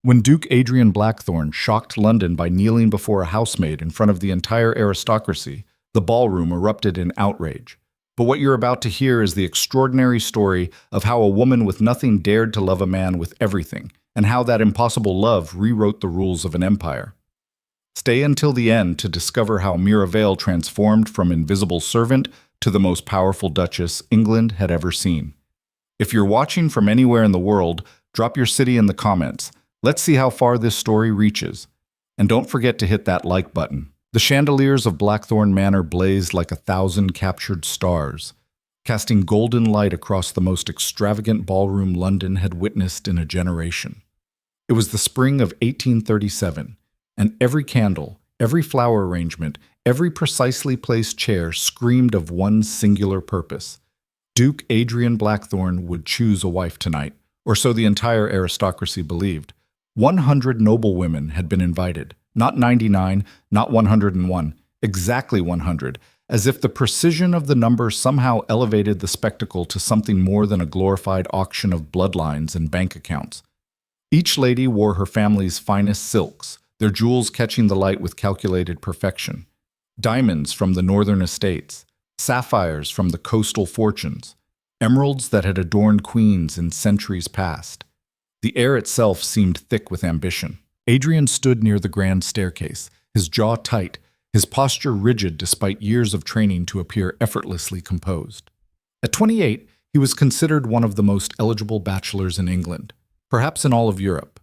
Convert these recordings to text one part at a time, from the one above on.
When Duke Adrian Blackthorne shocked London by kneeling before a housemaid in front of the entire aristocracy, the ballroom erupted in outrage. But what you're about to hear is the extraordinary story of how a woman with nothing dared to love a man with everything, and how that impossible love rewrote the rules of an empire. Stay until the end to discover how Mirabelle transformed from invisible servant to the most powerful duchess England had ever seen. If you're watching from anywhere in the world, drop your city in the comments. Let's see how far this story reaches. And don't forget to hit that like button. The chandeliers of Blackthorne Manor blazed like 1,000 captured stars, casting golden light across the most extravagant ballroom London had witnessed in a generation. It was the spring of 1837, and every candle, every flower arrangement, every precisely placed chair screamed of one singular purpose. Duke Adrian Blackthorne would choose a wife tonight, or so the entire aristocracy believed. 100 noblewomen had been invited, not 99, not 101, exactly 100, as if the precision of the number somehow elevated the spectacle to something more than a glorified auction of bloodlines and bank accounts. Each lady wore her family's finest silks, their jewels catching the light with calculated perfection. Diamonds from the northern estates, sapphires from the coastal fortunes, emeralds that had adorned queens in centuries past. The air itself seemed thick with ambition. Adrian stood near the grand staircase, his jaw tight, his posture rigid despite years of training to appear effortlessly composed. At 28, he was considered one of the most eligible bachelors in England, perhaps in all of Europe.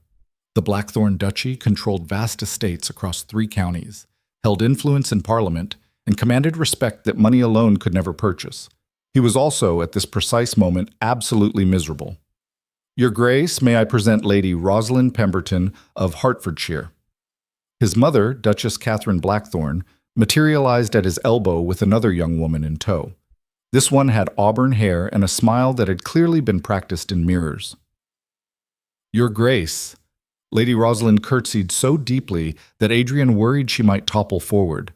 The Blackthorne Duchy controlled vast estates across 3 counties, held influence in Parliament, and commanded respect that money alone could never purchase. He was also, at this precise moment, absolutely miserable. Your Grace, may I present Lady Rosalind Pemberton of Hertfordshire. His mother, Duchess Catherine Blackthorne, materialized at his elbow with another young woman in tow. This one had auburn hair and a smile that had clearly been practiced in mirrors. Your Grace. Lady Rosalind curtsied so deeply that Adrian worried she might topple forward.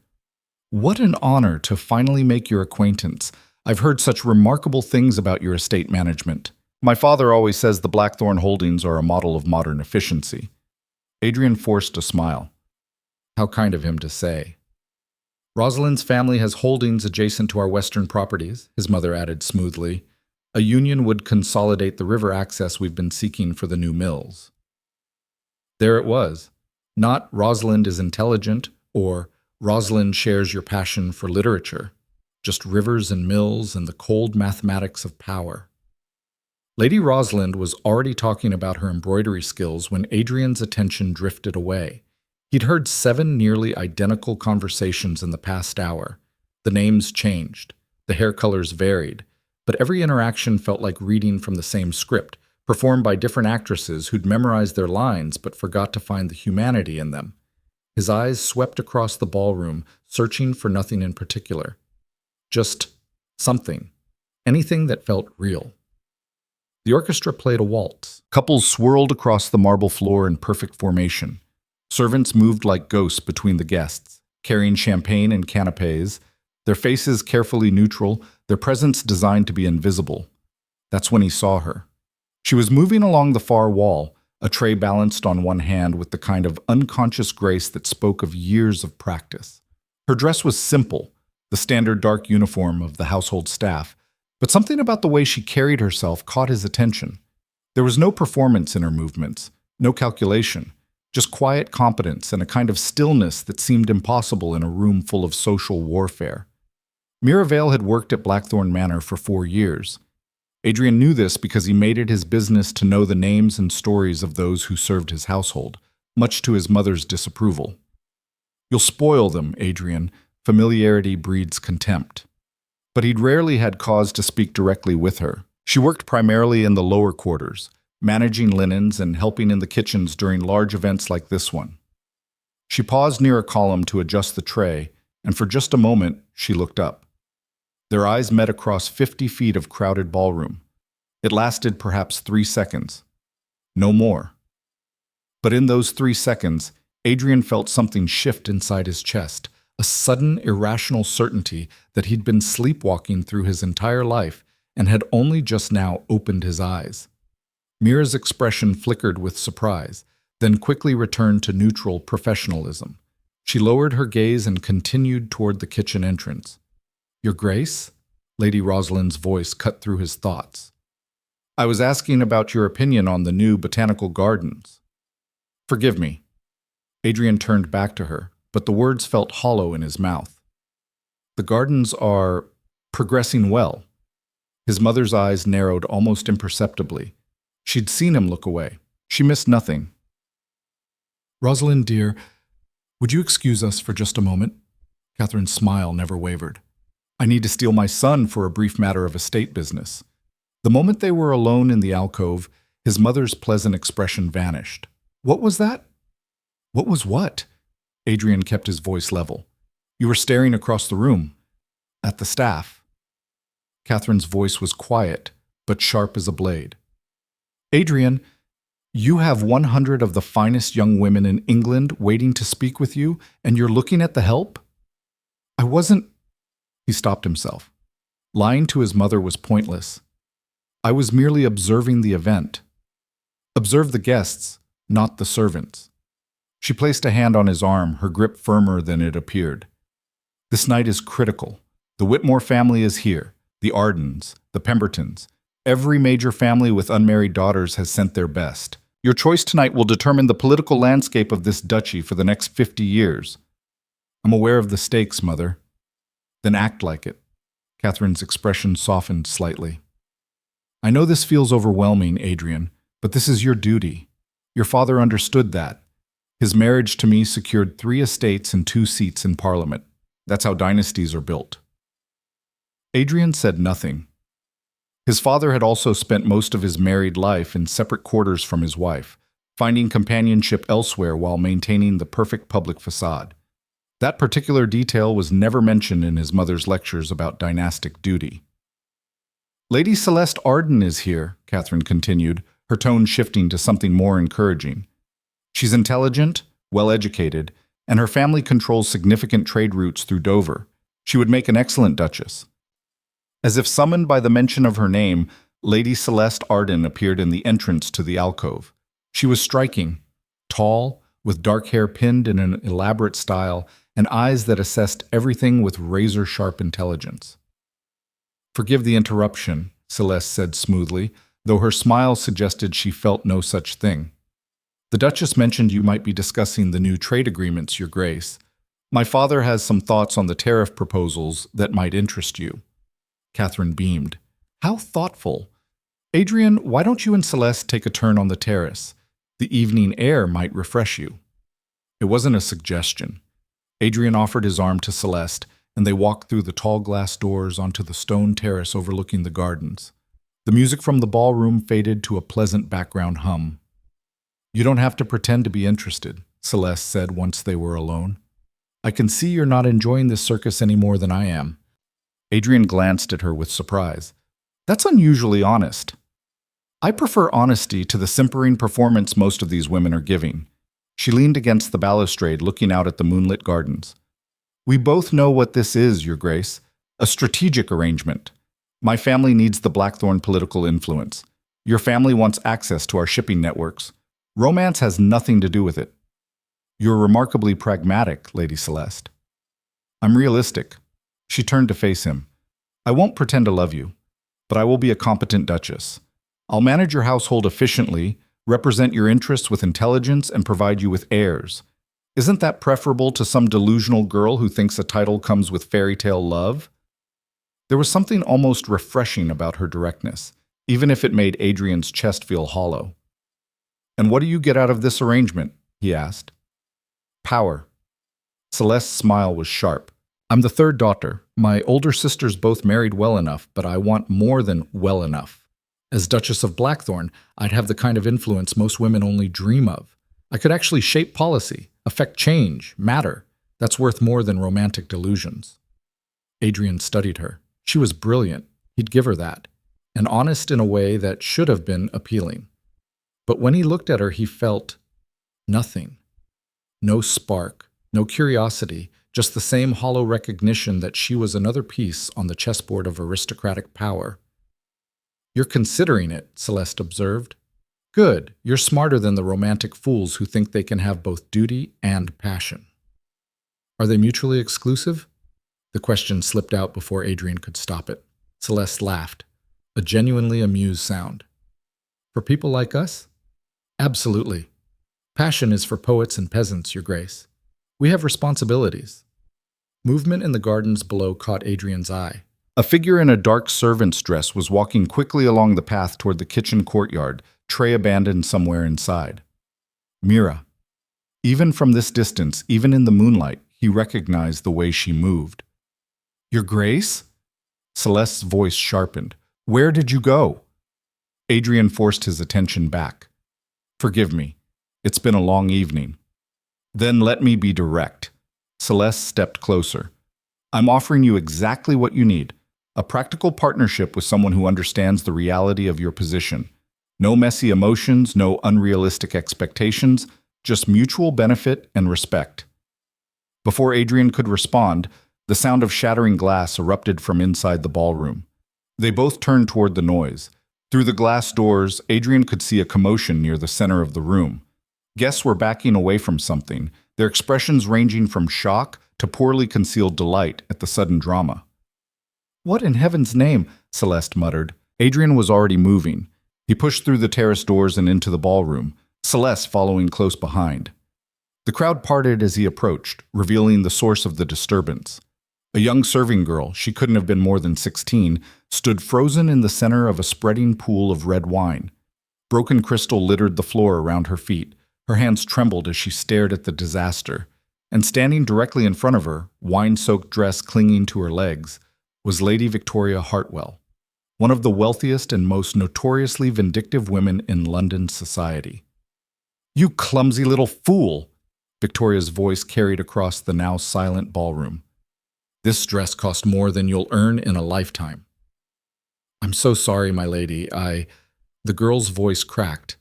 What an honor to finally make your acquaintance. I've heard such remarkable things about your estate management. My father always says the Blackthorne holdings are a model of modern efficiency. Adrian forced a smile. How kind of him to say. Rosalind's family has holdings adjacent to our western properties, his mother added smoothly. A union would consolidate the river access we've been seeking for the new mills. There it was. Not Rosalind is intelligent or Rosalind shares your passion for literature. Just rivers and mills and the cold mathematics of power. Lady Rosalind was already talking about her embroidery skills when Adrian's attention drifted away. He'd heard 7 nearly identical conversations in the past hour. The names changed, the hair colors varied, but every interaction felt like reading from the same script, performed by different actresses who'd memorized their lines but forgot to find the humanity in them. His eyes swept across the ballroom, searching for nothing in particular. Just something. Anything that felt real. The orchestra played a waltz. Couples swirled across the marble floor in perfect formation. Servants moved like ghosts between the guests, carrying champagne and canapes, their faces carefully neutral, their presence designed to be invisible. That's when he saw her. She was moving along the far wall, a tray balanced on one hand with the kind of unconscious grace that spoke of years of practice. Her dress was simple, the standard dark uniform of the household staff, but something about the way she carried herself caught his attention. There was no performance in her movements, no calculation, just quiet competence and a kind of stillness that seemed impossible in a room full of social warfare. Mirabelle had worked at Blackthorne Manor for 4 years. Adrian knew this because he made it his business to know the names and stories of those who served his household, much to his mother's disapproval. You'll spoil them, Adrian. Familiarity breeds contempt. But he'd rarely had cause to speak directly with her. She worked primarily in the lower quarters, managing linens and helping in the kitchens during large events like this one. She paused near a column to adjust the tray, and for just a moment, she looked up. Their eyes met across 50 feet of crowded ballroom. It lasted perhaps 3 seconds. No more. But in those 3 seconds, Adrian felt something shift inside his chest, a sudden, irrational certainty that he'd been sleepwalking through his entire life and had only just now opened his eyes. Mira's expression flickered with surprise, then quickly returned to neutral professionalism. She lowered her gaze and continued toward the kitchen entrance. "Your Grace?" Lady Rosalind's voice cut through his thoughts. "I was asking about your opinion on the new botanical gardens." "Forgive me." Adrian turned back to her, but the words felt hollow in his mouth. "The gardens are progressing well." His mother's eyes narrowed almost imperceptibly. She'd seen him look away. She missed nothing. "Rosalind, dear, would you excuse us for just a moment?" Catherine's smile never wavered. "I need to steal my son for a brief matter of estate business." The moment they were alone in the alcove, his mother's pleasant expression vanished. "What was that?" "What was what?" Adrian kept his voice level. "You were staring across the room. At the staff." Catherine's voice was quiet, but sharp as a blade. "Adrian, you have 100 of the finest young women in England waiting to speak with you, and you're looking at the help?" "I wasn't—" He stopped himself. Lying to his mother was pointless. "I was merely observing the event." "Observe the guests, not the servants." She placed a hand on his arm, her grip firmer than it appeared. "This night is critical. The Whitmore family is here, the Ardens, the Pembertons. Every major family with unmarried daughters has sent their best. Your choice tonight will determine the political landscape of this duchy for the next 50 years. I'm aware of the stakes, Mother." "Then act like it." Catherine's expression softened slightly. "I know this feels overwhelming, Adrian, but this is your duty. Your father understood that. His marriage to me secured 3 estates and 2 seats in Parliament. That's how dynasties are built." Adrian said nothing. His father had also spent most of his married life in separate quarters from his wife, finding companionship elsewhere while maintaining the perfect public facade. That particular detail was never mentioned in his mother's lectures about dynastic duty. "Lady Celeste Arden is here," Catherine continued, her tone shifting to something more encouraging. "She's intelligent, well-educated, and her family controls significant trade routes through Dover. She would make an excellent duchess." As if summoned by the mention of her name, Lady Celeste Arden appeared in the entrance to the alcove. She was striking, tall, with dark hair pinned in an elaborate style, and eyes that assessed everything with razor-sharp intelligence. "Forgive the interruption," Celeste said smoothly, though her smile suggested she felt no such thing. "The Duchess mentioned you might be discussing the new trade agreements, Your Grace. My father has some thoughts on the tariff proposals that might interest you." Catherine beamed. "How thoughtful. Adrian, why don't you and Celeste take a turn on the terrace? The evening air might refresh you." It wasn't a suggestion. Adrian offered his arm to Celeste, and they walked through the tall glass doors onto the stone terrace overlooking the gardens. The music from the ballroom faded to a pleasant background hum. "You don't have to pretend to be interested," Celeste said once they were alone. "I can see you're not enjoying this circus any more than I am." Adrian glanced at her with surprise. "That's unusually honest." "I prefer honesty to the simpering performance most of these women are giving." She leaned against the balustrade, looking out at the moonlit gardens. "We both know what this is, Your Grace. A strategic arrangement. My family needs the Blackthorne political influence. Your family wants access to our shipping networks. Romance has nothing to do with it." "You're remarkably pragmatic, Lady Celeste." "I'm realistic." She turned to face him. "I won't pretend to love you, but I will be a competent duchess. I'll manage your household efficiently, represent your interests with intelligence, and provide you with heirs. Isn't that preferable to some delusional girl who thinks a title comes with fairy tale love?" There was something almost refreshing about her directness, even if it made Adrian's chest feel hollow. "And what do you get out of this arrangement?" he asked. "Power." Celeste's smile was sharp. "I'm the 3rd daughter. My older sisters both married well enough, but I want more than well enough. As Duchess of Blackthorne, I'd have the kind of influence most women only dream of. I could actually shape policy, affect change, matter. That's worth more than romantic delusions." Adrian studied her. She was brilliant. He'd give her that. And honest in a way that should have been appealing. But when he looked at her, he felt nothing. No spark, no curiosity, just the same hollow recognition that she was another piece on the chessboard of aristocratic power. "You're considering it," Celeste observed. Good, you're smarter than the romantic fools who think they can have both duty and passion. Are they mutually exclusive? The question slipped out before Adrian could stop it. Celeste laughed, a genuinely amused sound. For people like us? Absolutely. Passion is for poets and peasants, Your Grace. We have responsibilities. Movement in the gardens below caught Adrian's eye. A figure in a dark servant's dress was walking quickly along the path toward the kitchen courtyard, tray abandoned somewhere inside. Mira. Even from this distance, even in the moonlight, he recognized the way she moved. Your Grace? Celeste's voice sharpened. Where did you go? Adrian forced his attention back. Forgive me. It's been a long evening. Then let me be direct. Celeste stepped closer. I'm offering you exactly what you need. A practical partnership with someone who understands the reality of your position. No messy emotions, no unrealistic expectations, just mutual benefit and respect. Before Adrian could respond, the sound of shattering glass erupted from inside the ballroom. They both turned toward the noise. Through the glass doors, Adrian could see a commotion near the center of the room. Guests were backing away from something, their expressions ranging from shock to poorly concealed delight at the sudden drama. What in heaven's name? Celeste muttered. Adrian was already moving. He pushed through the terrace doors and into the ballroom, Celeste following close behind. The crowd parted as he approached, revealing the source of the disturbance. A young serving girl, she couldn't have been more than 16, stood frozen in the center of a spreading pool of red wine. Broken crystal littered the floor around her feet. Her hands trembled as she stared at the disaster. And standing directly in front of her, wine-soaked dress clinging to her legs, was Lady Victoria Hartwell, one of the wealthiest and most notoriously vindictive women in London society. You clumsy little fool! Victoria's voice carried across the now silent ballroom. This dress cost more than you'll earn in a lifetime. I'm so sorry, my lady, The girl's voice cracked.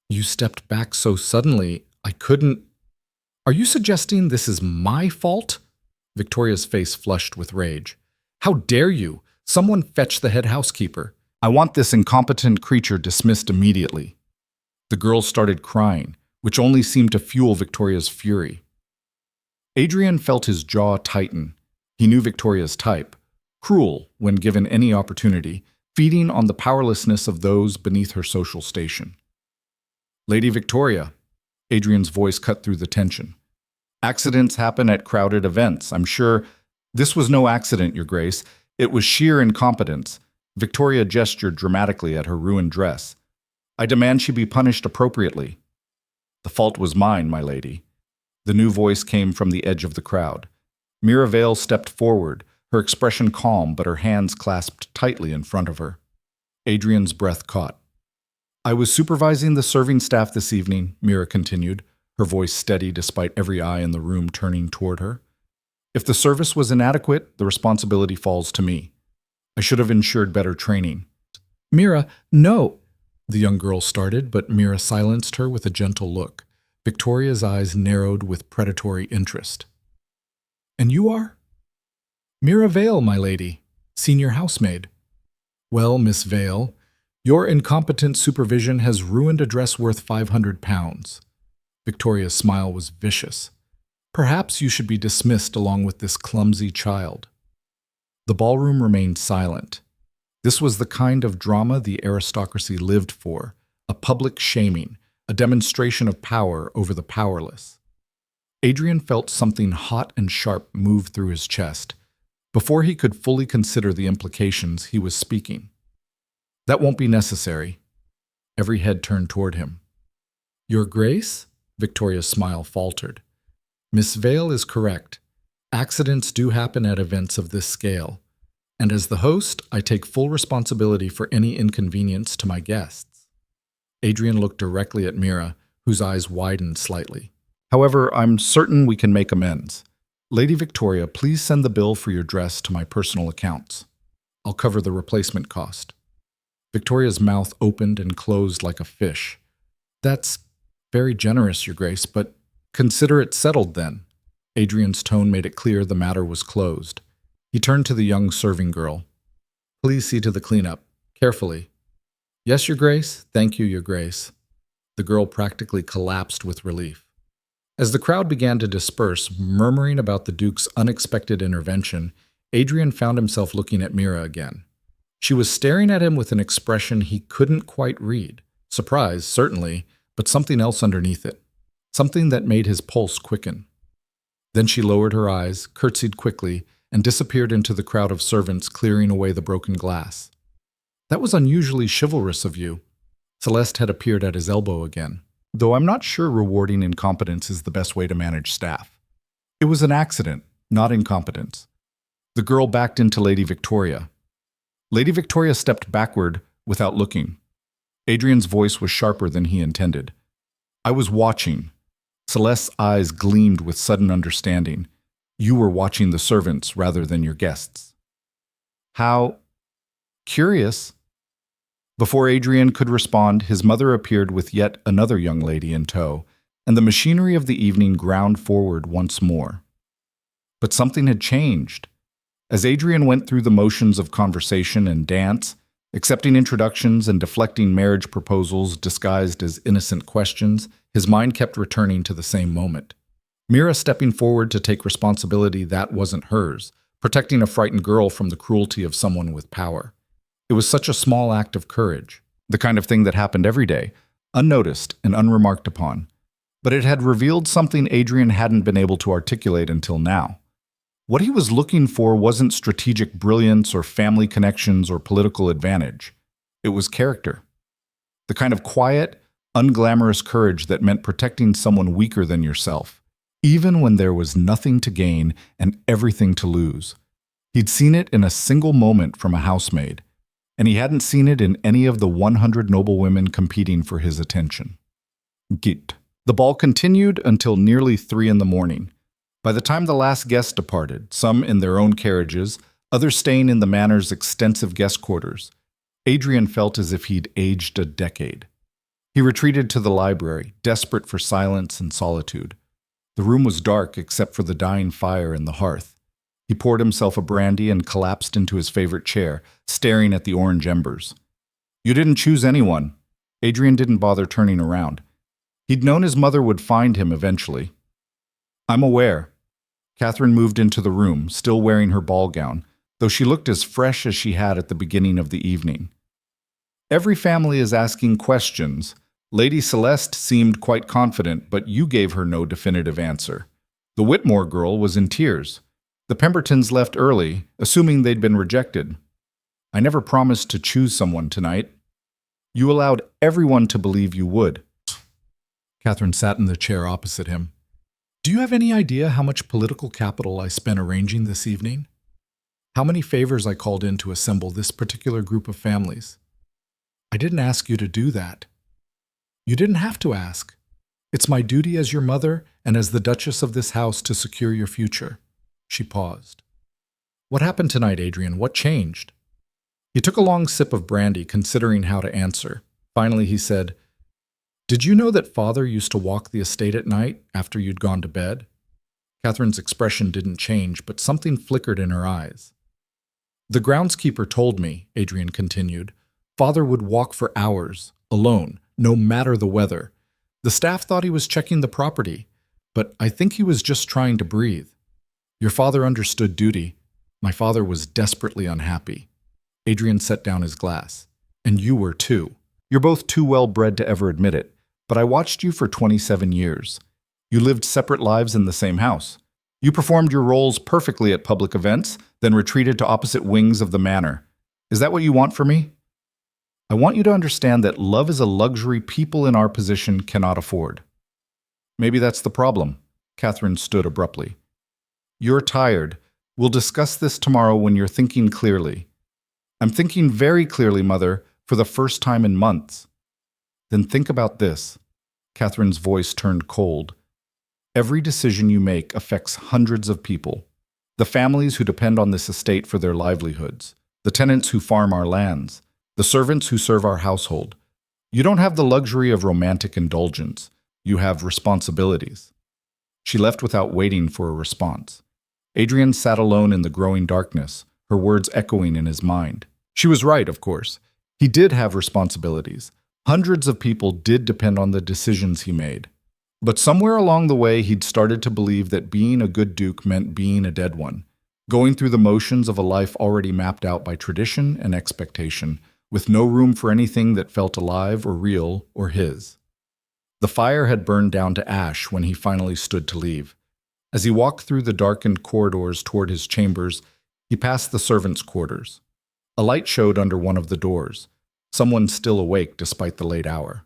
You stepped back so suddenly, I couldn't… Are you suggesting this is my fault? Victoria's face flushed with rage. How dare you? Someone fetch the head housekeeper. I want this incompetent creature dismissed immediately. The girl started crying, which only seemed to fuel Victoria's fury. Adrian felt his jaw tighten. He knew Victoria's type, cruel when given any opportunity, feeding on the powerlessness of those beneath her social station. Lady Victoria, Adrian's voice cut through the tension. Accidents happen at crowded events, I'm sure. This was no accident, Your Grace. It was sheer incompetence. Victoria gestured dramatically at her ruined dress. I demand she be punished appropriately. The fault was mine, my lady. The new voice came from the edge of the crowd. Mira Vale stepped forward, her expression calm but her hands clasped tightly in front of her. Adrian's breath caught. I was supervising the serving staff this evening, Mira continued, her voice steady despite every eye in the room turning toward her. If the service was inadequate, the responsibility falls to me. I should have ensured better training. Mira, no! The young girl started, but Mira silenced her with a gentle look. Victoria's eyes narrowed with predatory interest. And you are? Mira Vale, my lady, senior housemaid. Well, Miss Vale, your incompetent supervision has ruined a dress worth £500. Victoria's smile was vicious. Perhaps you should be dismissed along with this clumsy child. The ballroom remained silent. This was the kind of drama the aristocracy lived for, a public shaming, a demonstration of power over the powerless. Adrian felt something hot and sharp move through his chest. Before he could fully consider the implications, he was speaking. That won't be necessary. Every head turned toward him. Your Grace? Victoria's smile faltered. Miss Vale is correct. Accidents do happen at events of this scale. And as the host, I take full responsibility for any inconvenience to my guests. Adrian looked directly at Mira, whose eyes widened slightly. However, I'm certain we can make amends. Lady Victoria, please send the bill for your dress to my personal accounts. I'll cover the replacement cost. Victoria's mouth opened and closed like a fish. That's very generous, Your Grace, but consider it settled then. Adrian's tone made it clear the matter was closed. He turned to the young serving girl. Please see to the cleanup. Carefully. Yes, Your Grace. Thank you, Your Grace. The girl practically collapsed with relief. As the crowd began to disperse, murmuring about the Duke's unexpected intervention, Adrian found himself looking at Mira again. She was staring at him with an expression he couldn't quite read. Surprise, certainly, but something else underneath it. Something that made his pulse quicken. Then she lowered her eyes, curtsied quickly, and disappeared into the crowd of servants clearing away the broken glass. "That was unusually chivalrous of you." Celeste had appeared at his elbow again. "Though I'm not sure rewarding incompetence is the best way to manage staff. It was an accident, not incompetence." The girl backed into Lady Victoria. Lady Victoria stepped backward without looking. Adrian's voice was sharper than he intended. "I was watching." Celeste's eyes gleamed with sudden understanding. "You were watching the servants rather than your guests." "How curious." Before Adrian could respond, his mother appeared with yet another young lady in tow, and the machinery of the evening ground forward once more. But something had changed. As Adrian went through the motions of conversation and dance, accepting introductions and deflecting marriage proposals disguised as innocent questions, his mind kept returning to the same moment. Mira stepping forward to take responsibility that wasn't hers, protecting a frightened girl from the cruelty of someone with power. It was such a small act of courage, the kind of thing that happened every day, unnoticed and unremarked upon. But it had revealed something Adrian hadn't been able to articulate until now. What he was looking for wasn't strategic brilliance or family connections or political advantage. It was character. The kind of quiet, unglamorous courage that meant protecting someone weaker than yourself, even when there was nothing to gain and everything to lose. He'd seen it in a single moment from a housemaid, and he hadn't seen it in any of the 100 noble women competing for his attention. Git. The ball continued until nearly 3 in the morning. By the time the last guest departed, some in their own carriages, others staying in the manor's extensive guest quarters, Adrian felt as if he'd aged a decade. He retreated to the library, desperate for silence and solitude. The room was dark except for the dying fire in the hearth. He poured himself a brandy and collapsed into his favorite chair, staring at the orange embers. "You didn't choose anyone." Adrian didn't bother turning around. He'd known his mother would find him eventually. "I'm aware." Catherine moved into the room, still wearing her ball gown, though she looked as fresh as she had at the beginning of the evening. "Every family is asking questions. Lady Celeste seemed quite confident, but you gave her no definitive answer. The Whitmore girl was in tears. The Pembertons left early, assuming they'd been rejected. I never promised to choose someone tonight. You allowed everyone to believe you would." Catherine sat in the chair opposite him. "Do you have any idea how much political capital I spent arranging this evening? How many favors I called in to assemble this particular group of families? I didn't ask you to do that. You didn't have to ask. It's my duty as your mother and as the Duchess of this house to secure your future." She paused. "What happened tonight, Adrian? What changed?" He took a long sip of brandy, considering how to answer. Finally, he said, "Did you know that Father used to walk the estate at night after you'd gone to bed?" Catherine's expression didn't change, but something flickered in her eyes. "The groundskeeper told me," Adrian continued, "Father would walk for hours, alone, no matter the weather. The staff thought he was checking the property, but I think he was just trying to breathe. Your father understood duty. My father was desperately unhappy." Adrian set down his glass. "And you were too. You're both too well bred to ever admit it, but I watched you for 27 years. You lived separate lives in the same house. You performed your roles perfectly at public events, then retreated to opposite wings of the manor. Is that what you want for me? I want you to understand that love is a luxury people in our position cannot afford." "Maybe that's the problem." Catherine stood abruptly. "You're tired. We'll discuss this tomorrow when you're thinking clearly." "I'm thinking very clearly, Mother, for the first time in months." "Then think about this." Catherine's voice turned cold. "Every decision you make affects hundreds of people. The families who depend on this estate for their livelihoods, the tenants who farm our lands, the servants who serve our household. You don't have the luxury of romantic indulgence. You have responsibilities." She left without waiting for a response. Adrian sat alone in the growing darkness, her words echoing in his mind. She was right, of course. He did have responsibilities, Hundreds of people did depend on the decisions he made. But somewhere along the way, he'd started to believe that being a good duke meant being a dead one, going through the motions of a life already mapped out by tradition and expectation, with no room for anything that felt alive or real or his. The fire had burned down to ash when he finally stood to leave. As he walked through the darkened corridors toward his chambers, he passed the servants' quarters. A light showed under one of the doors, someone still awake despite the late hour.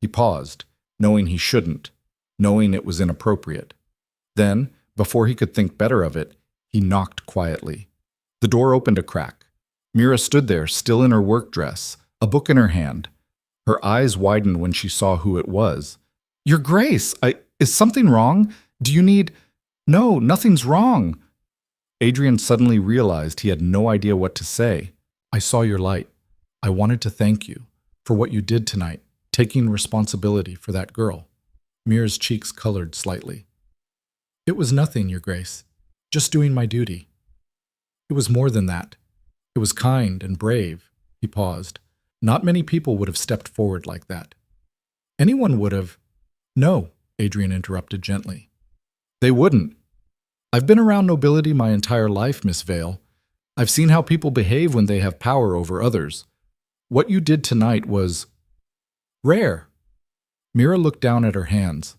He paused, knowing he shouldn't, knowing it was inappropriate. Then, before he could think better of it, he knocked quietly. The door opened a crack. Mira stood there, still in her work dress, a book in her hand. Her eyes widened when she saw who it was. "Your Grace, is something wrong? Do you need—" "No, nothing's wrong." Adrian suddenly realized he had no idea what to say. "I saw your light. I wanted to thank you for what you did tonight, taking responsibility for that girl." Mira's cheeks colored slightly. "It was nothing, Your Grace. Just doing my duty." "It was more than that. It was kind and brave." He paused. "Not many people would have stepped forward like that." "Anyone would have—" "No," Adrian interrupted gently. "They wouldn't. I've been around nobility my entire life, Miss Vale. I've seen how people behave when they have power over others. What you did tonight was rare." Mira looked down at her hands.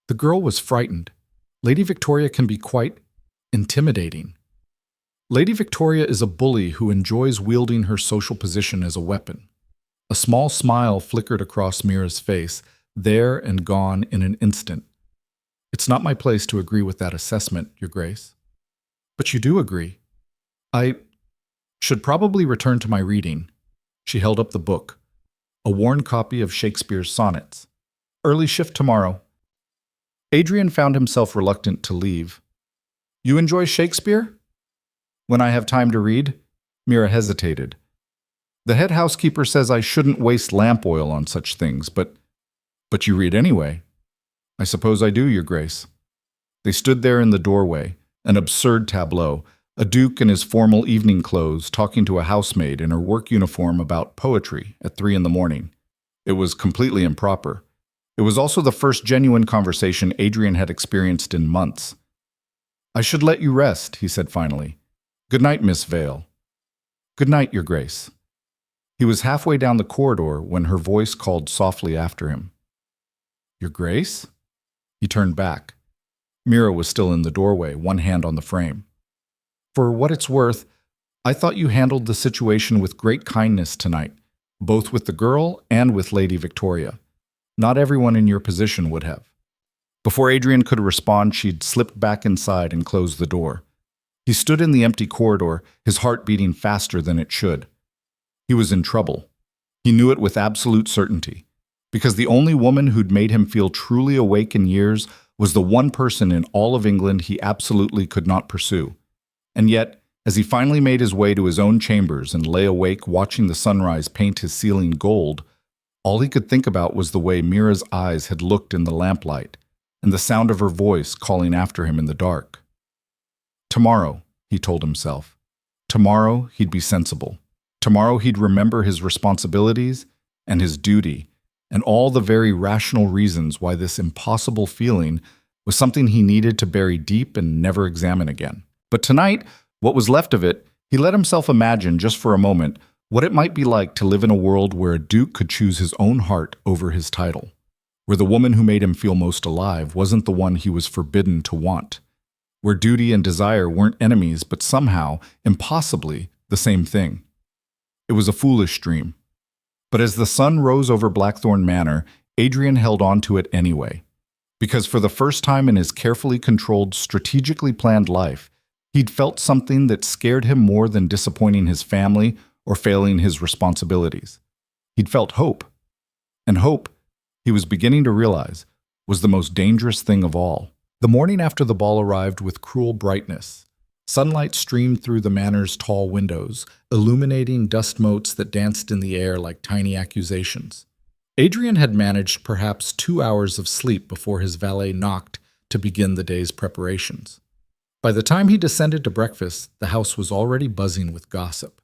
The girl was frightened. Lady Victoria can be quite intimidating. Lady Victoria is a bully who enjoys wielding her social position as a weapon. A small smile flickered across Mira's face, there and gone in an instant. "It's not my place to agree with that assessment, Your Grace." "But you do agree." "I should probably return to my reading." She held up the book, a worn copy of Shakespeare's sonnets. "Early shift tomorrow." Adrian found himself reluctant to leave. "You enjoy Shakespeare?" "When I have time to read." Mira hesitated. "The head housekeeper says I shouldn't waste lamp oil on such things, but you read anyway." "I suppose I do, Your Grace." They stood there in the doorway, an absurd tableau, a duke in his formal evening clothes talking to a housemaid in her work uniform about poetry at 3 a.m. It was completely improper. It was also the first genuine conversation Adrian had experienced in months. "I should let you rest," he said finally. "Good night, Miss Vale." "Good night, Your Grace." He was halfway down the corridor when her voice called softly after him. "Your Grace?" He turned back. Mira was still in the doorway, one hand on the frame. "For what it's worth, I thought you handled the situation with great kindness tonight, both with the girl and with Lady Victoria. Not everyone in your position would have." Before Adrian could respond, she'd slipped back inside and closed the door. He stood in the empty corridor, his heart beating faster than it should. He was in trouble. He knew it with absolute certainty, because the only woman who'd made him feel truly awake in years was the one person in all of England he absolutely could not pursue. And yet, as he finally made his way to his own chambers and lay awake watching the sunrise paint his ceiling gold, all he could think about was the way Mira's eyes had looked in the lamplight, and the sound of her voice calling after him in the dark. Tomorrow, he told himself. Tomorrow he'd be sensible. Tomorrow he'd remember his responsibilities and his duty, and all the very rational reasons why this impossible feeling was something he needed to bury deep and never examine again. But tonight, what was left of it, he let himself imagine just for a moment what it might be like to live in a world where a duke could choose his own heart over his title, where the woman who made him feel most alive wasn't the one he was forbidden to want, where duty and desire weren't enemies but somehow, impossibly, the same thing. It was a foolish dream. But as the sun rose over Blackthorne Manor, Adrian held on to it anyway, because for the first time in his carefully controlled, strategically planned life, he'd felt something that scared him more than disappointing his family or failing his responsibilities. He'd felt hope. And hope, he was beginning to realize, was the most dangerous thing of all. The morning after the ball arrived with cruel brightness. Sunlight streamed through the manor's tall windows, illuminating dust motes that danced in the air like tiny accusations. Adrian had managed perhaps 2 hours of sleep before his valet knocked to begin the day's preparations. By the time he descended to breakfast, the house was already buzzing with gossip.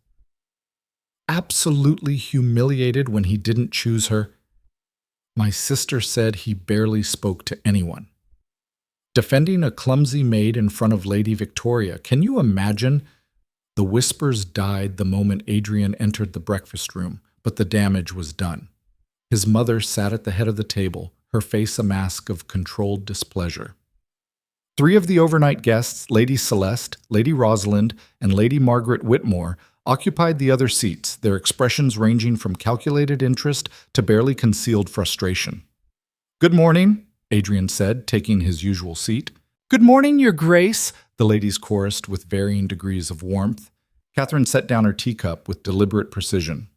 absolutely humiliated when he didn't choose her. My sister said he barely spoke to anyone. Defending a clumsy maid in front of Lady Victoria, can you imagine? The whispers died the moment Adrian entered the breakfast room, but the damage was done. His mother sat at the head of the table, her face a mask of controlled displeasure. Three of the overnight guests, Lady Celeste, Lady Rosalind, and Lady Margaret Whitmore, occupied the other seats, their expressions ranging from calculated interest to barely concealed frustration. "Good morning," Adrian said, taking his usual seat. "Good morning, Your Grace," the ladies chorused with varying degrees of warmth. Catherine set down her teacup with deliberate precision.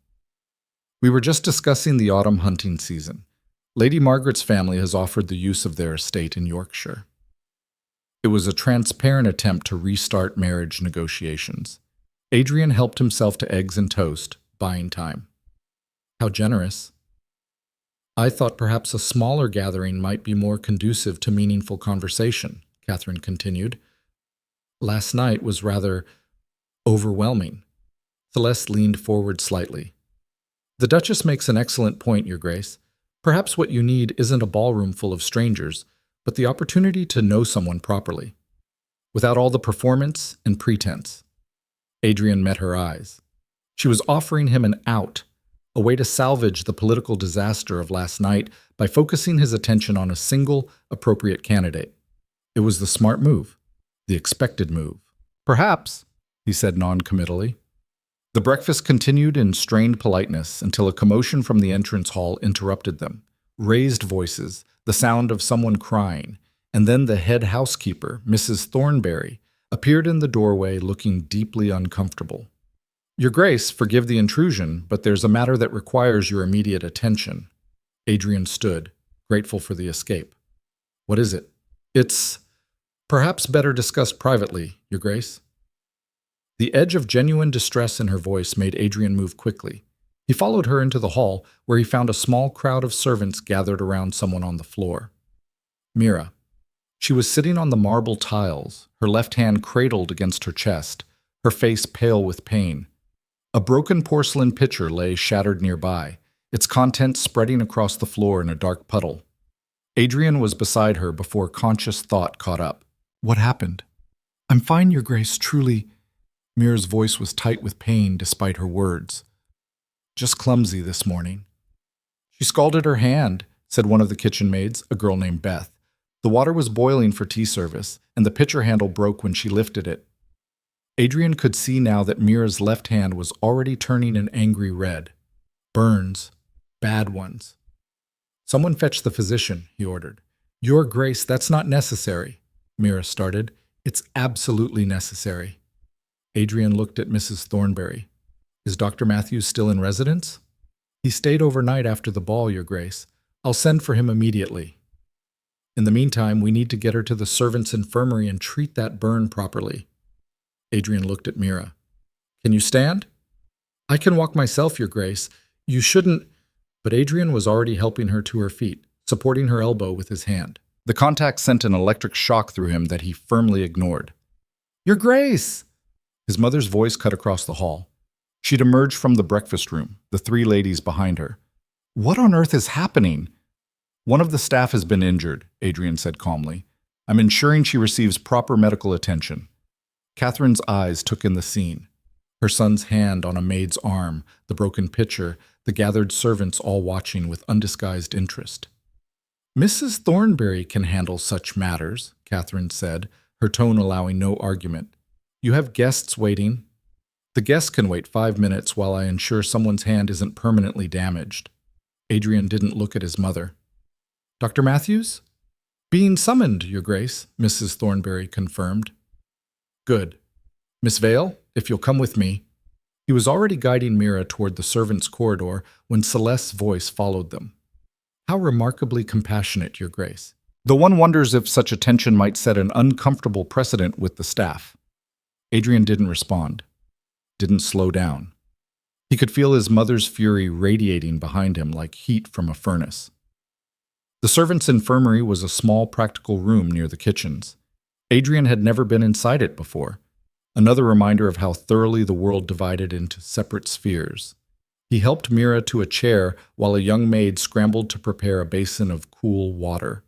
"We were just discussing the autumn hunting season. Lady Margaret's family has offered the use of their estate in Yorkshire." It was a transparent attempt to restart marriage negotiations. Adrian helped himself to eggs and toast, buying time. "How generous." "I thought perhaps a smaller gathering might be more conducive to meaningful conversation," Catherine continued. "Last night was rather overwhelming." Celeste leaned forward slightly. "The Duchess makes an excellent point, Your Grace. Perhaps what you need isn't a ballroom full of strangers, but the opportunity to know someone properly, without all the performance and pretense." Adrian met her eyes. She was offering him an out, a way to salvage the political disaster of last night by focusing his attention on a single, appropriate candidate. It was the smart move, the expected move. "Perhaps," he said non-committally. The breakfast continued in strained politeness until a commotion from the entrance hall interrupted them. Raised voices, the sound of someone crying, and then the head housekeeper, Mrs. Thornberry, appeared in the doorway looking deeply uncomfortable. "Your Grace, forgive the intrusion, but there's a matter that requires your immediate attention." Adrian stood, grateful for the escape. "What is it?" "It's perhaps better discussed privately, Your Grace." The edge of genuine distress in her voice made Adrian move quickly. He followed her into the hall, where he found a small crowd of servants gathered around someone on the floor. Mira. She was sitting on the marble tiles, her left hand cradled against her chest, her face pale with pain. A broken porcelain pitcher lay shattered nearby, its contents spreading across the floor in a dark puddle. Adrian was beside her before conscious thought caught up. "What happened?" "I'm fine, Your Grace, truly." Mira's voice was tight with pain despite her words. "Just clumsy this morning." "She scalded her hand," said one of the kitchen maids, a girl named Beth. "The water was boiling for tea service, and the pitcher handle broke when she lifted it." Adrian could see now that Mira's left hand was already turning an angry red. Burns. Bad ones. "Someone fetch the physician," he ordered. "Your Grace, that's not necessary," Mira started. "It's absolutely necessary." Adrian looked at Mrs. Thornberry. "Is Dr. Matthews still in residence?" "He stayed overnight after the ball, Your Grace. I'll send for him immediately." "In the meantime, we need to get her to the servants' infirmary and treat that burn properly." Adrian looked at Mira. "Can you stand?" "I can walk myself, Your Grace. You shouldn't—" But Adrian was already helping her to her feet, supporting her elbow with his hand. The contact sent an electric shock through him that he firmly ignored. "Your Grace!" His mother's voice cut across the hall. She'd emerged from the breakfast room, the three ladies behind her. "What on earth is happening?" "One of the staff has been injured," Adrian said calmly. "I'm ensuring she receives proper medical attention." Catherine's eyes took in the scene. Her son's hand on a maid's arm, the broken pitcher, the gathered servants all watching with undisguised interest. "Mrs. Thornberry can handle such matters," Catherine said, her tone allowing no argument. "You have guests waiting." "The guests can wait 5 minutes while I ensure someone's hand isn't permanently damaged." Adrian didn't look at his mother. "Dr. Matthews?" "Being summoned, Your Grace," Mrs. Thornberry confirmed. "Good. Miss Vale, if you'll come with me." He was already guiding Mira toward the servants' corridor when Celeste's voice followed them. "How remarkably compassionate, Your Grace." Though one wonders if such attention might set an uncomfortable precedent with the staff. Adrian didn't respond, didn't slow down. He could feel his mother's fury radiating behind him like heat from a furnace. The servants' infirmary was a small, practical room near the kitchens. Adrian had never been inside it before, another reminder of how thoroughly the world divided into separate spheres. He helped Mira to a chair while a young maid scrambled to prepare a basin of cool water.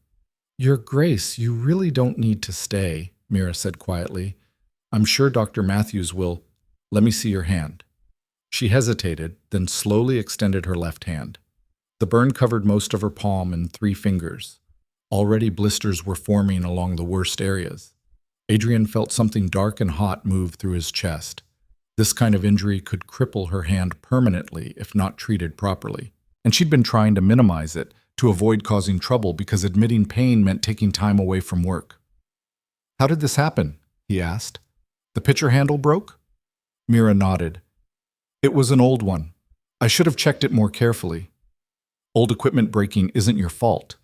Your Grace, you really don't need to stay, Mira said quietly. I'm sure Dr. Matthews will. Let me see your hand. She hesitated, then slowly extended her left hand. The burn covered most of her palm and 3 fingers. Already blisters were forming along the worst areas. Adrian felt something dark and hot move through his chest. This kind of injury could cripple her hand permanently if not treated properly. And she'd been trying to minimize it, to avoid causing trouble because admitting pain meant taking time away from work. How did this happen? He asked. The pitcher handle broke? Mira nodded. It was an old one. I should have checked it more carefully. Old equipment breaking isn't your fault.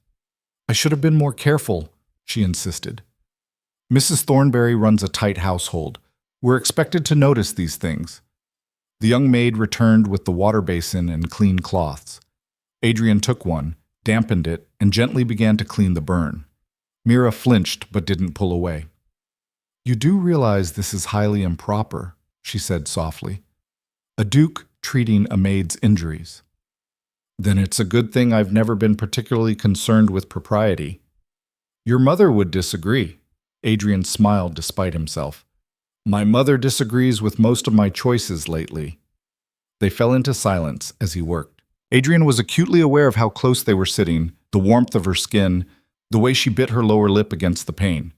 I should have been more careful, she insisted. Mrs. Thornberry runs a tight household. We're expected to notice these things. The young maid returned with the water basin and clean cloths. Adrian took one, dampened it, and gently began to clean the burn. Mira flinched but didn't pull away. You do realize this is highly improper, she said softly. A duke treating a maid's injuries. Then it's a good thing I've never been particularly concerned with propriety. Your mother would disagree. Adrian smiled despite himself. My mother disagrees with most of my choices lately. They fell into silence as he worked. Adrian was acutely aware of how close they were sitting, the warmth of her skin, the way she bit her lower lip against the pain.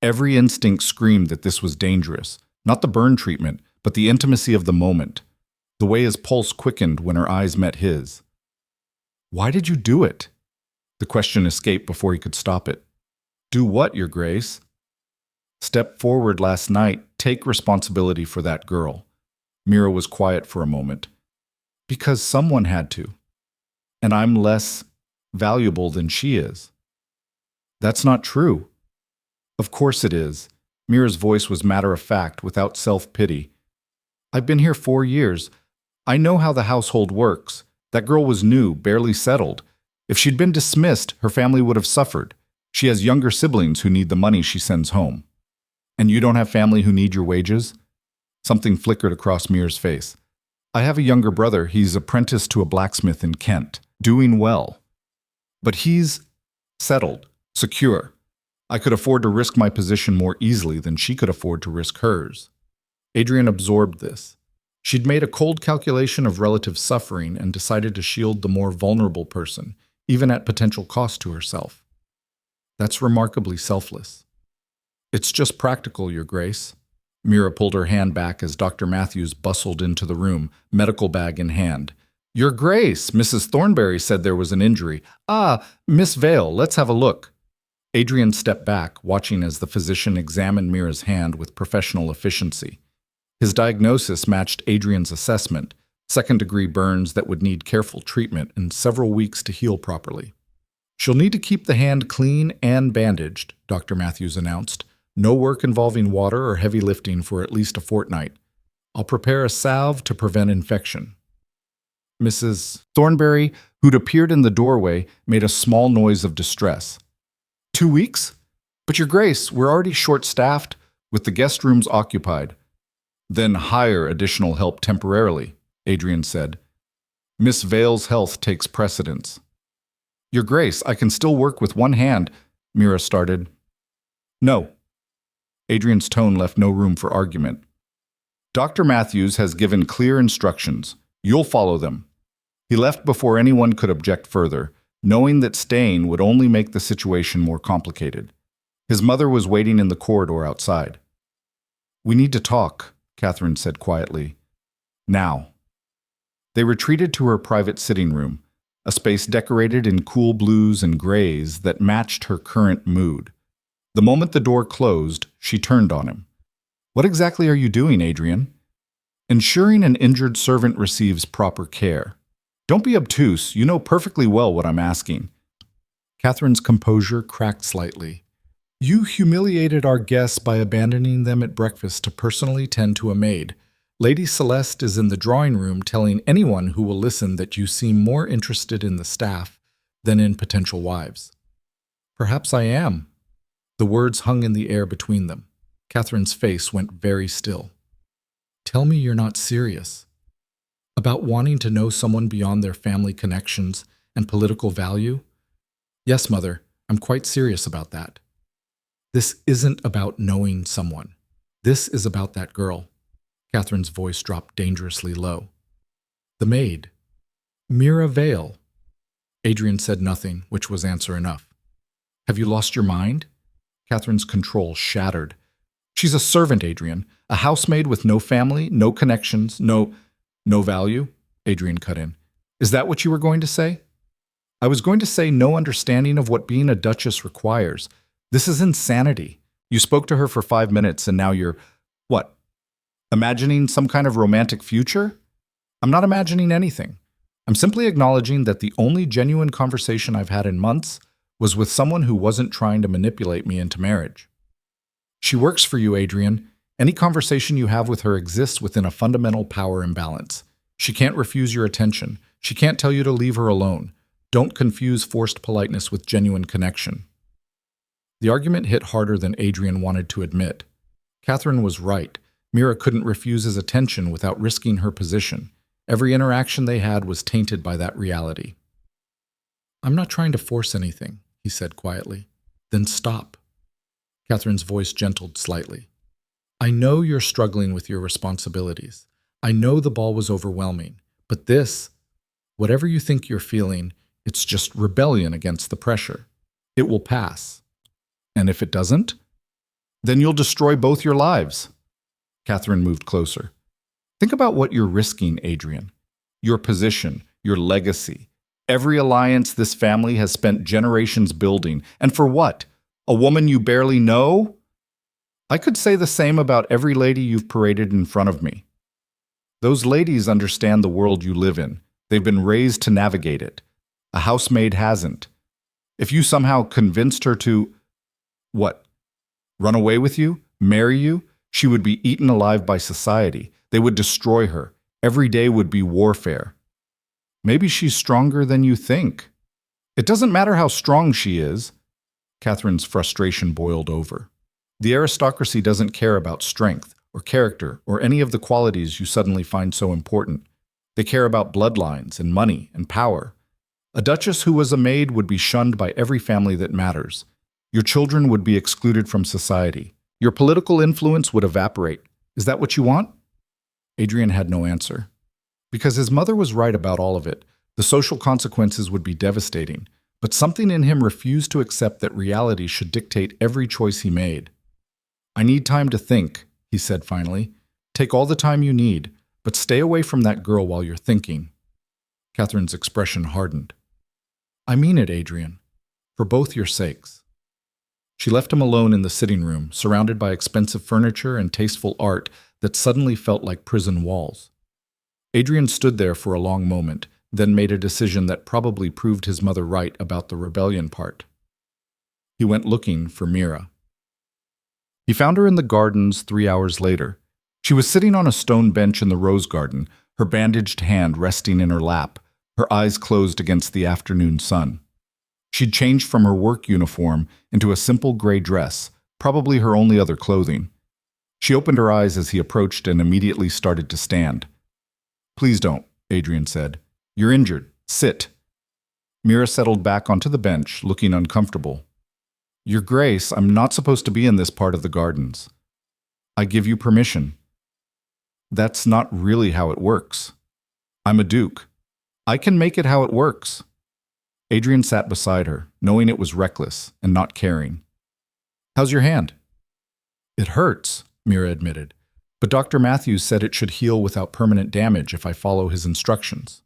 Every instinct screamed that this was dangerous, not the burn treatment, but the intimacy of the moment, the way his pulse quickened when her eyes met his. Why did you do it? The question escaped before he could stop it. Do what, Your Grace? Step forward last night. Take responsibility for that girl. Mira was quiet for a moment. Because someone had to. And I'm less valuable than she is. That's not true. Of course it is. Mira's voice was matter-of-fact, without self-pity. I've been here 4 years. I know how the household works. That girl was new, barely settled. If she'd been dismissed, her family would have suffered. She has younger siblings who need the money she sends home. And you don't have family who need your wages? Something flickered across Mira's face. I have a younger brother. He's apprenticed to a blacksmith in Kent, doing well. But he's settled, secure. I could afford to risk my position more easily than she could afford to risk hers. Adrian absorbed this. She'd made a cold calculation of relative suffering and decided to shield the more vulnerable person, even at potential cost to herself. That's remarkably selfless. It's just practical, Your Grace. Mira pulled her hand back as Dr. Matthews bustled into the room, medical bag in hand. Your Grace, Mrs. Thornberry said there was an injury. Ah, Miss Vale, let's have a look. Adrian stepped back, watching as the physician examined Mira's hand with professional efficiency. His diagnosis matched Adrian's assessment, second-degree burns that would need careful treatment and several weeks to heal properly. She'll need to keep the hand clean and bandaged, Dr. Matthews announced. No work involving water or heavy lifting for at least a fortnight. I'll prepare a salve to prevent infection. Mrs. Thornberry, who'd appeared in the doorway, made a small noise of distress. 2 weeks? But Your Grace, we're already short-staffed, with the guest rooms occupied. Then hire additional help temporarily, Adrian said. Miss Vale's health takes precedence. Your Grace, I can still work with one hand, Mira started. No. Adrian's tone left no room for argument. Dr. Matthews has given clear instructions. You'll follow them. He left before anyone could object further, knowing that staying would only make the situation more complicated. His mother was waiting in the corridor outside. We need to talk, Catherine said quietly. Now. They retreated to her private sitting room, a space decorated in cool blues and grays that matched her current mood. The moment the door closed, she turned on him. What exactly are you doing, Adrian? Ensuring an injured servant receives proper care. Don't be obtuse. You know perfectly well what I'm asking. Catherine's composure cracked slightly. You humiliated our guests by abandoning them at breakfast to personally tend to a maid. Lady Celeste is in the drawing room telling anyone who will listen that you seem more interested in the staff than in potential wives. Perhaps I am. The words hung in the air between them. Catherine's face went very still. Tell me you're not serious. About wanting to know someone beyond their family connections and political value? Yes, Mother, I'm quite serious about that. This isn't about knowing someone. This is about that girl. Catherine's voice dropped dangerously low. The maid. Mira Vale. Adrian said nothing, which was answer enough. Have you lost your mind? Catherine's control shattered. She's a servant, Adrian. A housemaid with no family, no connections, no value? Adrian cut in. Is that what you were going to say? I was going to say no understanding of what being a duchess requires. This is insanity. You spoke to her for 5 minutes and now you're, what, imagining some kind of romantic future? I'm not imagining anything. I'm simply acknowledging that the only genuine conversation I've had in months was with someone who wasn't trying to manipulate me into marriage. She works for you, Adrian. Any conversation you have with her exists within a fundamental power imbalance. She can't refuse your attention. She can't tell you to leave her alone. Don't confuse forced politeness with genuine connection. The argument hit harder than Adrian wanted to admit. Catherine was right. Mira couldn't refuse his attention without risking her position. Every interaction they had was tainted by that reality. I'm not trying to force anything, he said quietly. Then stop. Catherine's voice gentled slightly. I know you're struggling with your responsibilities. I know the ball was overwhelming. But this, whatever you think you're feeling, it's just rebellion against the pressure. It will pass. And if it doesn't, then you'll destroy both your lives. Catherine moved closer. Think about what you're risking, Adrian. Your position, your legacy, every alliance this family has spent generations building. And for what? A woman you barely know? I could say the same about every lady you've paraded in front of me. Those ladies understand the world you live in. They've been raised to navigate it. A housemaid hasn't. If you somehow convinced her to, what? Run away with you? Marry you? She would be eaten alive by society. They would destroy her. Every day would be warfare. Maybe she's stronger than you think. It doesn't matter how strong she is. Catherine's frustration boiled over. The aristocracy doesn't care about strength or character or any of the qualities you suddenly find so important. They care about bloodlines and money and power. A duchess who was a maid would be shunned by every family that matters. Your children would be excluded from society. Your political influence would evaporate. Is that what you want? Adrian had no answer. Because his mother was right about all of it, the social consequences would be devastating, but something in him refused to accept that reality should dictate every choice he made. I need time to think, he said finally. Take all the time you need, but stay away from that girl while you're thinking. Catherine's expression hardened. I mean it, Adrian, for both your sakes. She left him alone in the sitting room, surrounded by expensive furniture and tasteful art that suddenly felt like prison walls. Adrian stood there for a long moment, then made a decision that probably proved his mother right about the rebellion part. He went looking for Mira. He found her in the gardens 3 hours later. She was sitting on a stone bench in the rose garden, her bandaged hand resting in her lap, her eyes closed against the afternoon sun. She'd changed from her work uniform into a simple gray dress, probably her only other clothing. She opened her eyes as he approached and immediately started to stand. Please don't, Adrian said. You're injured. Sit. Mira settled back onto the bench, looking uncomfortable. Your Grace, I'm not supposed to be in this part of the gardens. I give you permission. That's not really how it works. I'm a duke. I can make it how it works. Adrian sat beside her, knowing it was reckless and not caring. How's your hand? It hurts, Mira admitted, but Dr. Matthews said it should heal without permanent damage if I follow his instructions.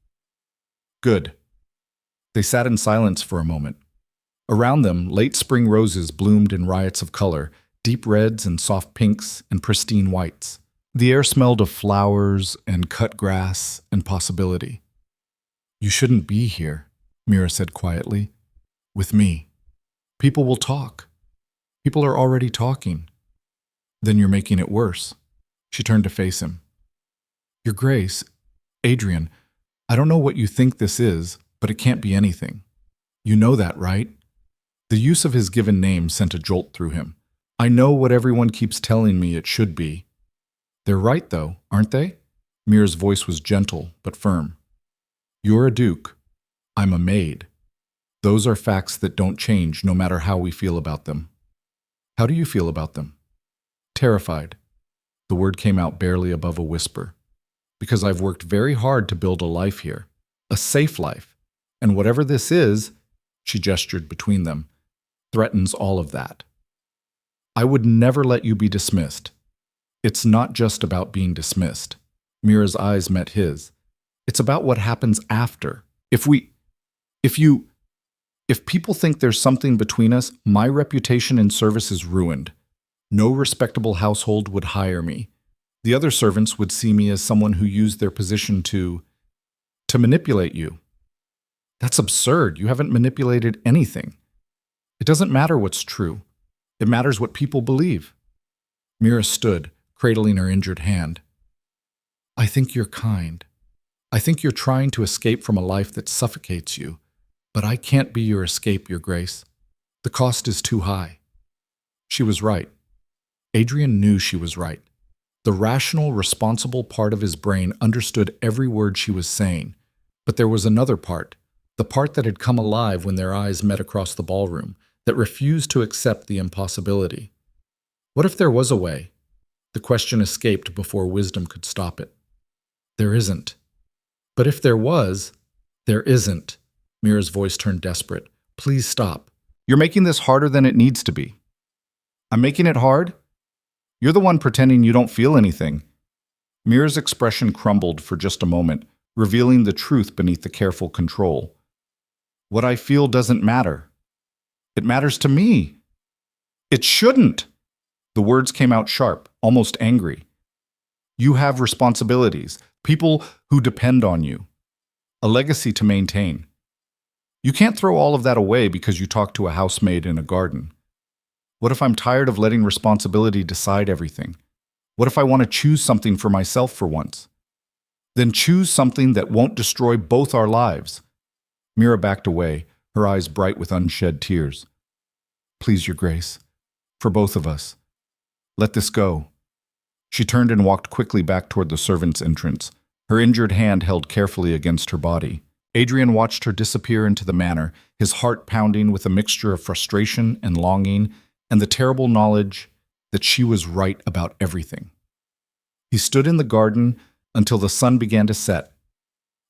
Good. They sat in silence for a moment. Around them, late spring roses bloomed in riots of color, deep reds and soft pinks and pristine whites. The air smelled of flowers and cut grass and possibility. You shouldn't be here, Mira said quietly. With me. People will talk. People are already talking. Then you're making it worse. She turned to face him. Your Grace, Adrian, I don't know what you think this is, but it can't be anything. You know that, right? The use of his given name sent a jolt through him. I know what everyone keeps telling me it should be. They're right, though, aren't they? Mira's voice was gentle but firm. You're a duke. I'm a maid. Those are facts that don't change no matter how we feel about them. How do you feel about them? Terrified. The word came out barely above a whisper. Because I've worked very hard to build a life here. A safe life. And whatever this is, she gestured between them, threatens all of that. I would never let you be dismissed. It's not just about being dismissed. Mira's eyes met his. It's about what happens after. If people think there's something between us, my reputation in service is ruined. No respectable household would hire me. The other servants would see me as someone who used their position to manipulate you. That's absurd. You haven't manipulated anything. It doesn't matter what's true. It matters what people believe. Mira stood, cradling her injured hand. I think you're kind. I think you're trying to escape from a life that suffocates you. But I can't be your escape, Your Grace. The cost is too high. She was right. Adrian knew she was right. The rational, responsible part of his brain understood every word she was saying. But there was another part, the part that had come alive when their eyes met across the ballroom, that refused to accept the impossibility. What if there was a way? The question escaped before wisdom could stop it. There isn't. But if there was, there isn't. Mira's voice turned desperate. Please stop. You're making this harder than it needs to be. I'm making it hard? You're the one pretending you don't feel anything. Mira's expression crumbled for just a moment, revealing the truth beneath the careful control. What I feel doesn't matter. It matters to me. It shouldn't. The words came out sharp, almost angry. You have responsibilities, people who depend on you, a legacy to maintain. You can't throw all of that away because you talk to a housemaid in a garden. What if I'm tired of letting responsibility decide everything? What if I want to choose something for myself for once? Then choose something that won't destroy both our lives. Mira backed away, her eyes bright with unshed tears. Please, Your Grace, for both of us, let this go. She turned and walked quickly back toward the servants' entrance, her injured hand held carefully against her body. Adrian watched her disappear into the manor, his heart pounding with a mixture of frustration and longing, and the terrible knowledge that she was right about everything. He stood in the garden until the sun began to set,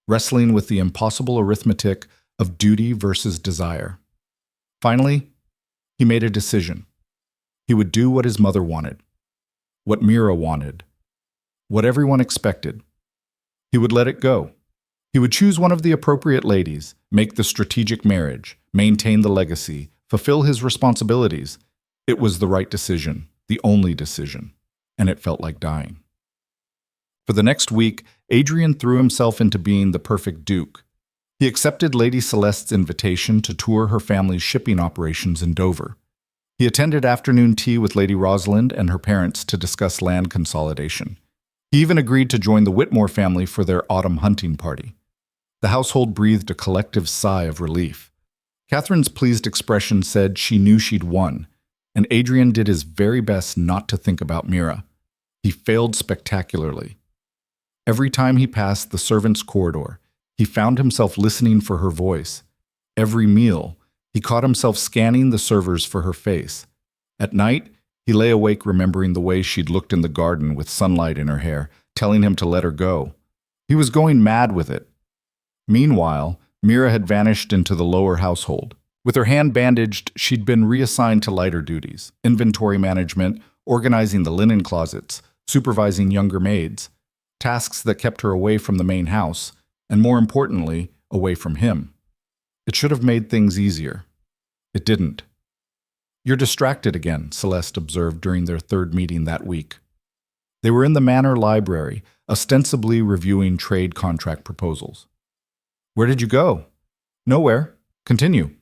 wrestling with the impossible arithmetic of duty versus desire. Finally, he made a decision. He would do what his mother wanted, what Mira wanted, what everyone expected. He would let it go. He would choose one of the appropriate ladies, make the strategic marriage, maintain the legacy, fulfill his responsibilities. It was the right decision, the only decision, and it felt like dying. For the next week, Adrian threw himself into being the perfect duke. He accepted Lady Celeste's invitation to tour her family's shipping operations in Dover. He attended afternoon tea with Lady Rosalind and her parents to discuss land consolidation. He even agreed to join the Whitmore family for their autumn hunting party. The household breathed a collective sigh of relief. Catherine's pleased expression said she knew she'd won, and Adrian did his very best not to think about Mira. He failed spectacularly. Every time he passed the servants' corridor, he found himself listening for her voice. Every meal, he caught himself scanning the servers for her face. At night, he lay awake remembering the way she'd looked in the garden with sunlight in her hair, telling him to let her go. He was going mad with it. Meanwhile, Mira had vanished into the lower household. With her hand bandaged, she'd been reassigned to lighter duties, inventory management, organizing the linen closets, supervising younger maids, tasks that kept her away from the main house, and more importantly, away from him. It should have made things easier. It didn't. You're distracted again, Celeste observed during their third meeting that week. They were in the manor library, ostensibly reviewing trade contract proposals. Where did you go? Nowhere. Continue.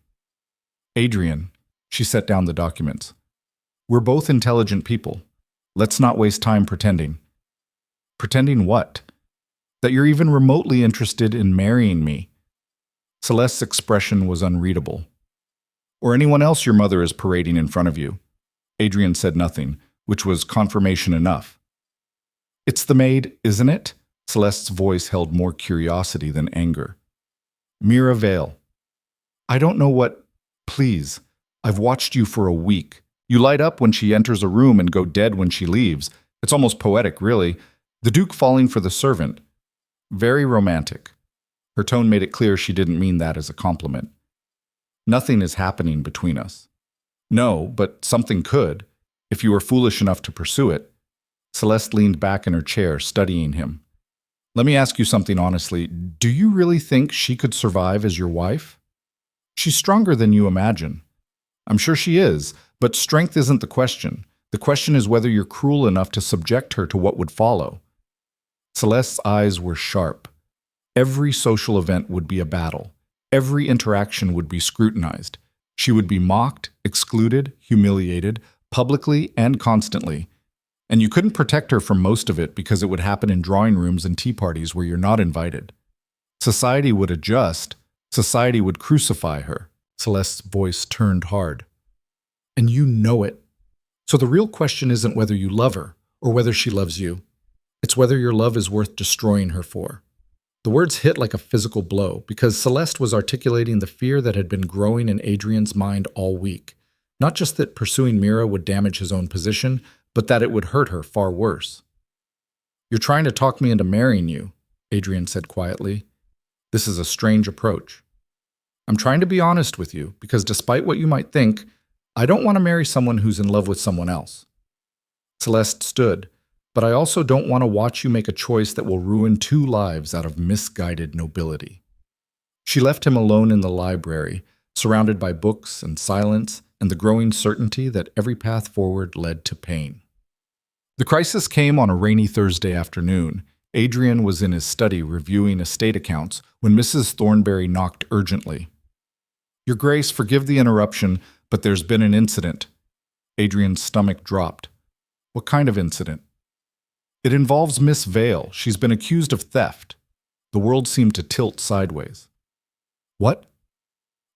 Adrian, she set down the documents. We're both intelligent people. Let's not waste time pretending. Pretending what? That you're even remotely interested in marrying me. Celeste's expression was unreadable. Or anyone else your mother is parading in front of you. Adrian said nothing, which was confirmation enough. It's the maid, isn't it? Celeste's voice held more curiosity than anger. Mira Vale. I don't know what... Please. I've watched you for a week. You light up when she enters a room and go dead when she leaves. It's almost poetic, really. The Duke falling for the servant. Very romantic. Her tone made it clear she didn't mean that as a compliment. Nothing is happening between us. No, but something could, if you were foolish enough to pursue it. Celeste leaned back in her chair, studying him. Let me ask you something honestly. Do you really think she could survive as your wife? She's stronger than you imagine. I'm sure she is, but strength isn't the question. The question is whether you're cruel enough to subject her to what would follow. Celeste's eyes were sharp. Every social event would be a battle. Every interaction would be scrutinized. She would be mocked, excluded, humiliated, publicly and constantly. And you couldn't protect her from most of it because it would happen in drawing rooms and tea parties where you're not invited. Society would adjust. Society would crucify her. Celeste's voice turned hard. And you know it. So the real question isn't whether you love her or whether she loves you. It's whether your love is worth destroying her for. The words hit like a physical blow because Celeste was articulating the fear that had been growing in Adrian's mind all week. Not just that pursuing Mira would damage his own position, but that it would hurt her far worse. You're trying to talk me into marrying you, Adrian said quietly. This is a strange approach. I'm trying to be honest with you because despite what you might think, I don't want to marry someone who's in love with someone else. Celeste stood, but I also don't want to watch you make a choice that will ruin two lives out of misguided nobility. She left him alone in the library, surrounded by books and silence and the growing certainty that every path forward led to pain. The crisis came on a rainy Thursday afternoon. Adrian was in his study reviewing estate accounts when Mrs. Thornberry knocked urgently. Your Grace, forgive the interruption, but there's been an incident. Adrian's stomach dropped. What kind of incident? It involves Miss Vale. She's been accused of theft. The world seemed to tilt sideways. What?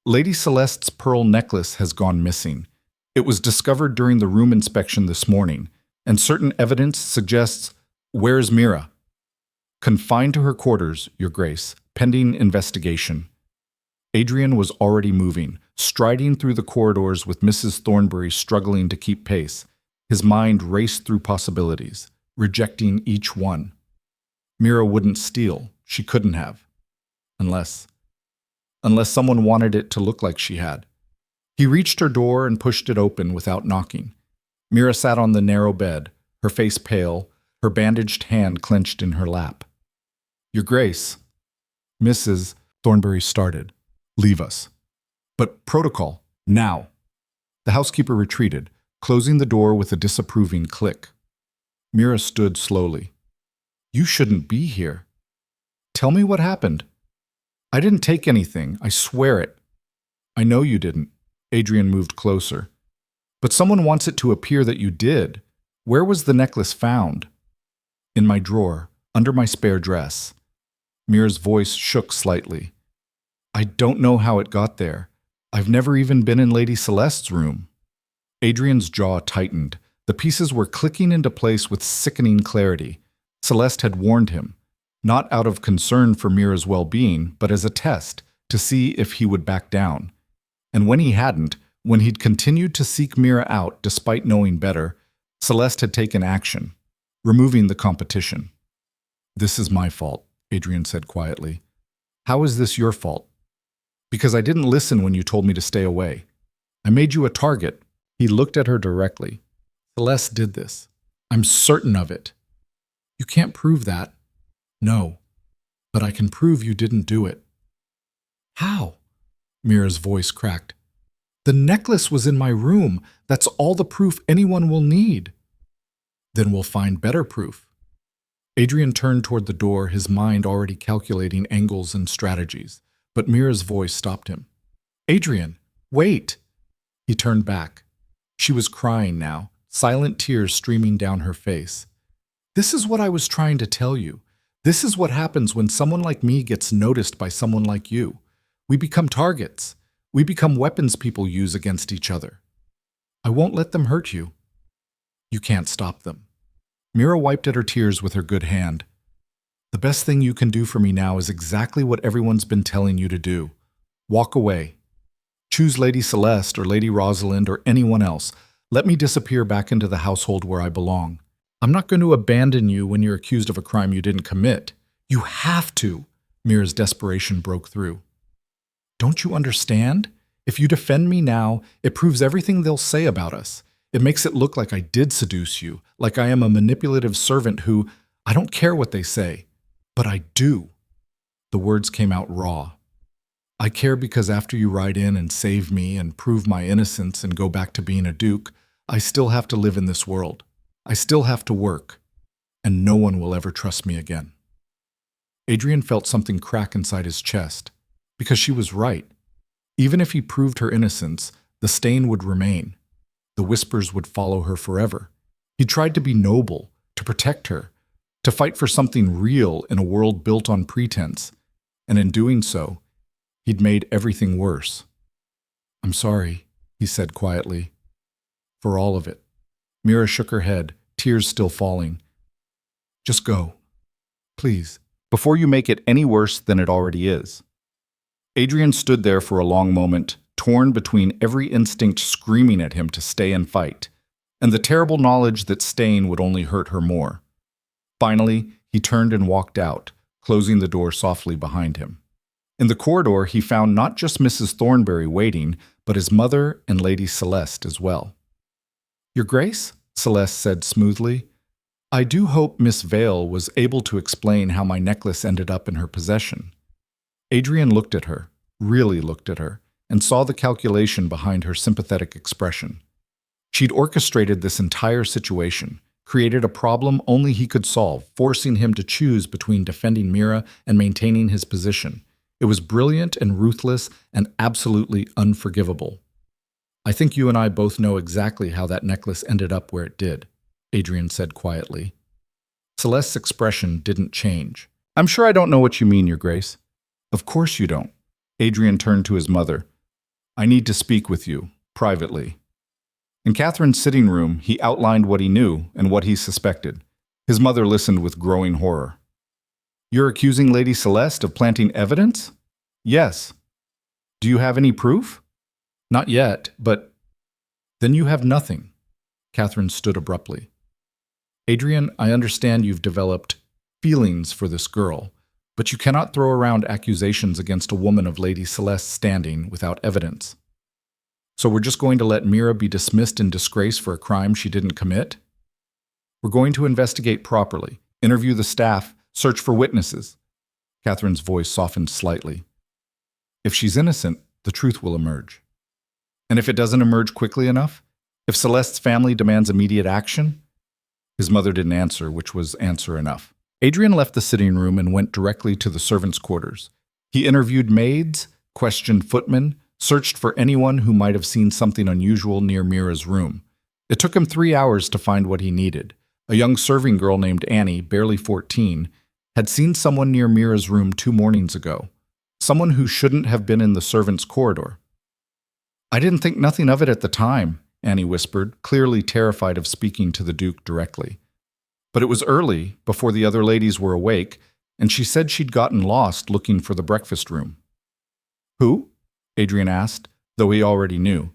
Lady Celeste's pearl necklace has gone missing. It was discovered during the room inspection this morning, and certain evidence suggests, where's Mira? Confined to her quarters, Your Grace, pending investigation. Adrian was already moving, striding through the corridors with Mrs. Thornberry struggling to keep pace. His mind raced through possibilities, rejecting each one. Mira wouldn't steal. She couldn't have. Unless someone wanted it to look like she had. He reached her door and pushed it open without knocking. Mira sat on the narrow bed, her face pale, her bandaged hand clenched in her lap. Your Grace, Mrs. Thornberry started. Leave us. But protocol, now. The housekeeper retreated, closing the door with a disapproving click. Mira stood slowly. You shouldn't be here. Tell me what happened. I didn't take anything, I swear it. I know you didn't. Adrian moved closer. But someone wants it to appear that you did. Where was the necklace found? In my drawer, under my spare dress. Mira's voice shook slightly. I don't know how it got there. I've never even been in Lady Celeste's room. Adrian's jaw tightened. The pieces were clicking into place with sickening clarity. Celeste had warned him, not out of concern for Mira's well-being, but as a test, to see if he would back down. And when he hadn't, when he'd continued to seek Mira out despite knowing better, Celeste had taken action, removing the competition. This is my fault, Adrian said quietly. How is this your fault? Because I didn't listen when you told me to stay away. I made you a target. He looked at her directly. Celeste did this. I'm certain of it. You can't prove that. No, but I can prove you didn't do it. How? Mira's voice cracked. The necklace was in my room. That's all the proof anyone will need. Then we'll find better proof. Adrian turned toward the door, his mind already calculating angles and strategies, but Mira's voice stopped him. Adrian, wait! He turned back. She was crying now, silent tears streaming down her face. This is what I was trying to tell you. This is what happens when someone like me gets noticed by someone like you. We become targets. We become weapons people use against each other. I won't let them hurt you. You can't stop them. Mira wiped at her tears with her good hand. The best thing you can do for me now is exactly what everyone's been telling you to do. Walk away. Choose Lady Celeste or Lady Rosalind or anyone else. Let me disappear back into the household where I belong. I'm not going to abandon you when you're accused of a crime you didn't commit. You have to. Mira's desperation broke through. Don't you understand? If you defend me now, it proves everything they'll say about us. It makes it look like I did seduce you, like I am a manipulative servant who, I don't care what they say, but I do. The words came out raw. I care because after you ride in and save me and prove my innocence and go back to being a duke, I still have to live in this world. I still have to work, and no one will ever trust me again. Adrian felt something crack inside his chest, because she was right. Even if he proved her innocence, the stain would remain. The whispers would follow her forever. He tried to be noble, to protect her, to fight for something real in a world built on pretense, and in doing so, he'd made everything worse. I'm sorry, he said quietly, for all of it. Mira shook her head, tears still falling. Just go, please, before you make it any worse than it already is. Adrian stood there for a long moment, torn between every instinct screaming at him to stay and fight, and the terrible knowledge that staying would only hurt her more. Finally, he turned and walked out, closing the door softly behind him. In the corridor, he found not just Mrs. Thornberry waiting, but his mother and Lady Celeste as well. Your Grace, Celeste said smoothly, I do hope Miss Vale was able to explain how my necklace ended up in her possession. Adrian looked at her, really looked at her, and saw the calculation behind her sympathetic expression. She'd orchestrated this entire situation, created a problem only he could solve, forcing him to choose between defending Mira and maintaining his position. It was brilliant and ruthless and absolutely unforgivable. I think you and I both know exactly how that necklace ended up where it did, Adrian said quietly. Celeste's expression didn't change. I'm sure I don't know what you mean, Your Grace. Of course you don't. Adrian turned to his mother. I need to speak with you, privately. In Catherine's sitting room, he outlined what he knew and what he suspected. His mother listened with growing horror. You're accusing Lady Celeste of planting evidence? Yes. Do you have any proof? Not yet, but then you have nothing. Catherine stood abruptly. Adrian, I understand you've developed feelings for this girl, but you cannot throw around accusations against a woman of Lady Celeste's standing without evidence. So we're just going to let Mira be dismissed in disgrace for a crime she didn't commit? We're going to investigate properly, interview the staff, search for witnesses. Catherine's voice softened slightly. If she's innocent, the truth will emerge. And if it doesn't emerge quickly enough? If Celeste's family demands immediate action? His mother didn't answer, which was answer enough. Adrian left the sitting room and went directly to the servants' quarters. He interviewed maids, questioned footmen, searched for anyone who might have seen something unusual near Mira's room. It took him 3 hours to find what he needed. A young serving girl named Annie, barely 14, had seen someone near Mira's room 2 mornings ago. Someone who shouldn't have been in the servants' corridor. I didn't think nothing of it at the time, Annie whispered, clearly terrified of speaking to the Duke directly. But it was early, before the other ladies were awake, and she said she'd gotten lost looking for the breakfast room. Who? Adrian asked, though he already knew.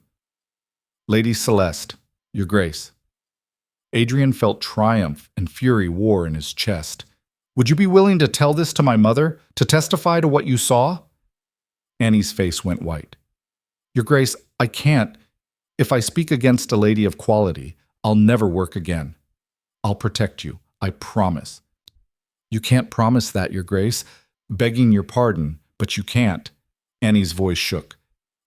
Lady Celeste, Your Grace. Adrian felt triumph and fury war in his chest. Would you be willing to tell this to my mother, to testify to what you saw? Annie's face went white. Your Grace, I can't. If I speak against a lady of quality, I'll never work again. I'll protect you, I promise. You can't promise that, Your Grace. Begging your pardon, but you can't. Annie's voice shook.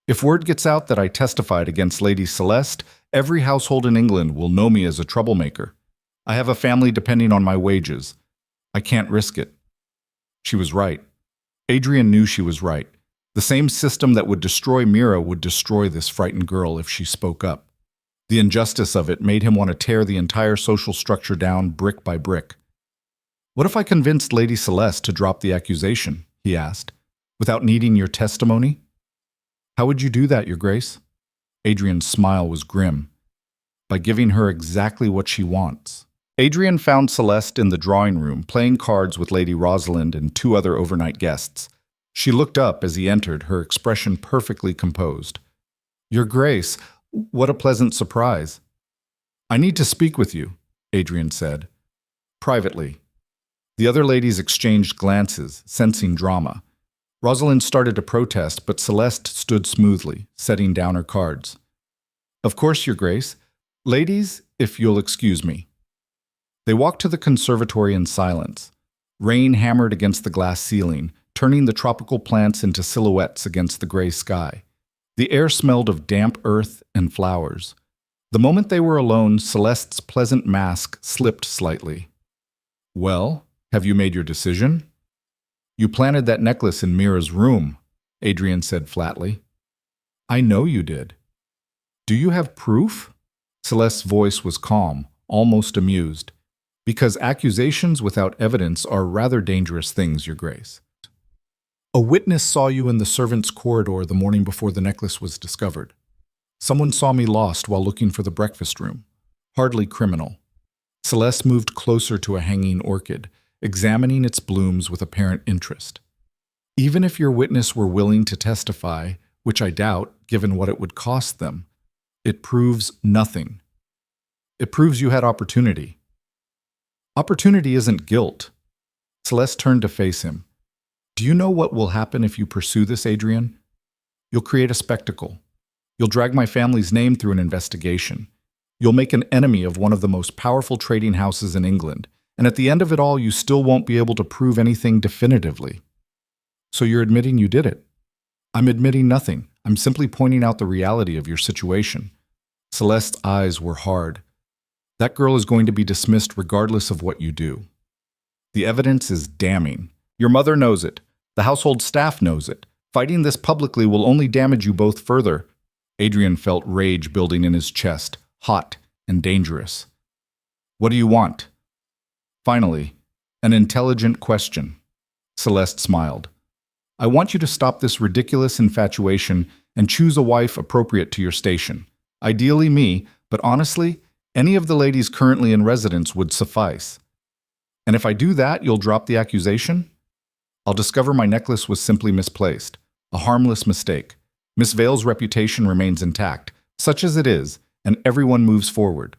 If word gets out that I testified against Lady Celeste, every household in England will know me as a troublemaker. I have a family depending on my wages. I can't risk it. She was right. Adrian knew she was right. The same system that would destroy Mira would destroy this frightened girl if she spoke up. The injustice of it made him want to tear the entire social structure down brick by brick. What if I convinced Lady Celeste to drop the accusation, he asked, without needing your testimony? How would you do that, Your Grace? Adrian's smile was grim. By giving her exactly what she wants. Adrian found Celeste in the drawing room, playing cards with Lady Rosalind and two other overnight guests. She looked up as he entered, her expression perfectly composed. "Your Grace, what a pleasant surprise." "I need to speak with you," Adrian said. "Privately." The other ladies exchanged glances, sensing drama. Rosalind started to protest, but Celeste stood smoothly, setting down her cards. "Of course, Your Grace. Ladies, if you'll excuse me." They walked to the conservatory in silence. Rain hammered against the glass ceiling, turning the tropical plants into silhouettes against the gray sky. The air smelled of damp earth and flowers. The moment they were alone, Celeste's pleasant mask slipped slightly. "Well, have you made your decision?" "You planted that necklace in Mira's room," Adrian said flatly. "I know you did." "Do you have proof?" Celeste's voice was calm, almost amused. "Because accusations without evidence are rather dangerous things, Your Grace. A witness saw you in the servants' corridor the morning before the necklace was discovered. Someone saw me lost while looking for the breakfast room. Hardly criminal." Celeste moved closer to a hanging orchid, examining its blooms with apparent interest. "Even if your witness were willing to testify, which I doubt, given what it would cost them, it proves nothing. It proves you had opportunity." "Opportunity isn't guilt." Celeste turned to face him. "Do you know what will happen if you pursue this, Adrian? You'll create a spectacle. You'll drag my family's name through an investigation. You'll make an enemy of one of the most powerful trading houses in England, and at the end of it all, you still won't be able to prove anything definitively." "So you're admitting you did it?" "I'm admitting nothing. I'm simply pointing out the reality of your situation." Celeste's eyes were hard. "That girl is going to be dismissed regardless of what you do. The evidence is damning. Your mother knows it. The household staff knows it. Fighting this publicly will only damage you both further." Adrian felt rage building in his chest, hot and dangerous. "What do you want?" "Finally, an intelligent question." Celeste smiled. "I want you to stop this ridiculous infatuation and choose a wife appropriate to your station. Ideally me, but honestly, any of the ladies currently in residence would suffice. And if I do that, you'll drop the accusation? I'll discover my necklace was simply misplaced, a harmless mistake. Miss Vale's reputation remains intact, such as it is, and everyone moves forward."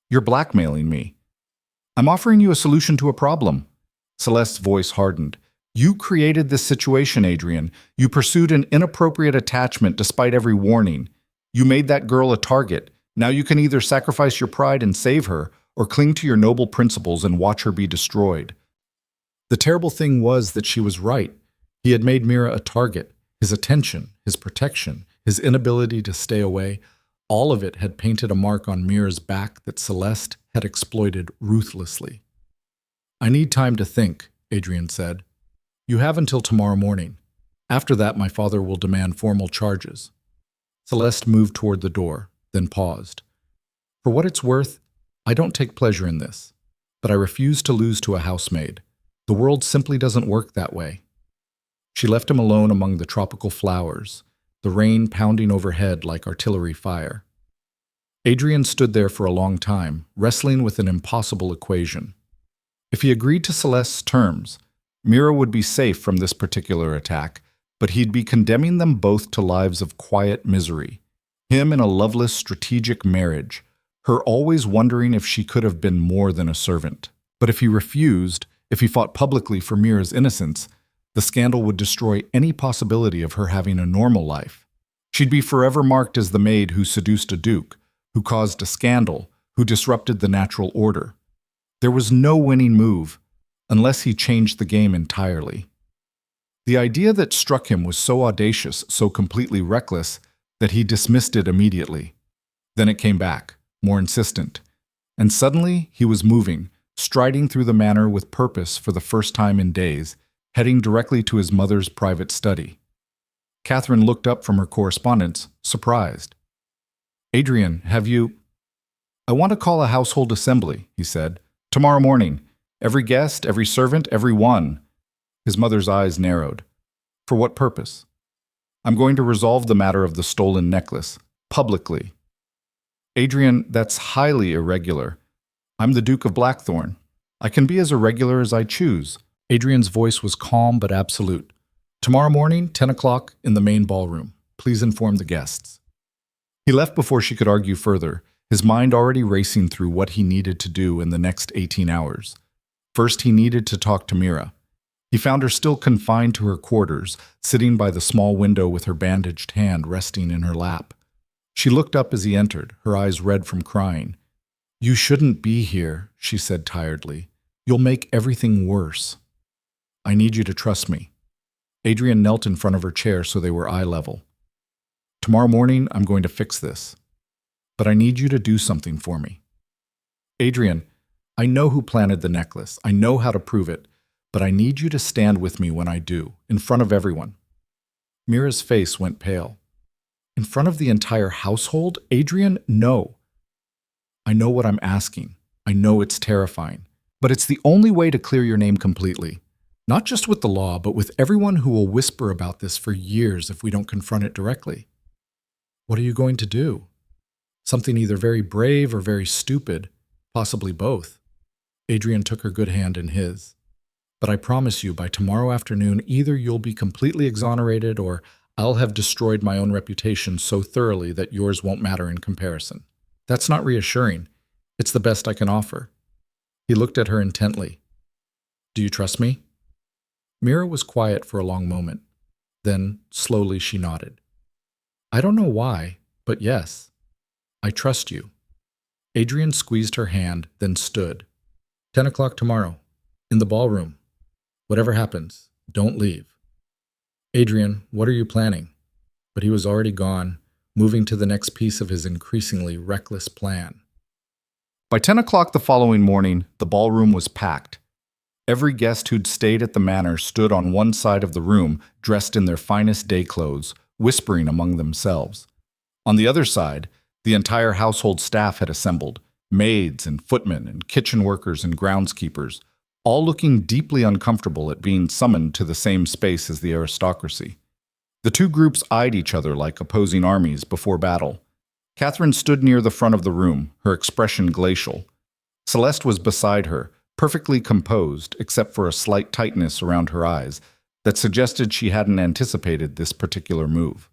"You're blackmailing me." "I'm offering you a solution to a problem." Celeste's voice hardened. "You created this situation, Adrian. You pursued an inappropriate attachment despite every warning. You made that girl a target. Now you can either sacrifice your pride and save her, or cling to your noble principles and watch her be destroyed." The terrible thing was that she was right. He had made Mira a target. His attention, his protection, his inability to stay away, all of it had painted a mark on Mira's back that Celeste had exploited ruthlessly. "I need time to think," Adrian said. "You have until tomorrow morning. After that, my father will demand formal charges." Celeste moved toward the door, then paused. "For what it's worth, I don't take pleasure in this, but I refuse to lose to a housemaid. The world simply doesn't work that way." She left him alone among the tropical flowers, the rain pounding overhead like artillery fire. Adrian stood there for a long time, wrestling with an impossible equation. If he agreed to Celeste's terms, Mira would be safe from this particular attack, but he'd be condemning them both to lives of quiet misery. Him in a loveless, strategic marriage, her always wondering if she could have been more than a servant. But if he refused, if he fought publicly for Mira's innocence, the scandal would destroy any possibility of her having a normal life. She'd be forever marked as the maid who seduced a duke, who caused a scandal, who disrupted the natural order. There was no winning move, unless he changed the game entirely. The idea that struck him was so audacious, so completely reckless, that he dismissed it immediately. Then it came back, more insistent. And suddenly he was moving, striding through the manor with purpose for the first time in days, heading directly to his mother's private study. Catherine looked up from her correspondence, surprised. "Adrian, have you—" "I want to call a household assembly," he said. "Tomorrow morning. Every guest, every servant, every one." His mother's eyes narrowed. "For what purpose?" "I'm going to resolve the matter of the stolen necklace, publicly." "Adrian, that's highly irregular. I'm the Duke of Blackthorne. I can be as irregular as I choose. Adrian's voice was calm but absolute. Tomorrow morning, 10 o'clock, in the main ballroom. Please inform the guests. He left before she could argue further, his mind already racing through what he needed to do in the next 18 hours. First, he needed to talk to Mira. He found her still confined to her quarters, sitting by the small window with her bandaged hand resting in her lap. She looked up as he entered, her eyes red from crying. "You shouldn't be here," she said tiredly. "You'll make everything worse. I need you to trust me." Adrian knelt in front of her chair so they were eye level. "Tomorrow morning, I'm going to fix this. But I need you to do something for me." "Adrian, I know who planted the necklace. I know how to prove it. But I need you to stand with me when I do, in front of everyone." Mira's face went pale. "In front of the entire household? Adrian, no. I know what I'm asking. I know it's terrifying. But it's the only way to clear your name completely. Not just with the law, but with everyone who will whisper about this for years if we don't confront it directly." "What are you going to do?" "Something either very brave or very stupid, possibly both." Adrian took her good hand in his. "But I promise you, by tomorrow afternoon, either you'll be completely exonerated or I'll have destroyed my own reputation so thoroughly that yours won't matter in comparison. That's not reassuring. It's the best I can offer." He looked at her intently. "Do you trust me?" Mira was quiet for a long moment. Then, slowly, she nodded. "I don't know why, but yes. I trust you." Adrian squeezed her hand, then stood. 10 o'clock tomorrow, in the ballroom. Whatever happens, don't leave." "Adrian, what are you planning?" But he was already gone, moving to the next piece of his increasingly reckless plan. By 10 o'clock the following morning, the ballroom was packed. Every guest who'd stayed at the manor stood on one side of the room, dressed in their finest day clothes, whispering among themselves. On the other side, the entire household staff had assembled, maids and footmen and kitchen workers and groundskeepers, all looking deeply uncomfortable at being summoned to the same space as the aristocracy. The two groups eyed each other like opposing armies before battle. Catherine stood near the front of the room, her expression glacial. Celeste was beside her, perfectly composed, except for a slight tightness around her eyes that suggested she hadn't anticipated this particular move.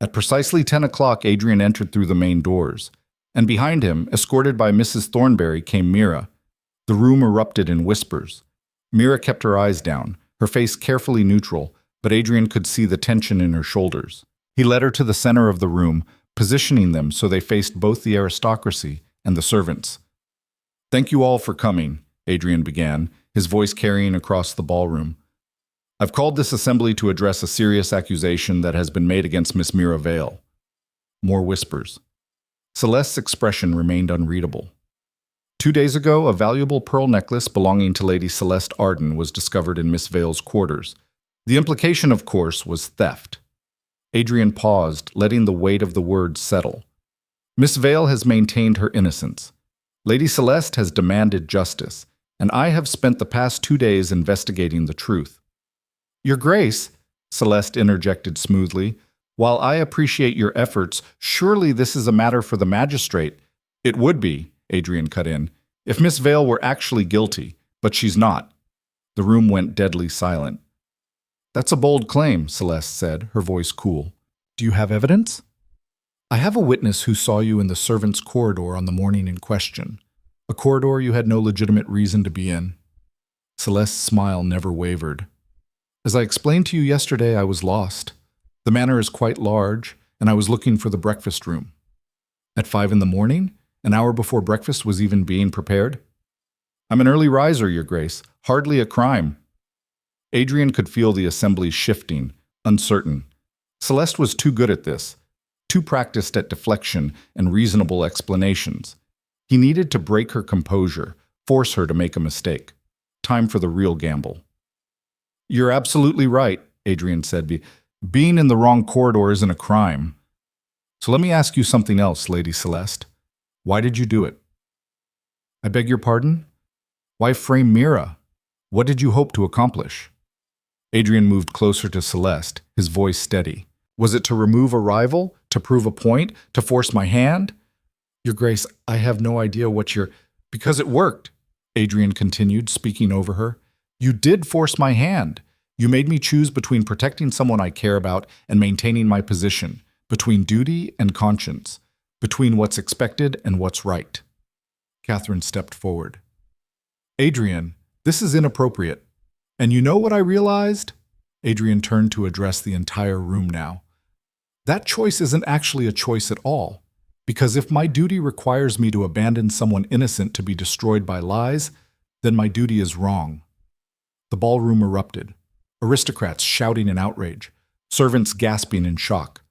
At precisely 10 o'clock, Adrian entered through the main doors, and behind him, escorted by Mrs. Thornberry, came Mira. The room erupted in whispers. Mira kept her eyes down, her face carefully neutral, but Adrian could see the tension in her shoulders. He led her to the center of the room, positioning them so they faced both the aristocracy and the servants. "Thank you all for coming," Adrian began, his voice carrying across the ballroom. "I've called this assembly to address a serious accusation that has been made against Miss Mira Vale." More whispers. Celeste's expression remained unreadable. 2 days ago, a valuable pearl necklace belonging to Lady Celeste Arden was discovered in Miss Vale's quarters. The implication, of course, was theft. Adrian paused, letting the weight of the words settle. "Miss Vale has maintained her innocence. Lady Celeste has demanded justice, and I have spent the past 2 days investigating the truth." "Your Grace," Celeste interjected smoothly, "while I appreciate your efforts, surely this is a matter for the magistrate." "It would be," Adrian cut in, "if Miss Vale were actually guilty, but she's not." The room went deadly silent. "That's a bold claim," Celeste said, her voice cool. "Do you have evidence?" "I have a witness who saw you in the servants' corridor on the morning in question, a corridor you had no legitimate reason to be in." Celeste's smile never wavered. "As I explained to you yesterday, I was lost. The manor is quite large, and I was looking for the breakfast room. At 5 in the morning, an hour before breakfast was even being prepared. I'm an early riser, Your Grace, hardly a crime." Adrian could feel the assembly shifting, uncertain. Celeste was too good at this, too practiced at deflection and reasonable explanations. He needed to break her composure, force her to make a mistake. Time for the real gamble. "You're absolutely right," Adrian said. "Being in the wrong corridor isn't a crime. So let me ask you something else, Lady Celeste. Why did you do it?" "I beg your pardon? Why frame Mira? What did you hope to accomplish?" Adrian moved closer to Celeste, his voice steady. "Was it to remove a rival? To prove a point? To force my hand?" "Your Grace, I have no idea what you're—" Because it worked, Adrian continued, speaking over her. You did force my hand. You made me choose between protecting someone I care about and maintaining my position, between duty and conscience, between what's expected and what's right. Catherine stepped forward. Adrian, this is inappropriate. And you know what I realized? Adrian turned to address the entire room now. That choice isn't actually a choice at all. Because if my duty requires me to abandon someone innocent to be destroyed by lies, then my duty is wrong. The ballroom erupted. Aristocrats shouting in outrage, servants gasping in shock.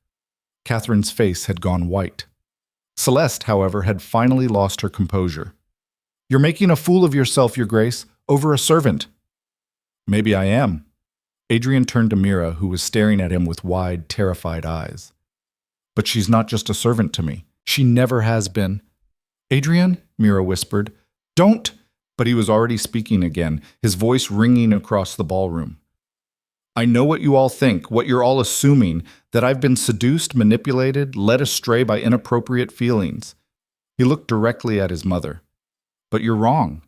Catherine's face had gone white. Celeste, however, had finally lost her composure. You're making a fool of yourself, Your Grace, over a servant. Maybe I am. Adrian turned to Mira, who was staring at him with wide, terrified eyes. But she's not just a servant to me. She never has been. Adrian, Mira whispered, don't. But he was already speaking again, his voice ringing across the ballroom. I know what you all think, what you're all assuming, that I've been seduced, manipulated, led astray by inappropriate feelings. He looked directly at his mother. But you're wrong.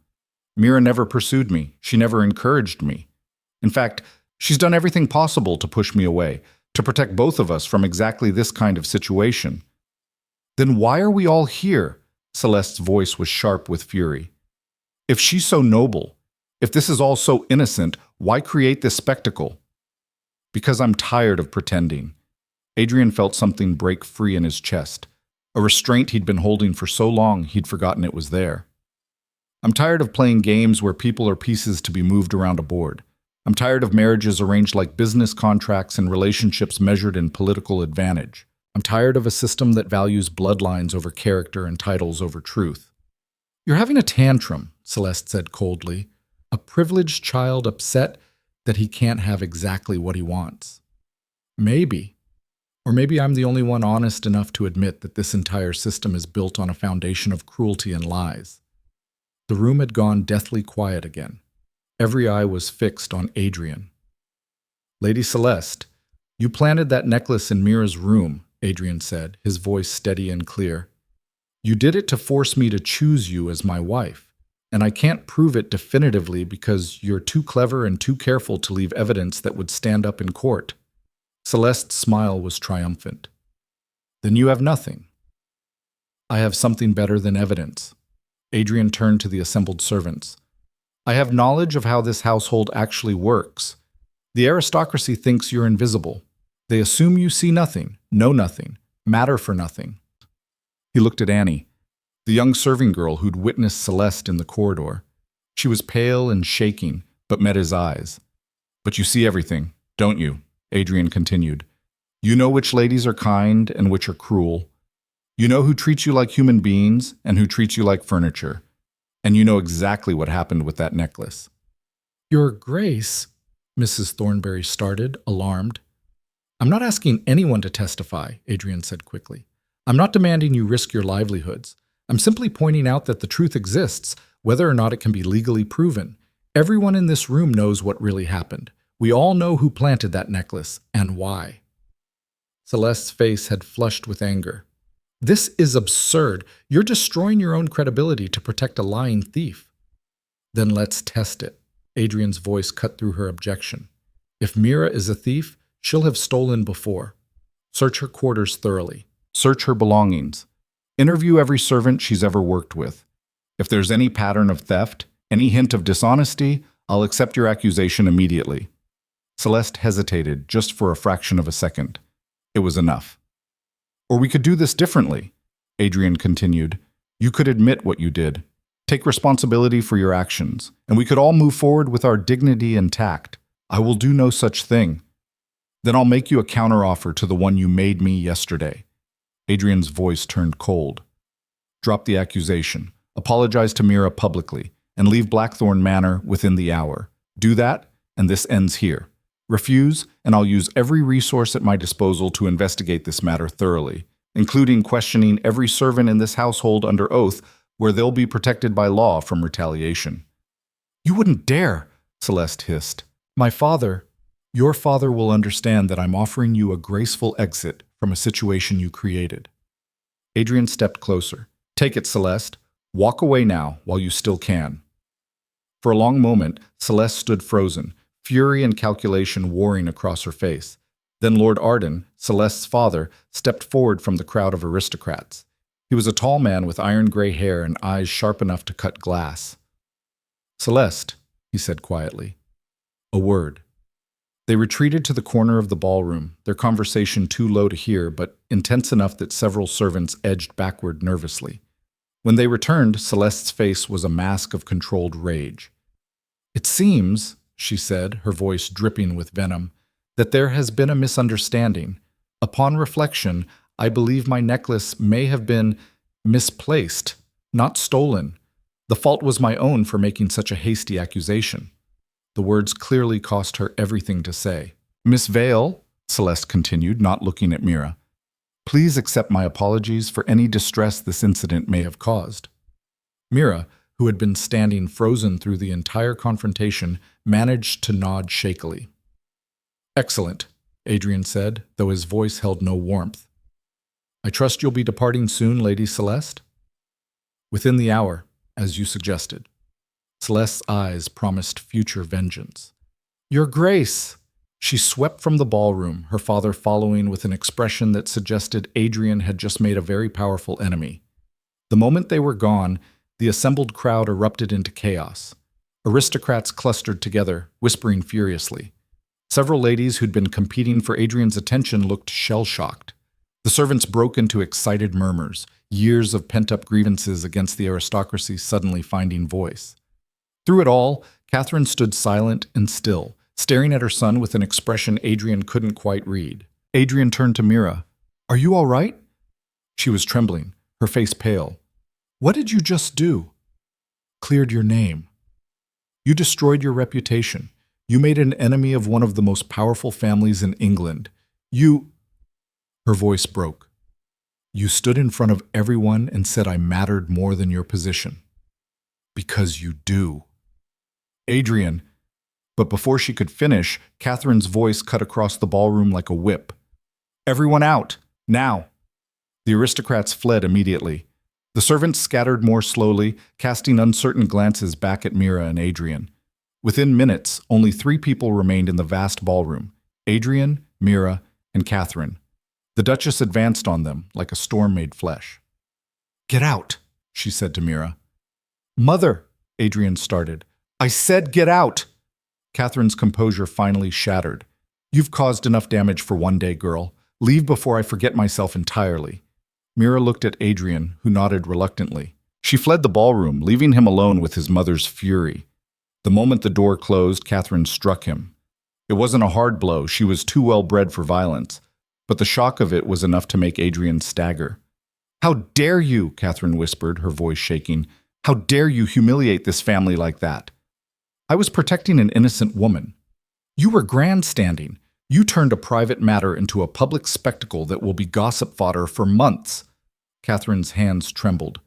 Mira never pursued me. She never encouraged me. In fact, she's done everything possible to push me away, to protect both of us from exactly this kind of situation. Then why are we all here? Celeste's voice was sharp with fury. If she's so noble, if this is all so innocent, why create this spectacle? Because I'm tired of pretending. Adrian felt something break free in his chest, a restraint he'd been holding for so long he'd forgotten it was there. I'm tired of playing games where people are pieces to be moved around a board. I'm tired of marriages arranged like business contracts and relationships measured in political advantage. I'm tired of a system that values bloodlines over character and titles over truth. You're having a tantrum, Celeste said coldly. A privileged child upset that he can't have exactly what he wants. Maybe. Or maybe I'm the only one honest enough to admit that this entire system is built on a foundation of cruelty and lies. The room had gone deathly quiet again. Every eye was fixed on Adrian. Lady Celeste, you planted that necklace in Mira's room, Adrian said, his voice steady and clear. You did it to force me to choose you as my wife, and I can't prove it definitively because you're too clever and too careful to leave evidence that would stand up in court. Celeste's smile was triumphant. Then you have nothing. I have something better than evidence. Adrian turned to the assembled servants. I have knowledge of how this household actually works. The aristocracy thinks you're invisible. They assume you see nothing, know nothing, matter for nothing. He looked at Annie, the young serving girl who'd witnessed Celeste in the corridor. She was pale and shaking, but met his eyes. But you see everything, don't you? Adrian continued. You know which ladies are kind and which are cruel. You know who treats you like human beings and who treats you like furniture. And you know exactly what happened with that necklace. Your Grace, Mrs. Thornberry started, alarmed. I'm not asking anyone to testify, Adrian said quickly. I'm not demanding you risk your livelihoods. I'm simply pointing out that the truth exists, whether or not it can be legally proven. Everyone in this room knows what really happened. We all know who planted that necklace and why. Celeste's face had flushed with anger. This is absurd. You're destroying your own credibility to protect a lying thief. Then let's test it. Adrian's voice cut through her objection. If Mira is a thief, she'll have stolen before. Search her quarters thoroughly. Search her belongings. Interview every servant she's ever worked with. If there's any pattern of theft, any hint of dishonesty, I'll accept your accusation immediately. Celeste hesitated just for a fraction of a second. It was enough. Or we could do this differently, Adrian continued. You could admit what you did. Take responsibility for your actions, and we could all move forward with our dignity and tact. I will do no such thing. Then I'll make you a counteroffer to the one you made me yesterday. Adrian's voice turned cold. Drop the accusation, apologize to Mira publicly, and leave Blackthorne Manor within the hour. Do that, and this ends here. Refuse, and I'll use every resource at my disposal to investigate this matter thoroughly, including questioning every servant in this household under oath where they'll be protected by law from retaliation. You wouldn't dare, Celeste hissed. Your father will understand that I'm offering you a graceful exit from a situation you created. Adrian stepped closer. Take it, Celeste. Walk away now while you still can. For a long moment, Celeste stood frozen, fury and calculation warring across her face. Then Lord Arden, Celeste's father, stepped forward from the crowd of aristocrats. He was a tall man with iron-gray hair and eyes sharp enough to cut glass. "Celeste," he said quietly. "A word." They retreated to the corner of the ballroom, their conversation too low to hear, but intense enough that several servants edged backward nervously. When they returned, Celeste's face was a mask of controlled rage. "It seems," she said, her voice dripping with venom, "that there has been a misunderstanding. Upon reflection, I believe my necklace may have been misplaced, not stolen. The fault was my own for making such a hasty accusation." The words clearly cost her everything to say. "Miss Vale," Celeste continued, not looking at Mira, "please accept my apologies for any distress this incident may have caused." Mira, who had been standing frozen through the entire confrontation, managed to nod shakily. "Excellent," Adrian said, though his voice held no warmth. "I trust you'll be departing soon, Lady Celeste?" "Within the hour, as you suggested." Celeste's eyes promised future vengeance. "Your Grace!" She swept from the ballroom, her father following with an expression that suggested Adrian had just made a very powerful enemy. The moment they were gone, the assembled crowd erupted into chaos. Aristocrats clustered together, whispering furiously. Several ladies who'd been competing for Adrian's attention looked shell-shocked. The servants broke into excited murmurs, years of pent-up grievances against the aristocracy suddenly finding voice. Through it all, Catherine stood silent and still, staring at her son with an expression Adrian couldn't quite read. Adrian turned to Mira. "Are you all right?" She was trembling, her face pale. "What did you just do?" "Cleared your name. You destroyed your reputation. You made an enemy of one of the most powerful families in England. You—" Her voice broke. "You stood in front of everyone and said I mattered more than your position. Because you do." "Adrian," but before she could finish, Catherine's voice cut across the ballroom like a whip. "Everyone out, now!" The aristocrats fled immediately. The servants scattered more slowly, casting uncertain glances back at Mira and Adrian. Within minutes, only 3 people remained in the vast ballroom: Adrian, Mira, and Catherine. The Duchess advanced on them like a storm made flesh. "Get out," she said to Mira. "Mother," Adrian started. "I said get out!" Catherine's composure finally shattered. "You've caused enough damage for one day, girl. Leave before I forget myself entirely." Mira looked at Adrian, who nodded reluctantly. She fled the ballroom, leaving him alone with his mother's fury. The moment the door closed, Catherine struck him. It wasn't a hard blow, she was too well bred for violence, but the shock of it was enough to make Adrian stagger. "How dare you," Catherine whispered, her voice shaking. "How dare you humiliate this family like that? I was protecting an innocent woman. You were grandstanding. You turned a private matter into a public spectacle that will be gossip fodder for months." Catherine's hands trembled.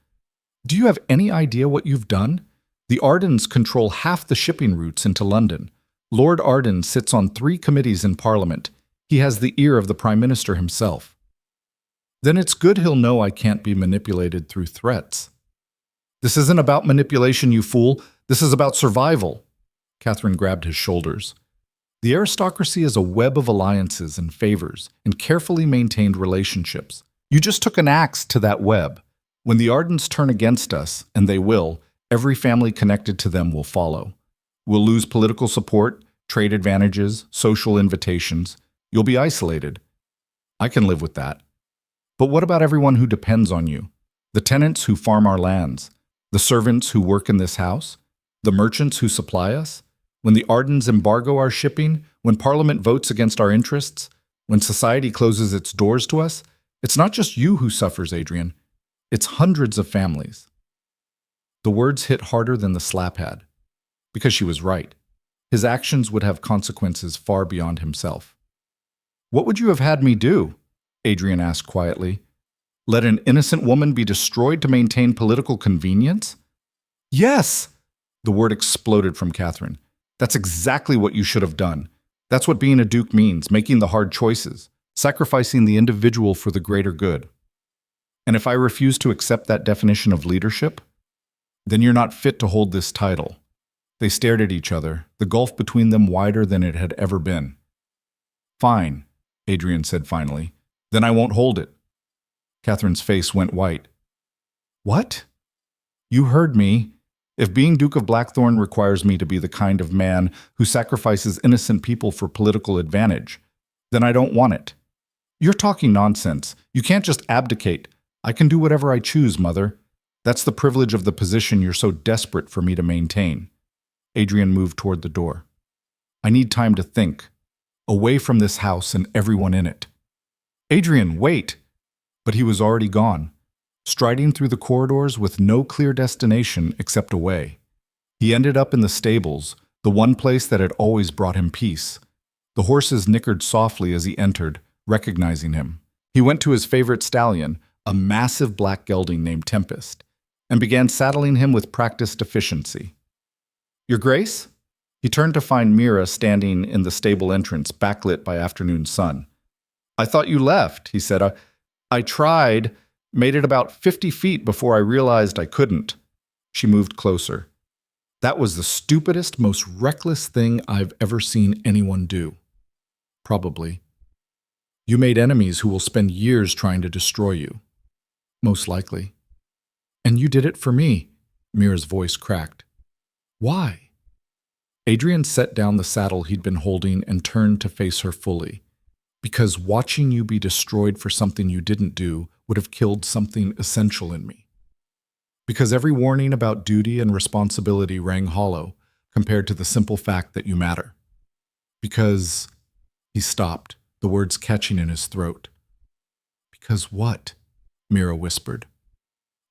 "Do you have any idea what you've done? The Ardens control half the shipping routes into London. Lord Arden sits on 3 committees in Parliament. He has the ear of the Prime Minister himself. Then it's good he'll know I can't be manipulated through threats." "This isn't about manipulation, you fool. This is about survival." Catherine grabbed his shoulders. "The aristocracy is a web of alliances and favors and carefully maintained relationships. You just took an axe to that web. When the Ardens turn against us, and they will, every family connected to them will follow. We'll lose political support, trade advantages, social invitations. You'll be isolated. I can live with that. But what about everyone who depends on you? The tenants who farm our lands, the servants who work in this house, the merchants who supply us? When the Ardens embargo our shipping, when Parliament votes against our interests, when society closes its doors to us, it's not just you who suffers, Adrian. It's hundreds of families." The words hit harder than the slap had, because she was right. His actions would have consequences far beyond himself. "What would you have had me do?" Adrian asked quietly. "Let an innocent woman be destroyed to maintain political convenience?" "Yes!" The word exploded from Catherine. "That's exactly what you should have done. That's what being a duke means, making the hard choices, sacrificing the individual for the greater good. And if I refuse to accept that definition of leadership, Then you're not fit to hold this title. They stared at each other, the gulf between them wider than it had ever been. Fine, Adrian said finally. Then I won't hold it. Catherine's face went white. What? You heard me. If being Duke of Blackthorne requires me to be the kind of man who sacrifices innocent people for political advantage, then I don't want it. You're talking nonsense. You can't just abdicate. I can do whatever I choose, Mother. That's the privilege of the position you're so desperate for me to maintain. Adrian moved toward the door. I need time to think. Away from this house and everyone in it. Adrian, wait! But he was already gone, striding through the corridors with no clear destination except away. He ended up in the stables, the one place that had always brought him peace. The horses nickered softly as he entered, recognizing him. He went to his favorite stallion, a massive black gelding named Tempest, and began saddling him with practiced efficiency. Your Grace? He turned to find Mira standing in the stable entrance, backlit by afternoon sun. I thought you left, he said. I tried, made it about 50 feet before I realized I couldn't. She moved closer. That was the stupidest, most reckless thing I've ever seen anyone do. Probably. You made enemies who will spend years trying to destroy you. Most likely. And you did it for me, Mira's voice cracked. Why? Adrian set down the saddle he'd been holding and turned to face her fully. Because watching you be destroyed for something you didn't do would have killed something essential in me. Because every warning about duty and responsibility rang hollow compared to the simple fact that you matter. Because... He stopped, the words catching in his throat. Because what? Mira whispered.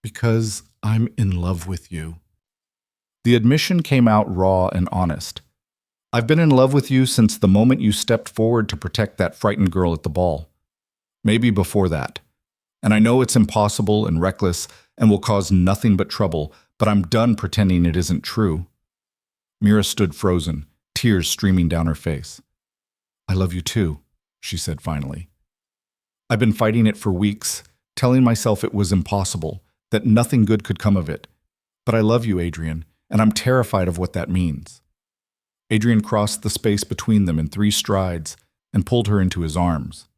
Because I'm in love with you. The admission came out raw and honest. I've been in love with you since the moment you stepped forward to protect that frightened girl at the ball. Maybe before that. And I know it's impossible and reckless and will cause nothing but trouble, but I'm done pretending it isn't true. Mira stood frozen, tears streaming down her face. I love you too, she said finally. I've been fighting it for weeks, telling myself it was impossible, that nothing good could come of it. But I love you, Adrian, and I'm terrified of what that means. Adrian crossed the space between them in 3 strides and pulled her into his arms.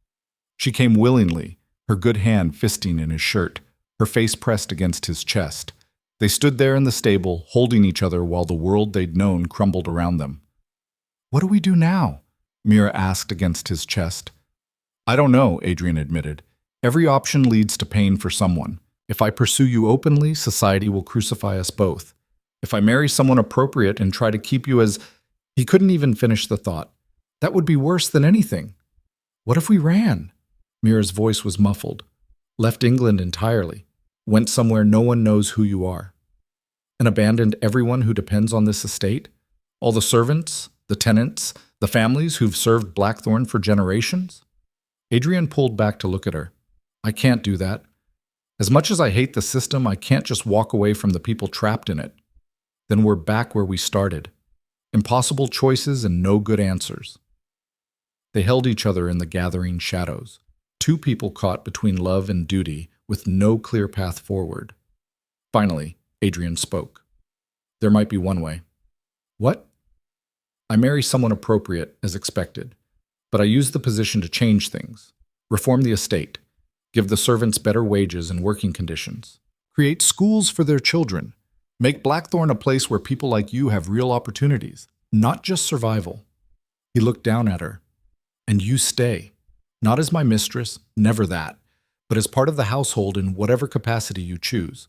She came willingly, her good hand fisting in his shirt, her face pressed against his chest. They stood there in the stable, holding each other while the world they'd known crumbled around them. What do we do now? Mira asked against his chest. I don't know, Adrian admitted. Every option leads to pain for someone. If I pursue you openly, society will crucify us both. If I marry someone appropriate and try to keep you as... He couldn't even finish the thought. That would be worse than anything. What if we ran? Mira's voice was muffled. Left England entirely. Went somewhere no one knows who you are. And abandoned everyone who depends on this estate? All the servants, the tenants, the families who've served Blackthorne for generations? Adrian pulled back to look at her. I can't do that. As much as I hate the system, I can't just walk away from the people trapped in it. Then we're back where we started. Impossible choices and no good answers. They held each other in the gathering shadows. 2 people caught between love and duty with no clear path forward. Finally, Adrian spoke. There might be one way. What? I marry someone appropriate, as expected, but I use the position to change things, reform the estate, give the servants better wages and working conditions, create schools for their children, make Blackthorne a place where people like you have real opportunities, not just survival. He looked down at her. And you stay, not as my mistress, never that, but as part of the household in whatever capacity you choose.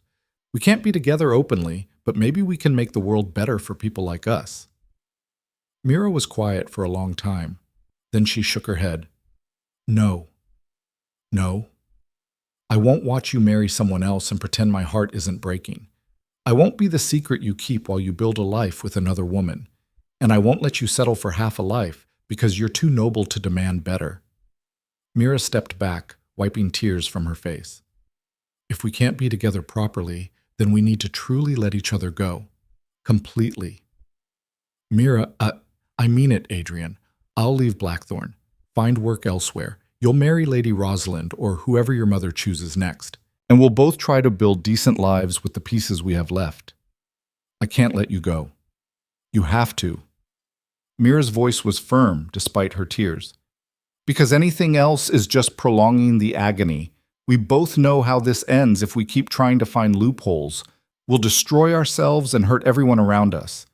We can't be together openly, but maybe we can make the world better for people like us. Mira was quiet for a long time. Then she shook her head. No. No. I won't watch you marry someone else and pretend my heart isn't breaking. I won't be the secret you keep while you build a life with another woman. And I won't let you settle for half a life because you're too noble to demand better. Mira stepped back, wiping tears from her face. If we can't be together properly, then we need to truly let each other go. Completely. Mira, I mean it, Adrian. I'll leave Blackthorne. Find work elsewhere. You'll marry Lady Rosalind or whoever your mother chooses next. And we'll both try to build decent lives with the pieces we have left. I can't let you go. You have to." Mira's voice was firm despite her tears. "Because anything else is just prolonging the agony. We both know how this ends if we keep trying to find loopholes. We'll destroy ourselves and hurt everyone around us."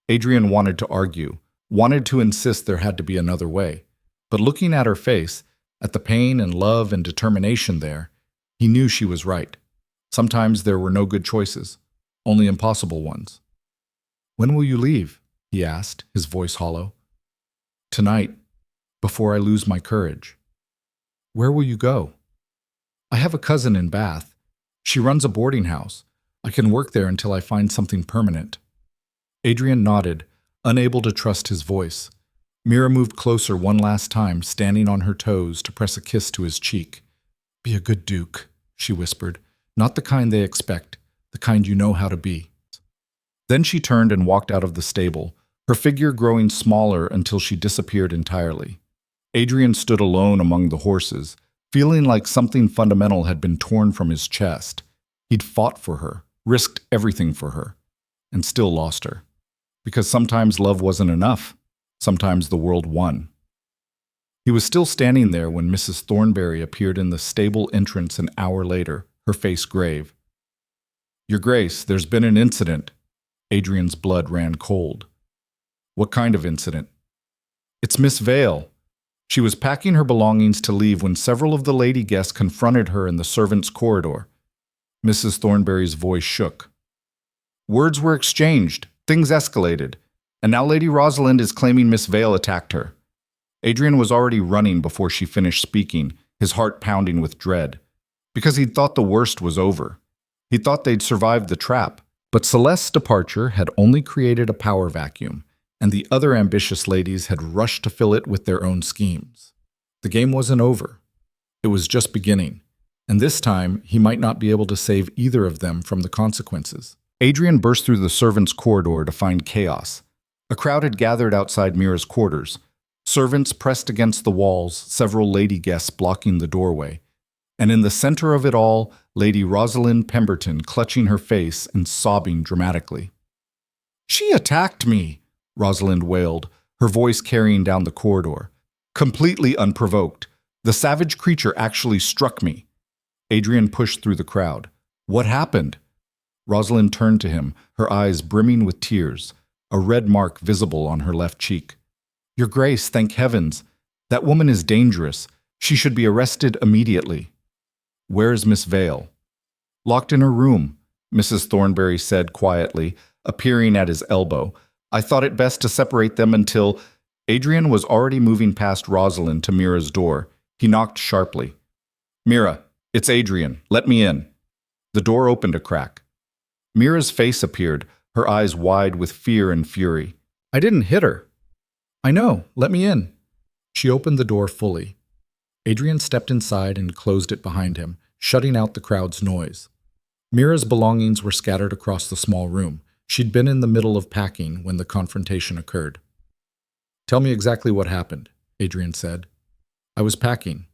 Adrian wanted to argue, wanted to insist there had to be another way. But looking at her face, at the pain and love and determination there, he knew she was right. Sometimes there were no good choices, only impossible ones. "When will you leave?" he asked, his voice hollow. "Tonight, before I lose my courage." "Where will you go?" "I have a cousin in Bath. She runs a boarding house. I can work there until I find something permanent." Adrian nodded, unable to trust his voice. Mira moved closer one last time, standing on her toes to press a kiss to his cheek. "Be a good Duke," she whispered. "Not the kind they expect, the kind you know how to be." Then she turned and walked out of the stable, her figure growing smaller until she disappeared entirely. Adrian stood alone among the horses, feeling like something fundamental had been torn from his chest. He'd fought for her, risked everything for her, and still lost her. Because sometimes love wasn't enough. Sometimes the world won. He was still standing there when Mrs. Thornberry appeared in the stable entrance an hour later, her face grave. "Your Grace, there's been an incident." Adrian's blood ran cold. "What kind of incident?" "It's Miss Vale." She was packing her belongings to leave when several of the lady guests confronted her in the servants' corridor. Mrs. Thornberry's voice shook. "Words were exchanged, things escalated, and now Lady Rosalind is claiming Miss Vale attacked her." Adrian was already running before she finished speaking, his heart pounding with dread. Because he'd thought the worst was over. He thought they'd survived the trap. But Celeste's departure had only created a power vacuum, and the other ambitious ladies had rushed to fill it with their own schemes. The game wasn't over. It was just beginning, and this time he might not be able to save either of them from the consequences. Adrian burst through the servants' corridor to find chaos. A crowd had gathered outside Mira's quarters. Servants pressed against the walls, several lady guests blocking the doorway. And in the center of it all, Lady Rosalind Pemberton clutching her face and sobbing dramatically. "She attacked me," Rosalind wailed, her voice carrying down the corridor. "Completely unprovoked. The savage creature actually struck me." Adrian pushed through the crowd. "What happened?" Rosalind turned to him, her eyes brimming with tears, a red mark visible on her left cheek. "Your Grace, thank heavens. That woman is dangerous. She should be arrested immediately." "Where's Miss Vale?" "Locked in her room," Mrs. Thornberry said quietly, appearing at his elbow. "I thought it best to separate them until—" Adrian was already moving past Rosalind to Mira's door. He knocked sharply. "Mira, it's Adrian. Let me in." The door opened a crack. Mira's face appeared, her eyes wide with fear and fury. "I didn't hit her." "I know. Let me in." She opened the door fully. Adrian stepped inside and closed it behind him, shutting out the crowd's noise. Mira's belongings were scattered across the small room. She'd been in the middle of packing when the confrontation occurred. "Tell me exactly what happened," Adrian said. "I was packing."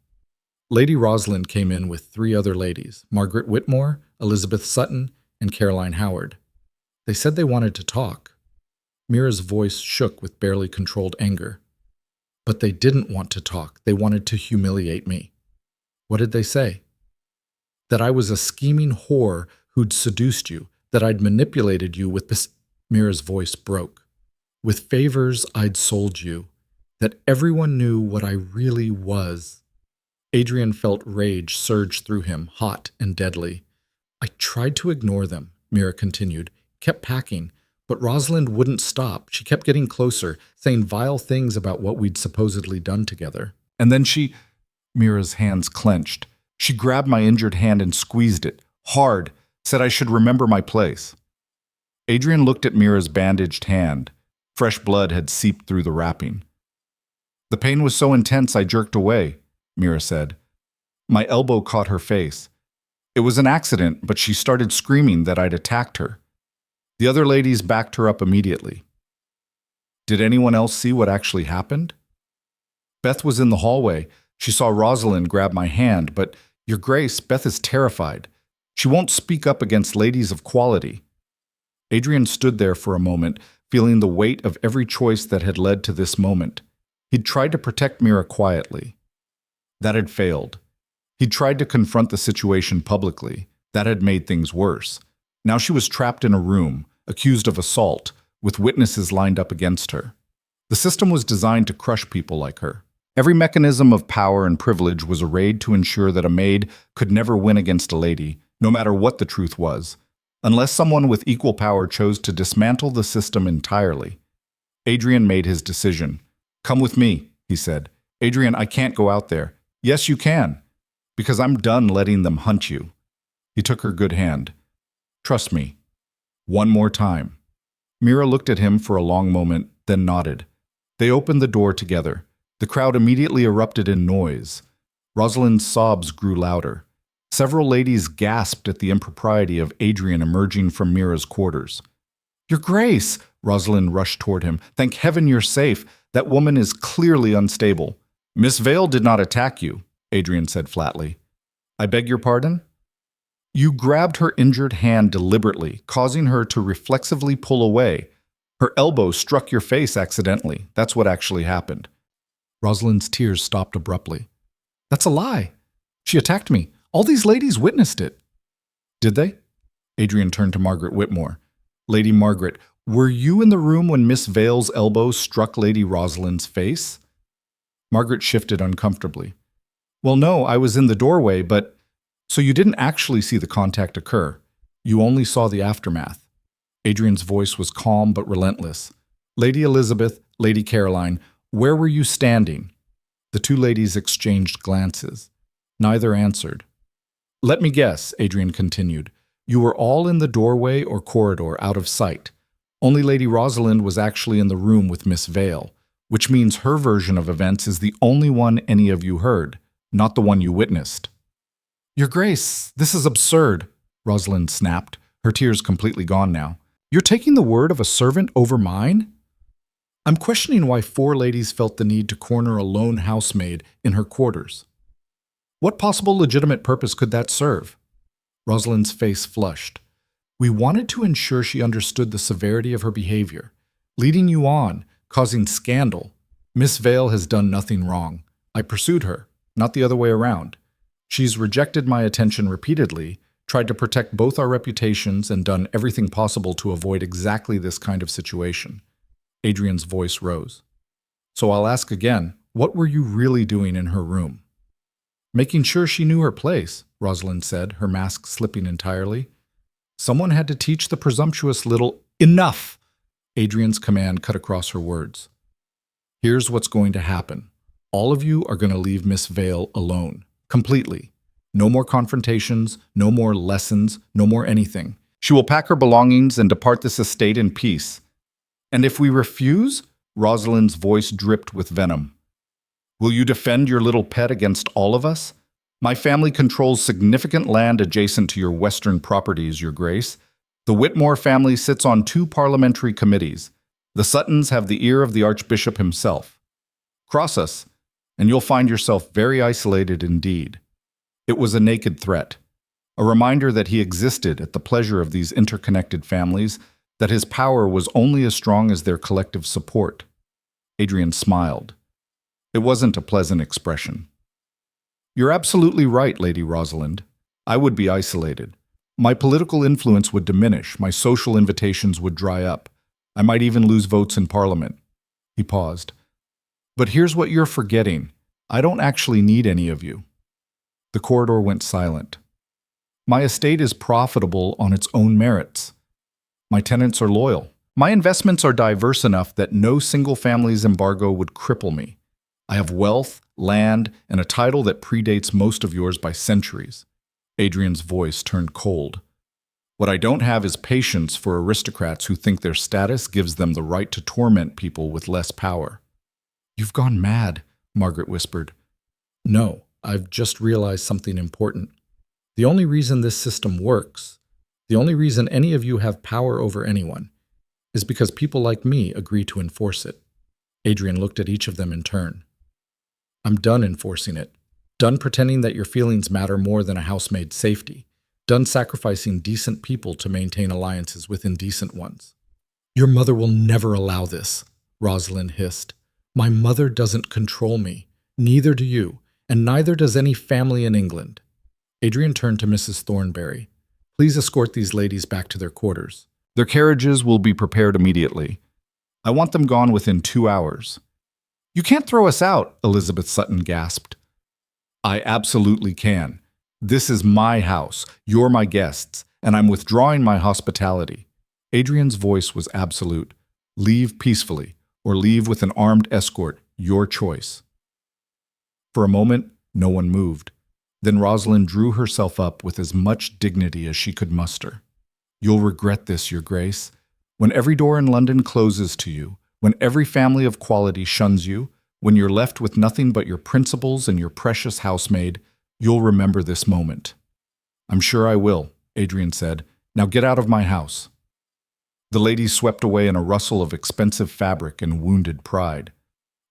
Lady Rosalind came in with 3 other ladies, Margaret Whitmore, Elizabeth Sutton, and Caroline Howard. They said they wanted to talk. Mira's voice shook with barely controlled anger. "But they didn't want to talk. They wanted to humiliate me." "What did they say?" "That I was a scheming whore who'd seduced you, that I'd manipulated you with this—" Mira's voice broke. "With favors I'd sold you, that everyone knew what I really was." Adrian felt rage surge through him, hot and deadly. "I tried to ignore them," Mira continued, "kept packing. But Rosalind wouldn't stop. She kept getting closer, saying vile things about what we'd supposedly done together. And then she—" Mira's hands clenched. "She grabbed my injured hand and squeezed it, hard, said I should remember my place." Adrian looked at Mira's bandaged hand. Fresh blood had seeped through the wrapping. "The pain was so intense I jerked away," Mira said. "My elbow caught her face. It was an accident, but she started screaming that I'd attacked her. The other ladies backed her up immediately." "Did anyone else see what actually happened?" "Beth was in the hallway. She saw Rosalind grab my hand, but, Your Grace, Beth is terrified. She won't speak up against ladies of quality." Adrian stood there for a moment, feeling the weight of every choice that had led to this moment. He'd tried to protect Mira quietly. That had failed. He'd tried to confront the situation publicly. That had made things worse. Now she was trapped in a room, accused of assault, with witnesses lined up against her. The system was designed to crush people like her. Every mechanism of power and privilege was arrayed to ensure that a maid could never win against a lady, no matter what the truth was, unless someone with equal power chose to dismantle the system entirely. Adrian made his decision. "Come with me," he said. "Adrian, I can't go out there." "Yes, you can, because I'm done letting them hunt you." He took her good hand. "Trust me. One more time." Mira looked at him for a long moment, then nodded. They opened the door together. The crowd immediately erupted in noise. Rosalind's sobs grew louder. Several ladies gasped at the impropriety of Adrian emerging from Mira's quarters. "Your Grace!" Rosalind rushed toward him. "Thank heaven you're safe. That woman is clearly unstable." "Miss Vale did not attack you," Adrian said flatly. "I beg your pardon?" "You grabbed her injured hand deliberately, causing her to reflexively pull away. Her elbow struck your face accidentally. That's what actually happened." Rosalind's tears stopped abruptly. "That's a lie. She attacked me. All these ladies witnessed it." "Did they?" Adrian turned to Margaret Whitmore. "Lady Margaret, were you in the room when Miss Vale's elbow struck Lady Rosalind's face?" Margaret shifted uncomfortably. "Well, no, I was in the doorway, but—" "So you didn't actually see the contact occur. You only saw the aftermath." Adrian's voice was calm but relentless. "Lady Elizabeth, Lady Caroline, where were you standing?" The two ladies exchanged glances. Neither answered. "Let me guess," Adrian continued. "You were all in the doorway or corridor, out of sight. Only Lady Rosalind was actually in the room with Miss Vale, which means her version of events is the only one any of you heard, not the one you witnessed." "Your Grace, this is absurd," Rosalind snapped, her tears completely gone now. "You're taking the word of a servant over mine?" "I'm questioning why 4 ladies felt the need to corner a lone housemaid in her quarters. What possible legitimate purpose could that serve?" Rosalind's face flushed. "We wanted to ensure she understood the severity of her behavior. Leading you on, causing scandal. Miss Vale has done nothing wrong. I pursued her, not the other way around. She's rejected my attention repeatedly, tried to protect both our reputations, and done everything possible to avoid exactly this kind of situation." Adrian's voice rose. "So I'll ask again, what were you really doing in her room?" "Making sure she knew her place," Rosalind said, her mask slipping entirely. "Someone had to teach the presumptuous little—" "Enough!" Adrian's command cut across her words. "Here's what's going to happen. All of you are going to leave Miss Vale alone. Completely. No more confrontations, no more lessons, no more anything. She will pack her belongings and depart this estate in peace. And if we refuse?" Rosalind's voice dripped with venom. "Will you defend your little pet against all of us? My family controls significant land adjacent to your western properties, Your Grace. The Whitmore family sits on 2 parliamentary committees. The Suttons have the ear of the Archbishop himself. Cross us, and you'll find yourself very isolated indeed." It was a naked threat, a reminder that he existed at the pleasure of these interconnected families, that his power was only as strong as their collective support. Adrian smiled. It wasn't a pleasant expression. "You're absolutely right, Lady Rosalind. I would be isolated. My political influence would diminish, my social invitations would dry up. I might even lose votes in Parliament." He paused. "But here's what you're forgetting. I don't actually need any of you." The corridor went silent. "My estate is profitable on its own merits. My tenants are loyal. My investments are diverse enough that no single family's embargo would cripple me. I have wealth, land, and a title that predates most of yours by centuries." Adrian's voice turned cold. "What I don't have is patience for aristocrats who think their status gives them the right to torment people with less power." "You've gone mad," Margaret whispered. "No, I've just realized something important. The only reason this system works, the only reason any of you have power over anyone, is because people like me agree to enforce it." Adrian looked at each of them in turn. "I'm done enforcing it. Done pretending that your feelings matter more than a housemaid's safety. done sacrificing decent people to maintain alliances with indecent ones. Your mother will never allow this, Rosalind hissed. My mother doesn't control me. Neither do you, and neither does any family in England. Adrian turned to Mrs. Thornberry. Please escort these ladies back to their quarters. Their carriages will be prepared immediately. I want them gone within 2 hours. You can't throw us out, Elizabeth Sutton gasped. I absolutely can. This is my house, you're my guests, and I'm withdrawing my hospitality. Adrian's voice was absolute. Leave peacefully, or leave with an armed escort, your choice. For a moment, no one moved. Then Rosalind drew herself up with as much dignity as she could muster. You'll regret this, Your Grace. When every door in London closes to you, when every family of quality shuns you, when you're left with nothing but your principles and your precious housemaid, you'll remember this moment. I'm sure I will, Adrian said. Now get out of my house. The ladies swept away in a rustle of expensive fabric and wounded pride.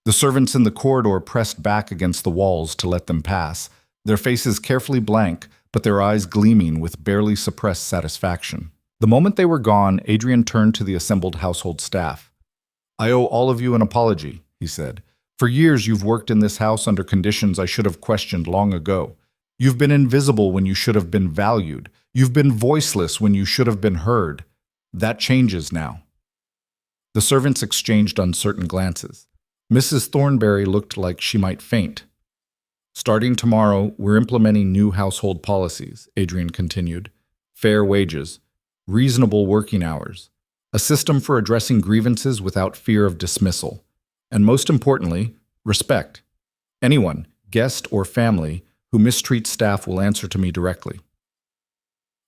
The servants in the corridor pressed back against the walls to let them pass, their faces carefully blank, but their eyes gleaming with barely suppressed satisfaction. The moment they were gone, Adrian turned to the assembled household staff. I owe all of you an apology, he said. For years you've worked in this house under conditions I should have questioned long ago. You've been invisible when you should have been valued. You've been voiceless when you should have been heard. That changes now. The servants exchanged uncertain glances. Mrs. Thornberry looked like she might faint. Starting tomorrow, we're implementing new household policies, Adrian continued. Fair wages, reasonable working hours, a system for addressing grievances without fear of dismissal, and most importantly, respect. Anyone, guest or family, who mistreats staff will answer to me directly.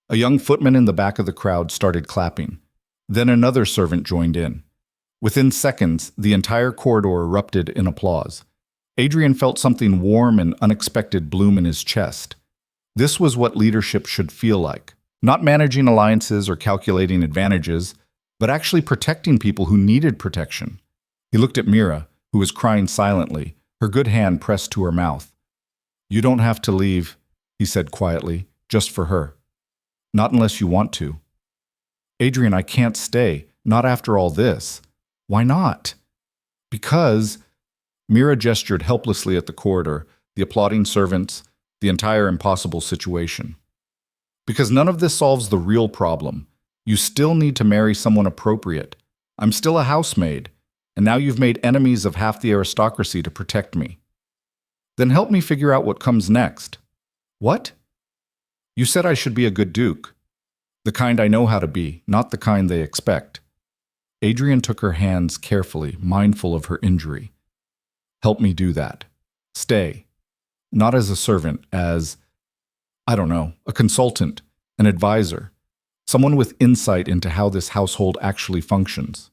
A young footman in the back of the crowd started clapping. Then another servant joined in. Within seconds, the entire corridor erupted in applause. Adrian felt something warm and unexpected bloom in his chest. This was what leadership should feel like. Not managing alliances or calculating advantages, but actually protecting people who needed protection. He looked at Mira, who was crying silently, her good hand pressed to her mouth. You don't have to leave, he said quietly, just for her. Not unless you want to. Adrian, I can't stay, not after all this. Why not? Because... Mira gestured helplessly at the corridor, the applauding servants, the entire impossible situation. Because none of this solves the real problem. You still need to marry someone appropriate. I'm still a housemaid, and now you've made enemies of half the aristocracy to protect me. Then help me figure out what comes next. What? You said I should be a good duke. The kind I know how to be, not the kind they expect. Adrian took her hands carefully, mindful of her injury. Help me do that. Stay. Not as a servant, as, I don't know, a consultant, an advisor, someone with insight into how this household actually functions.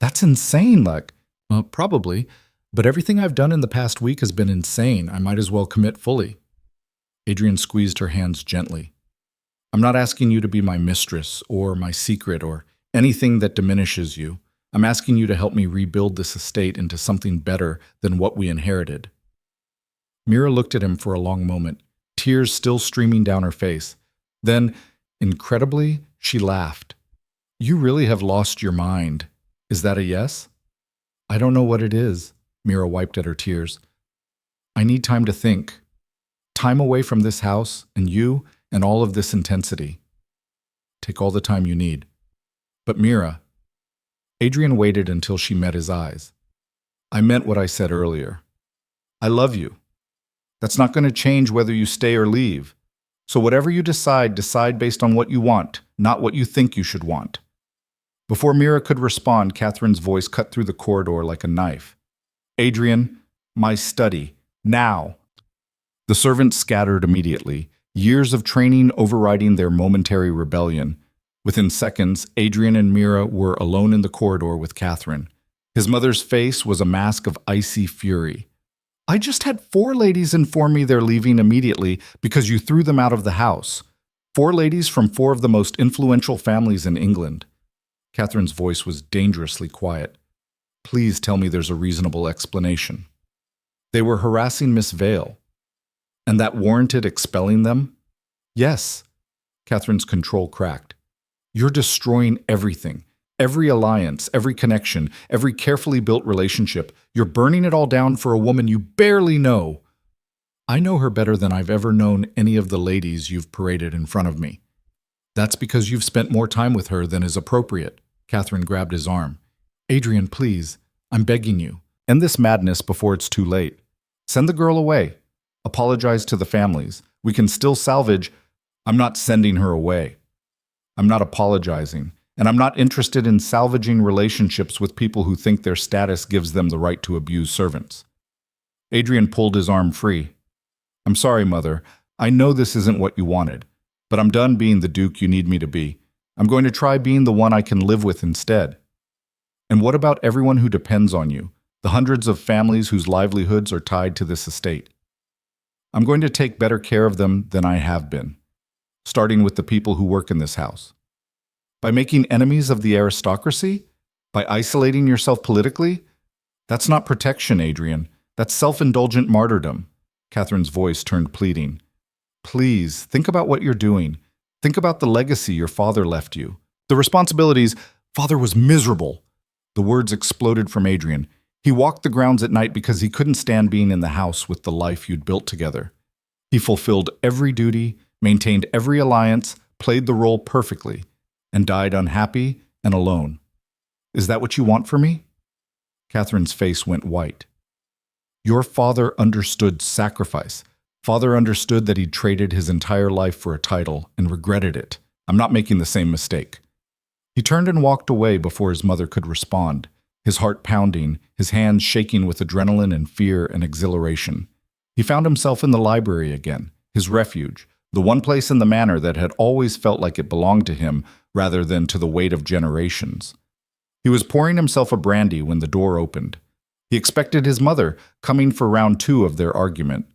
That's insane, like. Probably, but everything I've done in the past week has been insane. I might as well commit fully. Adrian squeezed her hands gently. I'm not asking you to be my mistress or my secret or anything that diminishes you. I'm asking you to help me rebuild this estate into something better than what we inherited. Mira looked at him for a long moment, tears still streaming down her face. Then, incredibly, she laughed. You really have lost your mind. Is that a yes? I don't know what it is, Mira wiped at her tears. I need time to think. Time away from this house and you and all of this intensity. Take all the time you need. But Mira... Adrian waited until she met his eyes. I meant what I said earlier. I love you. That's not going to change whether you stay or leave. So whatever you decide, decide based on what you want, not what you think you should want. Before Mira could respond, Catherine's voice cut through the corridor like a knife. Adrian, my study, now. The servants scattered immediately, years of training overriding their momentary rebellion. Within seconds, Adrian and Mira were alone in the corridor with Catherine. His mother's face was a mask of icy fury. I just had 4 ladies inform me they're leaving immediately because you threw them out of the house. 4 ladies from 4 of the most influential families in England. Catherine's voice was dangerously quiet. Please tell me there's a reasonable explanation. They were harassing Miss Vale. And that warranted expelling them? Yes. Catherine's control cracked. You're destroying everything. Every alliance, every connection, every carefully built relationship. You're burning it all down for a woman you barely know. I know her better than I've ever known any of the ladies you've paraded in front of me. That's because you've spent more time with her than is appropriate. Catherine grabbed his arm. Adrian, please, I'm begging you. End this madness before it's too late. Send the girl away. Apologize to the families. We can still salvage. I'm not sending her away. I'm not apologizing. And I'm not interested in salvaging relationships with people who think their status gives them the right to abuse servants. Adrian pulled his arm free. I'm sorry, Mother. I know this isn't what you wanted, but I'm done being the Duke you need me to be. I'm going to try being the one I can live with instead. And what about everyone who depends on you, the hundreds of families whose livelihoods are tied to this estate? I'm going to take better care of them than I have been, starting with the people who work in this house. By making enemies of the aristocracy? By isolating yourself politically? That's not protection, Adrian. That's self-indulgent martyrdom. Catherine's voice turned pleading. Please, think about what you're doing. Think about the legacy your father left you. The responsibilities. Father was miserable. The words exploded from Adrian. He walked the grounds at night because he couldn't stand being in the house with the life you'd built together. He fulfilled every duty, maintained every alliance, played the role perfectly, and died unhappy and alone. Is that what you want for me? Catherine's face went white. Your father understood sacrifice. Father understood that he'd traded his entire life for a title and regretted it. I'm not making the same mistake. He turned and walked away before his mother could respond, his heart pounding, his hands shaking with adrenaline and fear and exhilaration. He found himself in the library again, his refuge, the one place in the manor that had always felt like it belonged to him rather than to the weight of generations. He was pouring himself a brandy when the door opened. He expected his mother, coming for round 2 of their argument.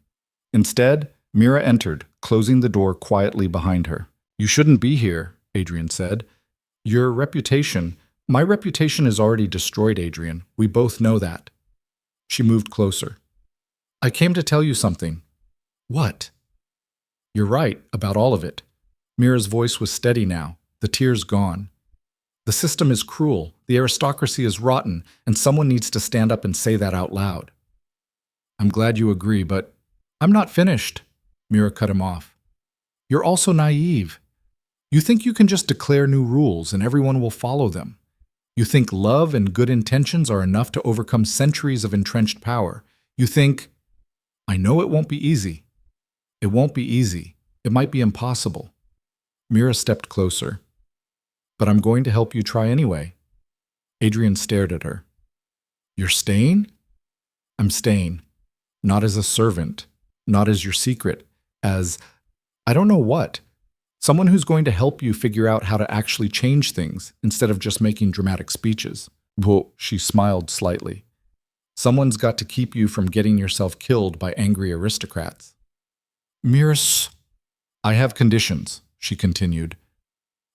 Instead, Mira entered, closing the door quietly behind her. You shouldn't be here, Adrian said. Your reputation. My reputation is already destroyed, Adrian. We both know that. She moved closer. I came to tell you something. What? You're right about all of it. Mira's voice was steady now, the tears gone. The system is cruel, the aristocracy is rotten, and someone needs to stand up and say that out loud. I'm glad you agree, but I'm not finished. Mira cut him off. You're also naive. You think you can just declare new rules and everyone will follow them. You think love and good intentions are enough to overcome centuries of entrenched power. You think, I know it won't be easy. It won't be easy. It might be impossible. Mira stepped closer. But I'm going to help you try anyway. Adrian stared at her. You're staying? I'm staying. Not as a servant. Not as your secret. As, I don't know what. Someone who's going to help you figure out how to actually change things instead of just making dramatic speeches. Whoa, she smiled slightly. Someone's got to keep you from getting yourself killed by angry aristocrats. Miras, I have conditions, she continued.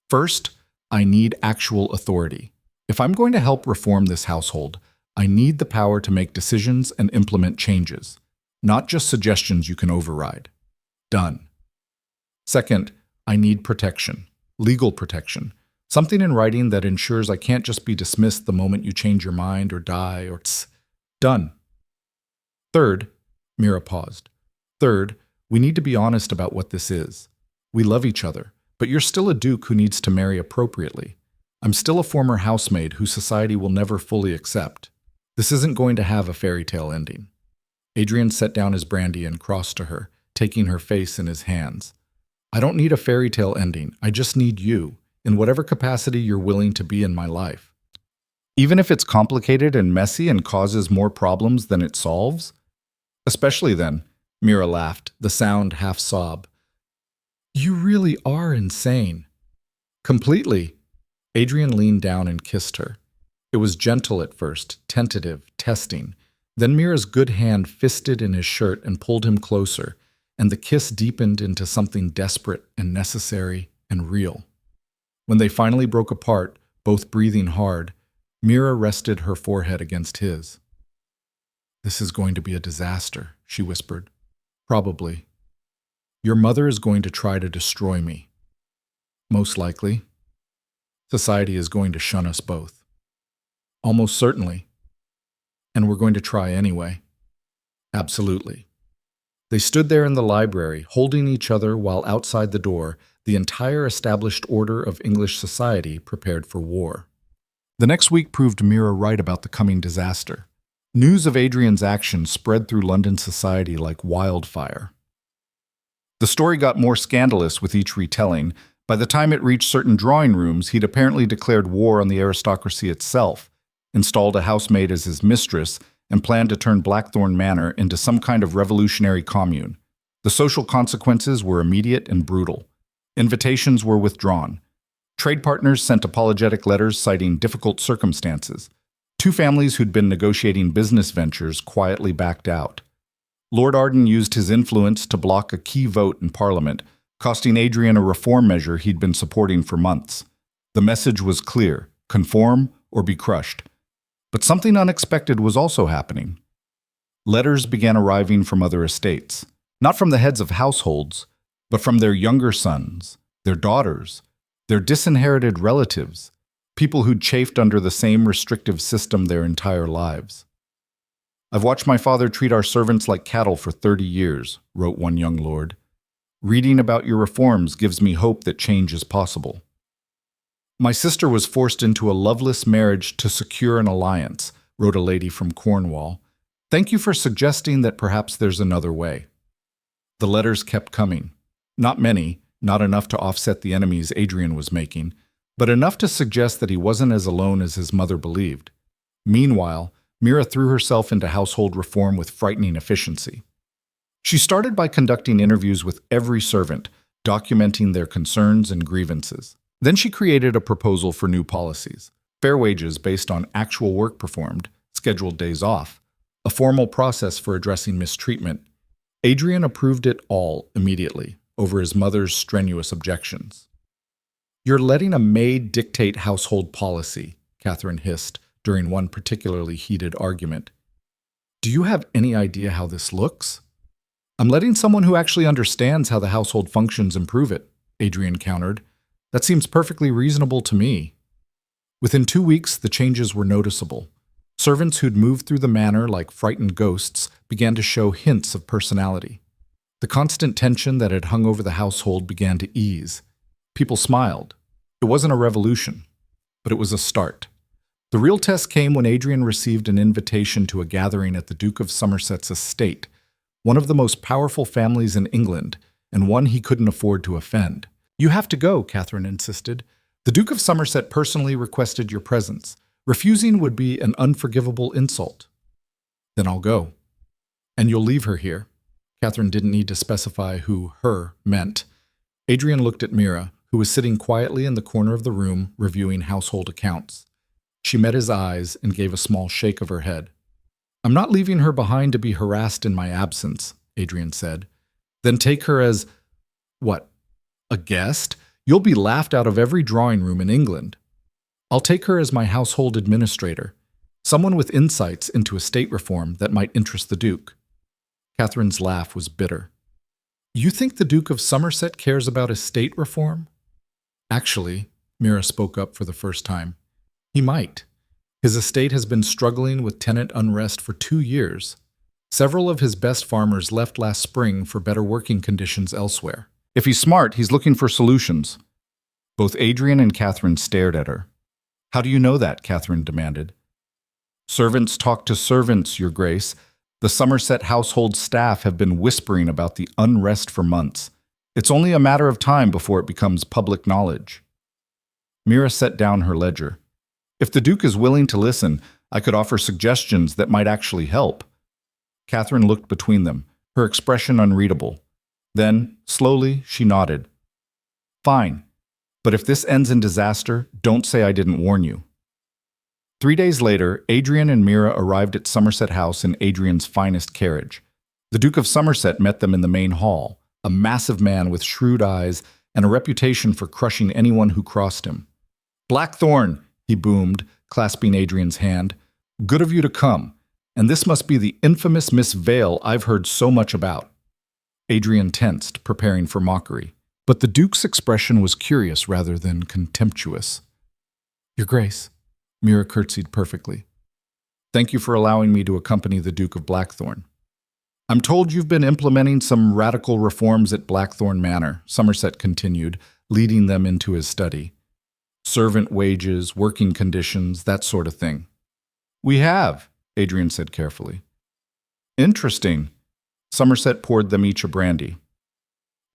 First, I need actual authority. If I'm going to help reform this household, I need the power to make decisions and implement changes, not just suggestions you can override. Done. Second, I need protection, legal protection, something in writing that ensures I can't just be dismissed the moment you change your mind or die or tss. Done. Third, Mira paused. Third, we need to be honest about what this is. We love each other, but you're still a duke who needs to marry appropriately. I'm still a former housemaid who society will never fully accept. This isn't going to have a fairy tale ending. Adrian set down his brandy and crossed to her, taking her face in his hands. I don't need a fairy tale ending. I just need you, in whatever capacity you're willing to be in my life. Even if it's complicated and messy and causes more problems than it solves? Especially then, Mira laughed, the sound half sob. You really are insane. Completely. Adrian leaned down and kissed her. It was gentle at first, tentative, testing. Then Mira's good hand fisted in his shirt and pulled him closer, and the kiss deepened into something desperate and necessary and real. When they finally broke apart, both breathing hard, Mira rested her forehead against his. This is going to be a disaster, she whispered. Probably. Your mother is going to try to destroy me. Most likely. Society is going to shun us both. Almost certainly. And we're going to try anyway. Absolutely. They stood there in the library, holding each other while outside the door, the entire established order of English society prepared for war. The next week proved Mira right about the coming disaster. News of Adrian's actions spread through London society like wildfire. The story got more scandalous with each retelling. By the time it reached certain drawing rooms, he'd apparently declared war on the aristocracy itself, installed a housemaid as his mistress, and planned to turn Blackthorne Manor into some kind of revolutionary commune. The social consequences were immediate and brutal. Invitations were withdrawn. Trade partners sent apologetic letters citing difficult circumstances. Two families who'd been negotiating business ventures quietly backed out. Lord Arden used his influence to block a key vote in Parliament, costing Adrian a reform measure he'd been supporting for months. The message was clear: conform or be crushed. But something unexpected was also happening. Letters began arriving from other estates, not from the heads of households, but from their younger sons, their daughters, their disinherited relatives, people who'd chafed under the same restrictive system their entire lives. "I've watched my father treat our servants like cattle for 30 years, wrote one young lord. "Reading about your reforms gives me hope that change is possible. My sister was forced into a loveless marriage to secure an alliance," wrote a lady from Cornwall. "Thank you for suggesting that perhaps there's another way." The letters kept coming. Not many, not enough to offset the enemies Adrian was making, but enough to suggest that he wasn't as alone as his mother believed. Meanwhile, Mira threw herself into household reform with frightening efficiency. She started by conducting interviews with every servant, documenting their concerns and grievances. Then she created a proposal for new policies: fair wages based on actual work performed, scheduled days off, a formal process for addressing mistreatment. Adrian approved it all immediately, over his mother's strenuous objections. "You're letting a maid dictate household policy," Catherine hissed during one particularly heated argument. "Do you have any idea how this looks?" "I'm letting someone who actually understands how the household functions improve it," Adrian countered. "That seems perfectly reasonable to me." Within 2 weeks, the changes were noticeable. Servants who'd moved through the manor like frightened ghosts began to show hints of personality. The constant tension that had hung over the household began to ease. People smiled. It wasn't a revolution, but it was a start. The real test came when Adrian received an invitation to a gathering at the Duke of Somerset's estate, one of the most powerful families in England, and one he couldn't afford to offend. "You have to go," Catherine insisted. "The Duke of Somerset personally requested your presence. Refusing would be an unforgivable insult." "Then I'll go." "And you'll leave her here." Catherine didn't need to specify who "her" meant. Adrian looked at Mira, who was sitting quietly in the corner of the room reviewing household accounts. She met his eyes and gave a small shake of her head. "I'm not leaving her behind to be harassed in my absence," Adrian said. "Then take her as—" "What? A guest? You'll be laughed out of every drawing room in England." "I'll take her as my household administrator, someone with insights into estate reform that might interest the Duke." Catherine's laugh was bitter. "You think the Duke of Somerset cares about estate reform?" "Actually," Mira spoke up for the first time, "he might. His estate has been struggling with tenant unrest for 2 years. Several of his best farmers left last spring for better working conditions elsewhere. If he's smart, he's looking for solutions." Both Adrian and Catherine stared at her. "How do you know that?" Catherine demanded. "Servants talk to servants, Your Grace. The Somerset household staff have been whispering about the unrest for months. It's only a matter of time before it becomes public knowledge." Mira set down her ledger. "If the Duke is willing to listen, I could offer suggestions that might actually help." Catherine looked between them, her expression unreadable. Then, slowly, she nodded. "Fine. But if this ends in disaster, don't say I didn't warn you." 3 days later, Adrian and Mira arrived at Somerset House in Adrian's finest carriage. The Duke of Somerset met them in the main hall, a massive man with shrewd eyes and a reputation for crushing anyone who crossed him. "Blackthorne," he boomed, clasping Adrian's hand. "Good of you to come. And this must be the infamous Miss Vale I've heard so much about." Adrian tensed, preparing for mockery. But the Duke's expression was curious rather than contemptuous. "Your Grace," Mira curtsied perfectly. "Thank you for allowing me to accompany the Duke of Blackthorne. I'm told you've been implementing some radical reforms at Blackthorne Manor," Somerset continued, leading them into his study. "Servant wages, working conditions, that sort of thing." "We have," Adrian said carefully. "Interesting." Somerset poured them each a brandy.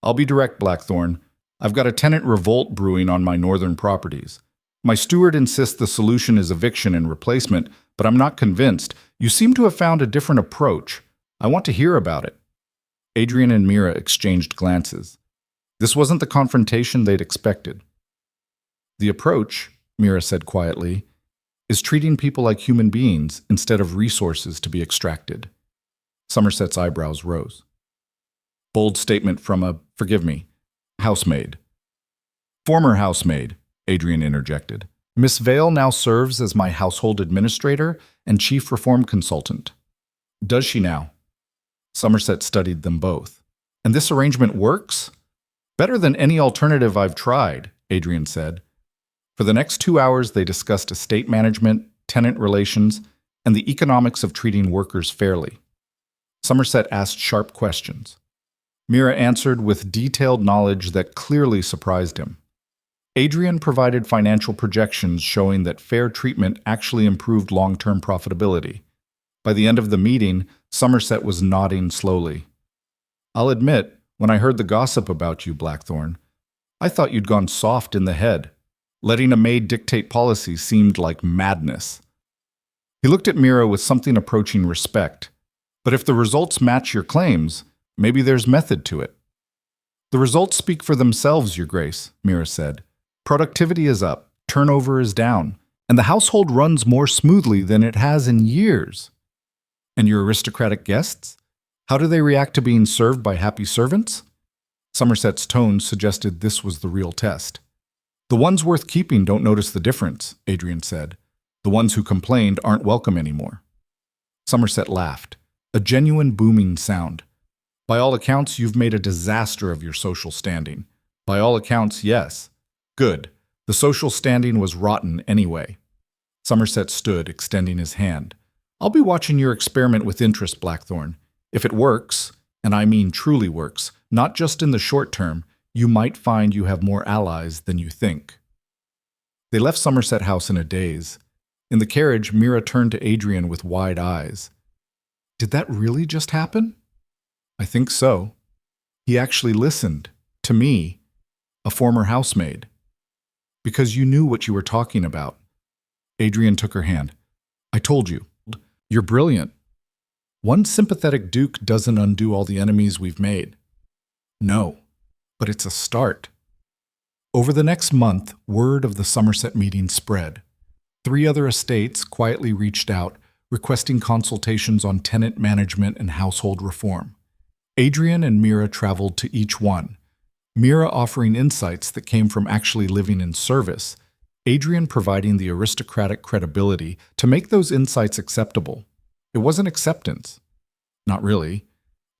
"I'll be direct, Blackthorne. I've got a tenant revolt brewing on my northern properties. My steward insists the solution is eviction and replacement, but I'm not convinced. You seem to have found a different approach. I want to hear about it." Adrian and Mira exchanged glances. This wasn't the confrontation they'd expected. "The approach," Mira said quietly, "is treating people like human beings instead of resources to be extracted." Somerset's eyebrows rose. "Bold statement from a, forgive me, housemaid." "Former housemaid," Adrian interjected. "Miss Vale now serves as my household administrator and chief reform consultant." "Does she now?" Somerset studied them both. "And this arrangement works?" "Better than any alternative I've tried," Adrian said. For the next 2 hours, they discussed estate management, tenant relations, and the economics of treating workers fairly. Somerset asked sharp questions. Mira answered with detailed knowledge that clearly surprised him. Adrian provided financial projections showing that fair treatment actually improved long-term profitability. By the end of the meeting, Somerset was nodding slowly. "I'll admit, when I heard the gossip about you, Blackthorne, I thought you'd gone soft in the head. Letting a maid dictate policy seemed like madness." He looked at Mira with something approaching respect. "But if the results match your claims, maybe there's method to it." "The results speak for themselves, Your Grace," Mira said. "Productivity is up, turnover is down, and the household runs more smoothly than it has in years." "And your aristocratic guests? How do they react to being served by happy servants?" Somerset's tone suggested this was the real test. "The ones worth keeping don't notice the difference," Adrian said. "The ones who complained aren't welcome anymore." Somerset laughed, a genuine booming sound. "By all accounts, you've made a disaster of your social standing." "By all accounts, yes." "Good. The social standing was rotten anyway." Somerset stood, extending his hand. "I'll be watching your experiment with interest, Blackthorne. If it works, and I mean truly works, not just in the short term, you might find you have more allies than you think." They left Somerset House in a daze. In the carriage, Mira turned to Adrian with wide eyes. "Did that really just happen?" "I think so. He actually listened. To me, a former housemaid." "Because you knew what you were talking about." Adrian took her hand. "I told you. You're brilliant. One sympathetic duke doesn't undo all the enemies we've made." "No, but it's a start." Over the next month, word of the Somerset meeting spread. 3 other estates quietly reached out, requesting consultations on tenant management and household reform. Adrian and Mira traveled to each one, Mira offering insights that came from actually living in service, Adrian providing the aristocratic credibility to make those insights acceptable. It wasn't acceptance. Not really.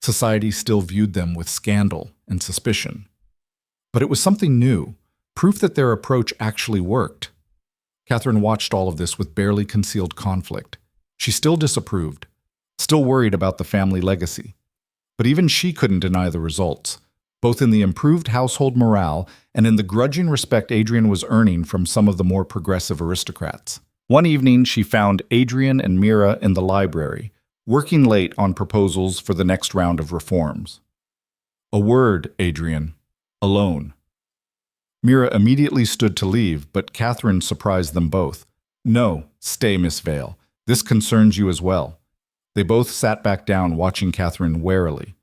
Society still viewed them with scandal and suspicion. But it was something new, proof that their approach actually worked. Catherine watched all of this with barely concealed conflict. She still disapproved, still worried about the family legacy. But even she couldn't deny the results, both in the improved household morale and in the grudging respect Adrian was earning from some of the more progressive aristocrats. One evening, she found Adrian and Mira in the library, working late on proposals for the next round of reforms. "A word, Adrian. Alone." Mira immediately stood to leave, but Catherine surprised them both. "No, stay, Miss Vale. This concerns you as well." They both sat back down, watching Catherine warily.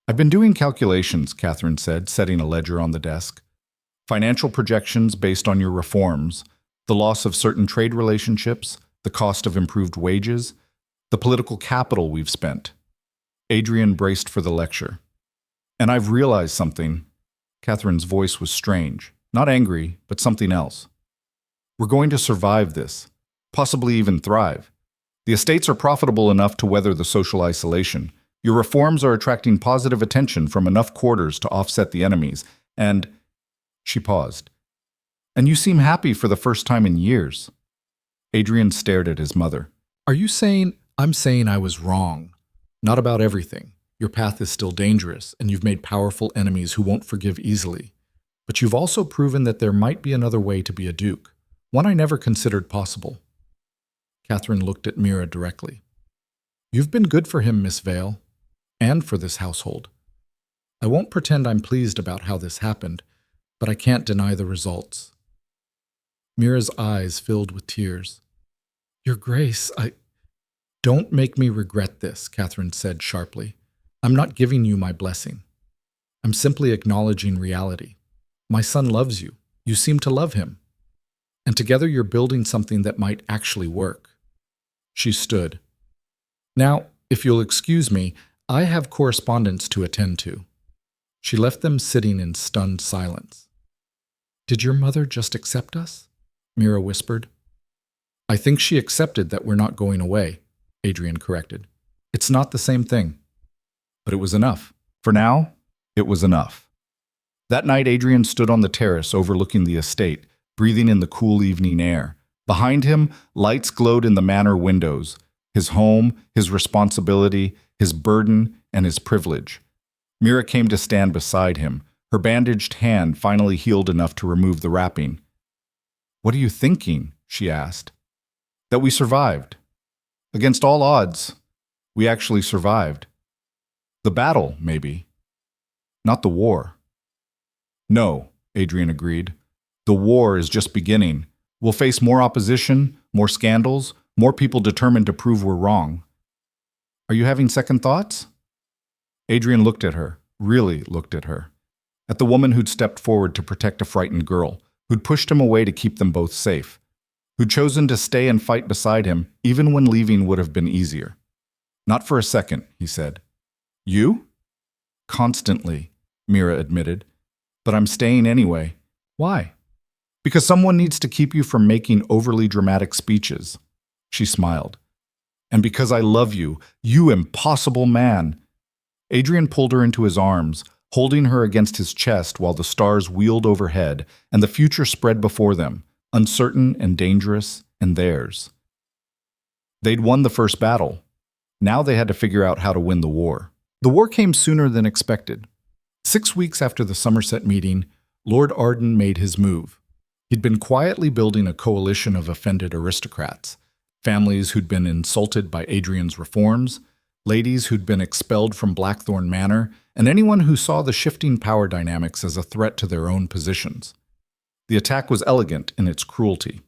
"I've been doing calculations," Catherine said, setting a ledger on the desk. "Financial projections based on your reforms, the loss of certain trade relationships, the cost of improved wages, the political capital we've spent." Adrian braced for the lecture. "And I've realized something." Catherine's voice was strange, not angry, but something else. "We're going to survive this, possibly even thrive. The estates are profitable enough to weather the social isolation. Your reforms are attracting positive attention from enough quarters to offset the enemies, And she paused. And you seem happy for the first time in years. Adrian stared at his mother. Are you saying? I'm saying I was wrong. Not about everything. Your path is still dangerous, and you've made powerful enemies who won't forgive easily. But you've also proven that there might be another way to be a duke, one I never considered possible. Catherine looked at Mira directly. You've been good for him, Miss Vale, and for this household. I won't pretend I'm pleased about how this happened, but I can't deny the results. Mira's eyes filled with tears. Your Grace, Don't make me regret this, Catherine said sharply. I'm not giving you my blessing. I'm simply acknowledging reality. My son loves you. You seem to love him. And together you're building something that might actually work. She stood. Now, if you'll excuse me, I have correspondence to attend to. She left them sitting in stunned silence. Did your mother just accept us? Mira whispered. I think she accepted that we're not going away, Adrian corrected. It's not the same thing. But it was enough. For now, it was enough. That night, Adrian stood on the terrace overlooking the estate, breathing in the cool evening air. Behind him, lights glowed in the manor windows. His home, his responsibility, his burden, and his privilege. Mira came to stand beside him, her bandaged hand finally healed enough to remove the wrapping. What are you thinking? She asked. That we survived. Against all odds, we actually survived. The battle, maybe. Not the war. No, Adrian agreed. The war is just beginning. We'll face more opposition, more scandals, more people determined to prove we're wrong. Are you having second thoughts? Adrian looked at her, really looked at her. At the woman who'd stepped forward to protect a frightened girl, who'd pushed him away to keep them both safe, who'd chosen to stay and fight beside him even when leaving would have been easier. Not for a second, he said. You? Constantly, Mira admitted. But I'm staying anyway. Why? Because someone needs to keep you from making overly dramatic speeches. She smiled. And because I love you, you impossible man. Adrian pulled her into his arms, holding her against his chest while the stars wheeled overhead and the future spread before them, uncertain and dangerous, and theirs. They'd won the first battle. Now they had to figure out how to win the war. The war came sooner than expected. 6 weeks after the Somerset meeting, Lord Arden made his move. He'd been quietly building a coalition of offended aristocrats, families who'd been insulted by Adrian's reforms, ladies who'd been expelled from Blackthorne Manor, and anyone who saw the shifting power dynamics as a threat to their own positions. The attack was elegant in its cruelty.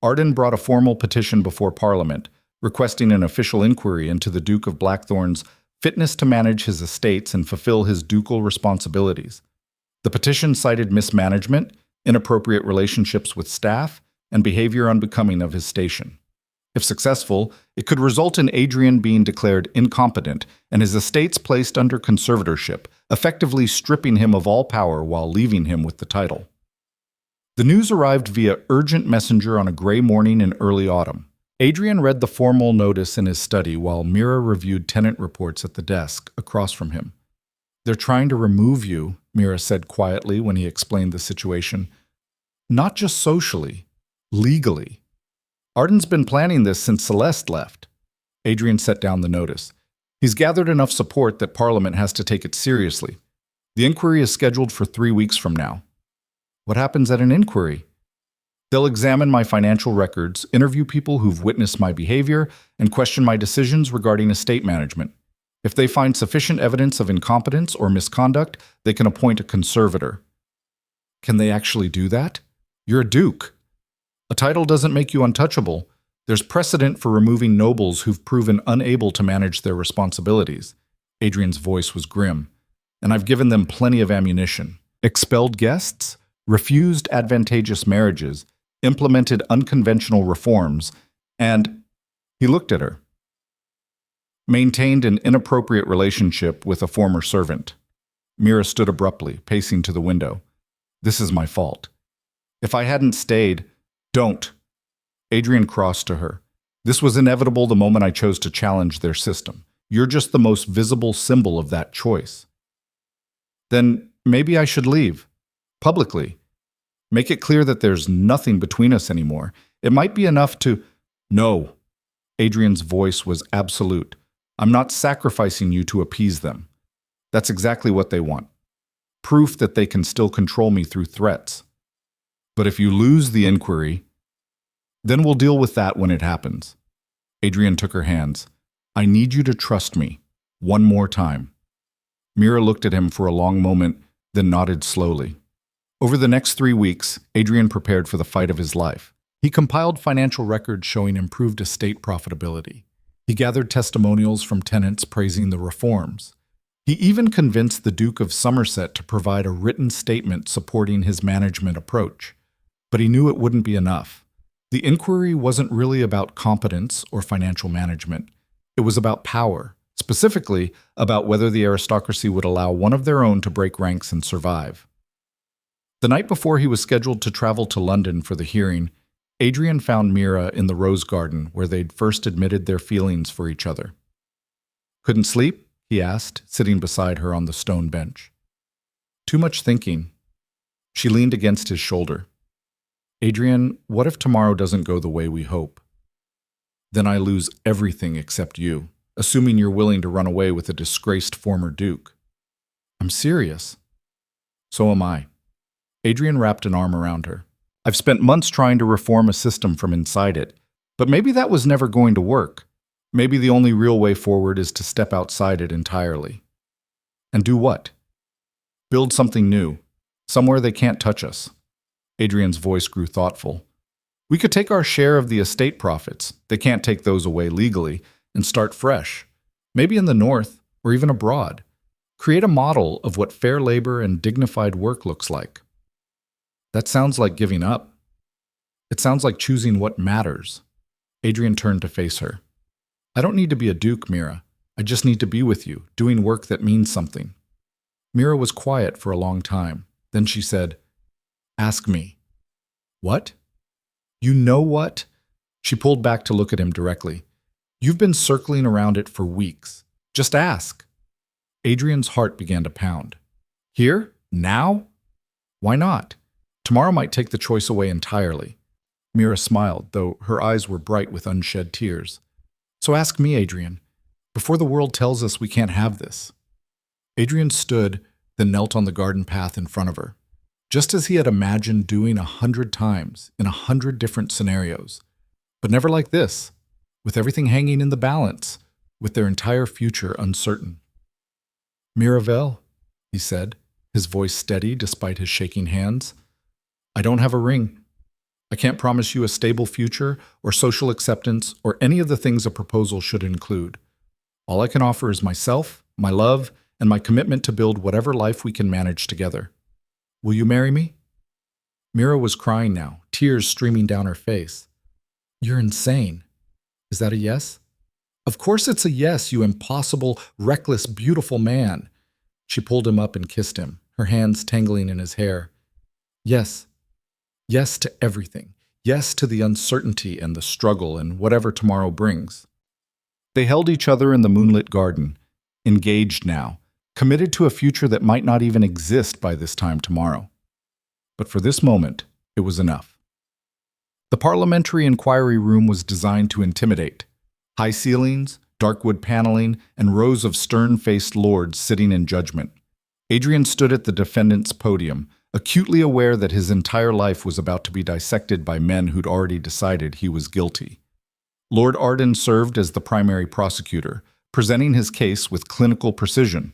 Arden brought a formal petition before Parliament, requesting an official inquiry into the Duke of Blackthorne's fitness to manage his estates and fulfill his ducal responsibilities. The petition cited mismanagement, inappropriate relationships with staff, and behavior unbecoming of his station. If successful, it could result in Adrian being declared incompetent and his estates placed under conservatorship, effectively stripping him of all power while leaving him with the title. The news arrived via urgent messenger on a gray morning in early autumn. Adrian read the formal notice in his study while Mira reviewed tenant reports at the desk across from him. They're trying to remove you, Mira said quietly when he explained the situation. Not just socially, legally. Arden's been planning this since Celeste left. Adrian set down the notice. He's gathered enough support that Parliament has to take it seriously. The inquiry is scheduled for 3 weeks from now. What happens at an inquiry? They'll examine my financial records, interview people who've witnessed my behavior, and question my decisions regarding estate management. If they find sufficient evidence of incompetence or misconduct, they can appoint a conservator. Can they actually do that? You're a duke. A title doesn't make you untouchable. There's precedent for removing nobles who've proven unable to manage their responsibilities. Adrian's voice was grim. And I've given them plenty of ammunition. Expelled guests, refused advantageous marriages, implemented unconventional reforms, and he looked at her. Maintained an inappropriate relationship with a former servant. Mira stood abruptly, pacing to the window. This is my fault. If I hadn't stayed, don't. Adrian crossed to her. This was inevitable the moment I chose to challenge their system. You're just the most visible symbol of that choice. Then maybe I should leave. Publicly. Make it clear that there's nothing between us anymore. It might be enough to... No. Adrian's voice was absolute. I'm not sacrificing you to appease them. That's exactly what they want. Proof that they can still control me through threats. But if you lose the inquiry, then we'll deal with that when it happens. Adrian took her hands. I need you to trust me. One more time. Mira looked at him for a long moment, then nodded slowly. Over the next 3 weeks, Adrian prepared for the fight of his life. He compiled financial records showing improved estate profitability. He gathered testimonials from tenants praising the reforms. He even convinced the Duke of Somerset to provide a written statement supporting his management approach. But he knew it wouldn't be enough. The inquiry wasn't really about competence or financial management. It was about power, specifically about whether the aristocracy would allow one of their own to break ranks and survive. The night before he was scheduled to travel to London for the hearing, Adrian found Mira in the rose garden where they'd first admitted their feelings for each other. Couldn't sleep? He asked, sitting beside her on the stone bench. Too much thinking. She leaned against his shoulder. Adrian, what if tomorrow doesn't go the way we hope? Then I lose everything except you, assuming you're willing to run away with a disgraced former duke. I'm serious. So am I. Adrian wrapped an arm around her. I've spent months trying to reform a system from inside it, but maybe that was never going to work. Maybe the only real way forward is to step outside it entirely. And do what? Build something new, somewhere they can't touch us. Adrian's voice grew thoughtful. We could take our share of the estate profits, they can't take those away legally, and start fresh. Maybe in the north, or even abroad. Create a model of what fair labor and dignified work looks like. That sounds like giving up. It sounds like choosing what matters. Adrian turned to face her. I don't need to be a duke, Mira. I just need to be with you, doing work that means something. Mira was quiet for a long time. Then she said, Ask me. What? You know what? She pulled back to look at him directly. You've been circling around it for weeks. Just ask. Adrian's heart began to pound. Here? Now? Why not? Tomorrow might take the choice away entirely. Mira smiled, though her eyes were bright with unshed tears. So ask me, Adrian, before the world tells us we can't have this. Adrian stood, then knelt on the garden path in front of her. Just as he had imagined doing 100 times in 100 different scenarios. But never like this, with everything hanging in the balance, with their entire future uncertain. Mirabelle, he said, his voice steady despite his shaking hands. I don't have a ring. I can't promise you a stable future or social acceptance or any of the things a proposal should include. All I can offer is myself, my love, and my commitment to build whatever life we can manage together. Will you marry me? Mira was crying now, tears streaming down her face. You're insane. Is that a yes? Of course it's a yes, you impossible, reckless, beautiful man. She pulled him up and kissed him, her hands tangling in his hair. Yes. Yes to everything. Yes to the uncertainty and the struggle and whatever tomorrow brings. They held each other in the moonlit garden, engaged now, committed to a future that might not even exist by this time tomorrow. But for this moment, it was enough. The parliamentary inquiry room was designed to intimidate. High ceilings, dark wood paneling, and rows of stern-faced lords sitting in judgment. Adrian stood at the defendant's podium, acutely aware that his entire life was about to be dissected by men who'd already decided he was guilty. Lord Arden served as the primary prosecutor, presenting his case with clinical precision.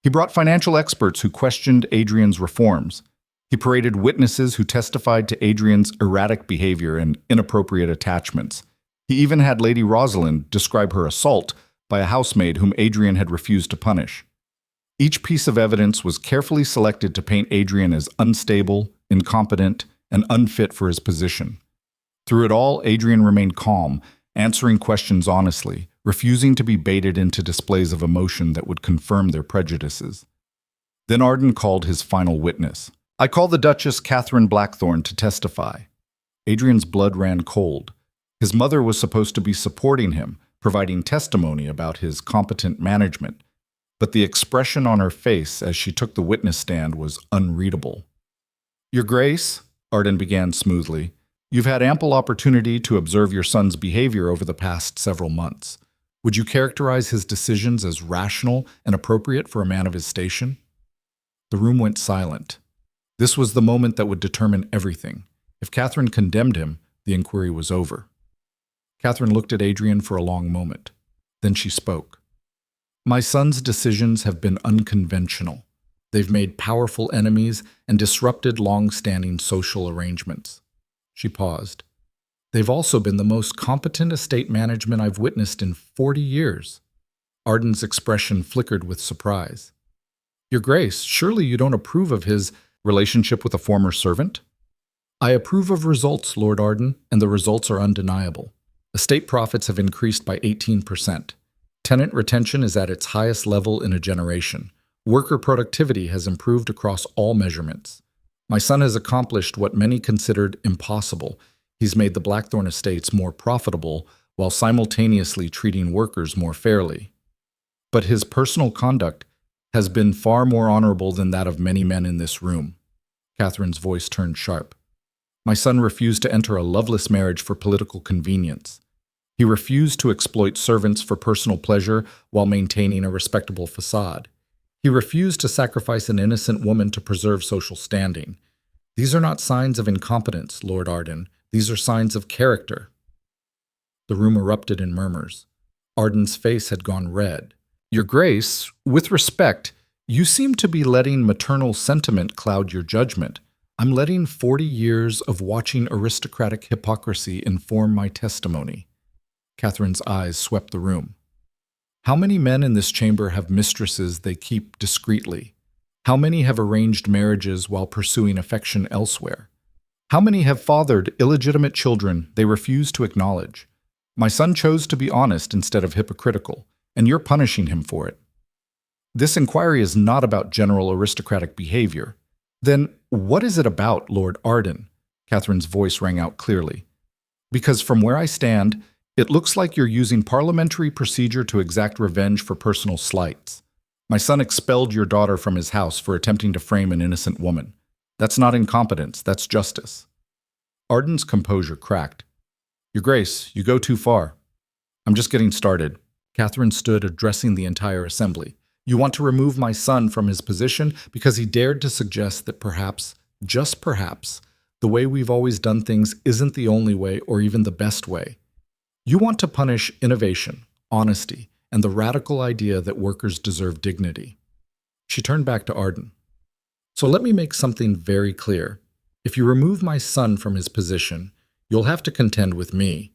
He brought financial experts who questioned Adrian's reforms. He paraded witnesses who testified to Adrian's erratic behavior and inappropriate attachments. He even had Lady Rosalind describe her assault by a housemaid whom Adrian had refused to punish. Each piece of evidence was carefully selected to paint Adrian as unstable, incompetent, and unfit for his position. Through it all, Adrian remained calm, answering questions honestly, refusing to be baited into displays of emotion that would confirm their prejudices. Then Arden called his final witness. I call the Duchess Catherine Blackthorne to testify. Adrian's blood ran cold. His mother was supposed to be supporting him, providing testimony about his competent management. But the expression on her face as she took the witness stand was unreadable. Your Grace, Arden began smoothly, you've had ample opportunity to observe your son's behavior over the past several months. Would you characterize his decisions as rational and appropriate for a man of his station? The room went silent. This was the moment that would determine everything. If Catherine condemned him, the inquiry was over. Catherine looked at Adrian for a long moment. Then she spoke. My son's decisions have been unconventional. They've made powerful enemies and disrupted long-standing social arrangements. She paused. They've also been the most competent estate management I've witnessed in 40 years. Arden's expression flickered with surprise. Your Grace, surely you don't approve of his relationship with a former servant? I approve of results, Lord Arden, and the results are undeniable. Estate profits have increased by 18%. Tenant retention is at its highest level in a generation. Worker productivity has improved across all measurements. My son has accomplished what many considered impossible. He's made the Blackthorne estates more profitable while simultaneously treating workers more fairly. But his personal conduct has been far more honorable than that of many men in this room. Catherine's voice turned sharp. My son refused to enter a loveless marriage for political convenience. He refused to exploit servants for personal pleasure while maintaining a respectable facade. He refused to sacrifice an innocent woman to preserve social standing. These are not signs of incompetence, Lord Arden. These are signs of character. The room erupted in murmurs. Arden's face had gone red. Your Grace, with respect, you seem to be letting maternal sentiment cloud your judgment. I'm letting 40 years of watching aristocratic hypocrisy inform my testimony. Catherine's eyes swept the room. How many men in this chamber have mistresses they keep discreetly? How many have arranged marriages while pursuing affection elsewhere? How many have fathered illegitimate children they refuse to acknowledge? My son chose to be honest instead of hypocritical, and you're punishing him for it. This inquiry is not about general aristocratic behavior. Then what is it about, Lord Arden? Catherine's voice rang out clearly. Because from where I stand, it looks like you're using parliamentary procedure to exact revenge for personal slights. My son expelled your daughter from his house for attempting to frame an innocent woman. That's not incompetence, that's justice. Arden's composure cracked. Your Grace, you go too far. I'm just getting started. Catherine stood addressing the entire assembly. You want to remove my son from his position because he dared to suggest that perhaps, just perhaps, the way we've always done things isn't the only way or even the best way. You want to punish innovation, honesty, and the radical idea that workers deserve dignity. She turned back to Arden. So let me make something very clear. If you remove my son from his position, you'll have to contend with me.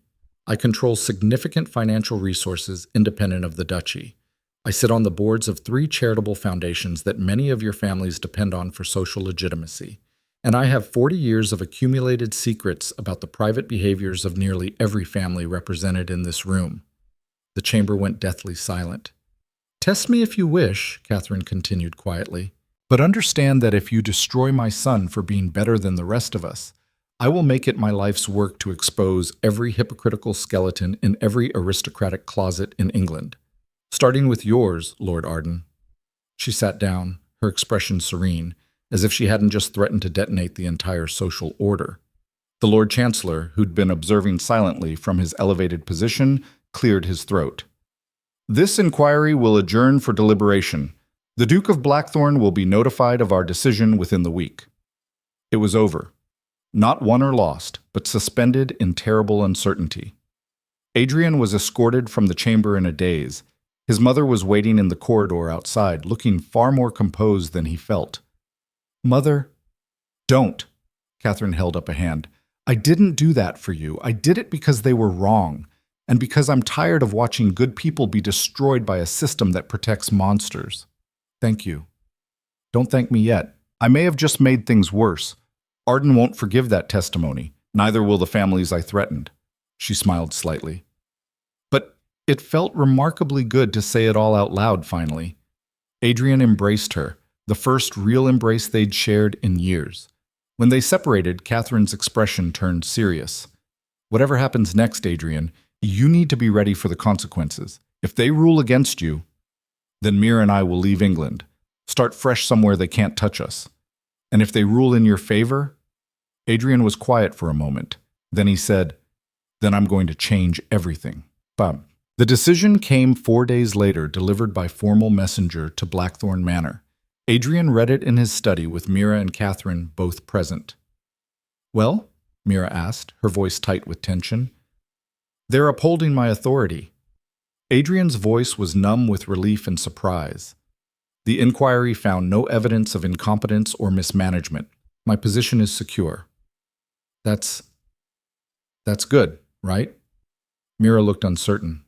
I control significant financial resources independent of the duchy. I sit on the boards of 3 charitable foundations that many of your families depend on for social legitimacy. And I have 40 years of accumulated secrets about the private behaviors of nearly every family represented in this room. The chamber went deathly silent. Test me if you wish, Catherine continued quietly, but understand that if you destroy my son for being better than the rest of us, I will make it my life's work to expose every hypocritical skeleton in every aristocratic closet in England, starting with yours, Lord Arden. She sat down, her expression serene, as if she hadn't just threatened to detonate the entire social order. The Lord Chancellor, who'd been observing silently from his elevated position, cleared his throat. This inquiry will adjourn for deliberation. The Duke of Blackthorne will be notified of our decision within the week. It was over. Not won or lost, but suspended in terrible uncertainty. Adrian was escorted from the chamber in a daze. His mother was waiting in the corridor outside, looking far more composed than he felt. Mother, don't. Catherine held up a hand. I didn't do that for you. I did it because they were wrong, and because I'm tired of watching good people be destroyed by a system that protects monsters. Thank you. Don't thank me yet. I may have just made things worse. Arden won't forgive that testimony. Neither will the families I threatened. She smiled slightly. But it felt remarkably good to say it all out loud finally. Adrian embraced her, the first real embrace they'd shared in years. When they separated, Catherine's expression turned serious. Whatever happens next, Adrian, you need to be ready for the consequences. If they rule against you, then Mira and I will leave England, start fresh somewhere they can't touch us. And if they rule in your favor? Adrian was quiet for a moment. Then he said, then I'm going to change everything. Bam. The decision came 4 days later, delivered by formal messenger to Blackthorne Manor. Adrian read it in his study with Mira and Catherine both present. Well? Mira asked, her voice tight with tension. They're upholding my authority. Adrian's voice was numb with relief and surprise. The inquiry found no evidence of incompetence or mismanagement. My position is secure. That's good, right? Mira looked uncertain.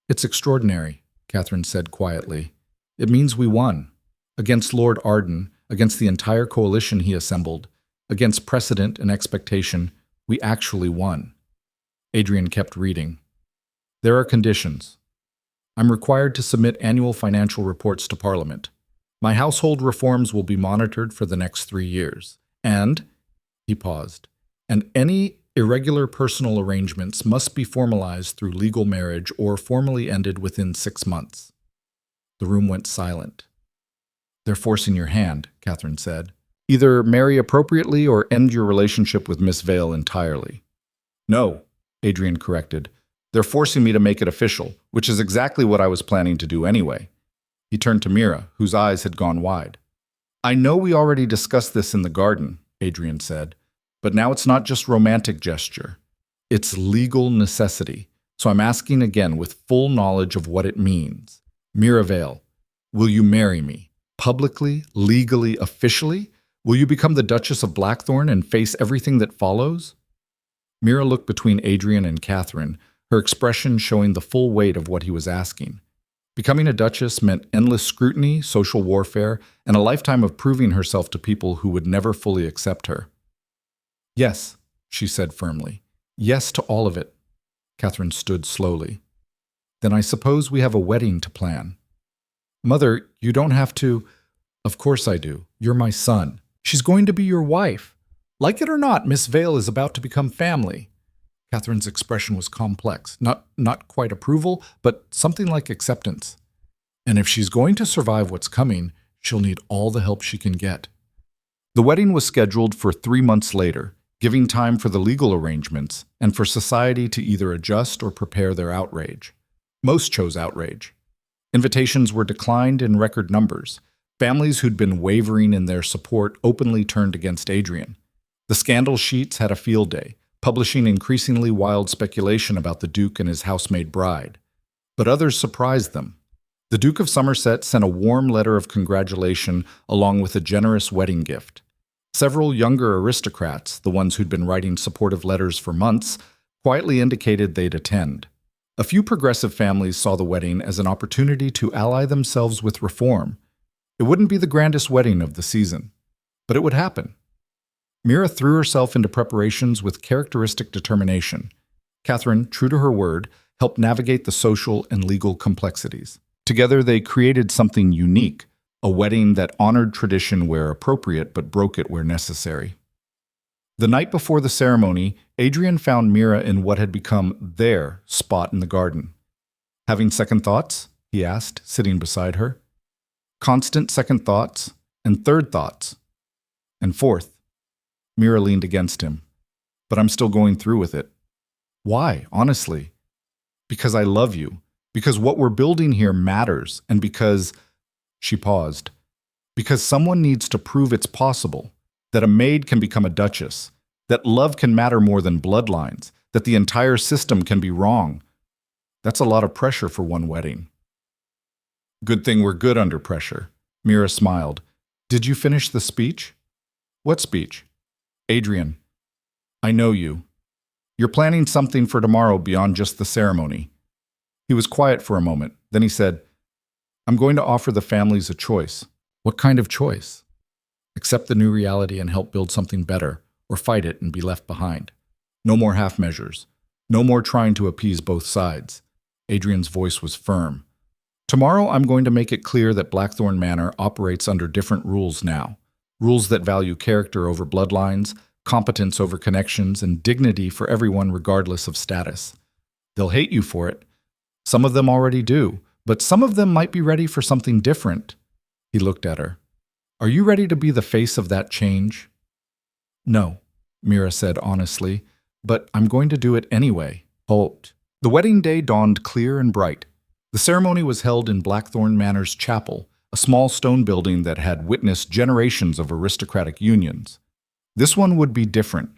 It's extraordinary, Catherine said quietly. It means we won. Against Lord Arden, against the entire coalition he assembled, against precedent and expectation, we actually won. Adrian kept reading. There are conditions. I'm required to submit annual financial reports to Parliament. My household reforms will be monitored for the next 3 years. And, he paused, and any irregular personal arrangements must be formalized through legal marriage or formally ended within 6 months. The room went silent. They're forcing your hand, Catherine said. Either marry appropriately or end your relationship with Miss Vale entirely. No, Adrian corrected. They're forcing me to make it official, which is exactly what I was planning to do anyway. He turned to Mira, whose eyes had gone wide. I know we already discussed this in the garden, Adrian said, but now it's not just romantic gesture. It's legal necessity, so I'm asking again with full knowledge of what it means. Mira Vale, will you marry me? Publicly, legally, officially? Will you become the Duchess of Blackthorne and face everything that follows? Mira looked between Adrian and Catherine, her expression showing the full weight of what he was asking. Becoming a duchess meant endless scrutiny, social warfare, and a lifetime of proving herself to people who would never fully accept her. Yes, she said firmly. Yes to all of it. Catherine stood slowly. Then I suppose we have a wedding to plan. Mother, you don't have to. Of course I do. You're my son. She's going to be your wife. Like it or not, Miss Vale is about to become family. Catherine's expression was complex, not quite approval, but something like acceptance. And if she's going to survive what's coming, she'll need all the help she can get. The wedding was scheduled for 3 months later, giving time for the legal arrangements and for society to either adjust or prepare their outrage. Most chose outrage. Invitations were declined in record numbers. Families who'd been wavering in their support openly turned against Adrian. The scandal sheets had a field day, publishing increasingly wild speculation about the Duke and his housemaid bride. But others surprised them. The Duke of Somerset sent a warm letter of congratulation along with a generous wedding gift. Several younger aristocrats, the ones who'd been writing supportive letters for months, quietly indicated they'd attend. A few progressive families saw the wedding as an opportunity to ally themselves with reform. It wouldn't be the grandest wedding of the season, but it would happen. Mira threw herself into preparations with characteristic determination. Catherine, true to her word, helped navigate the social and legal complexities. Together they created something unique, a wedding that honored tradition where appropriate but broke it where necessary. The night before the ceremony, Adrian found Mira in what had become their spot in the garden. Having second thoughts? He asked, sitting beside her. Constant second thoughts, and third thoughts, and fourth. Mira leaned against him. But I'm still going through with it. Why, honestly? Because I love you. Because what we're building here matters. And because, she paused, because someone needs to prove it's possible, that a maid can become a duchess, that love can matter more than bloodlines, that the entire system can be wrong. That's a lot of pressure for one wedding. Good thing we're good under pressure. Mira smiled. Did you finish the speech? What speech? Adrian, I know you. You're planning something for tomorrow beyond just the ceremony. He was quiet for a moment. Then he said, I'm going to offer the families a choice. What kind of choice? Accept the new reality and help build something better, or fight it and be left behind. No more half measures. No more trying to appease both sides. Adrian's voice was firm. Tomorrow I'm going to make it clear that Blackthorne Manor operates under different rules now. Rules that value character over bloodlines, competence over connections, and dignity for everyone regardless of status. They'll hate you for it. Some of them already do, but some of them might be ready for something different. He looked at her. Are you ready to be the face of that change? No, Mira said honestly, but I'm going to do it anyway. Hoped. The wedding day dawned clear and bright. The ceremony was held in Blackthorne Manor's chapel, a small stone building that had witnessed generations of aristocratic unions. This one would be different.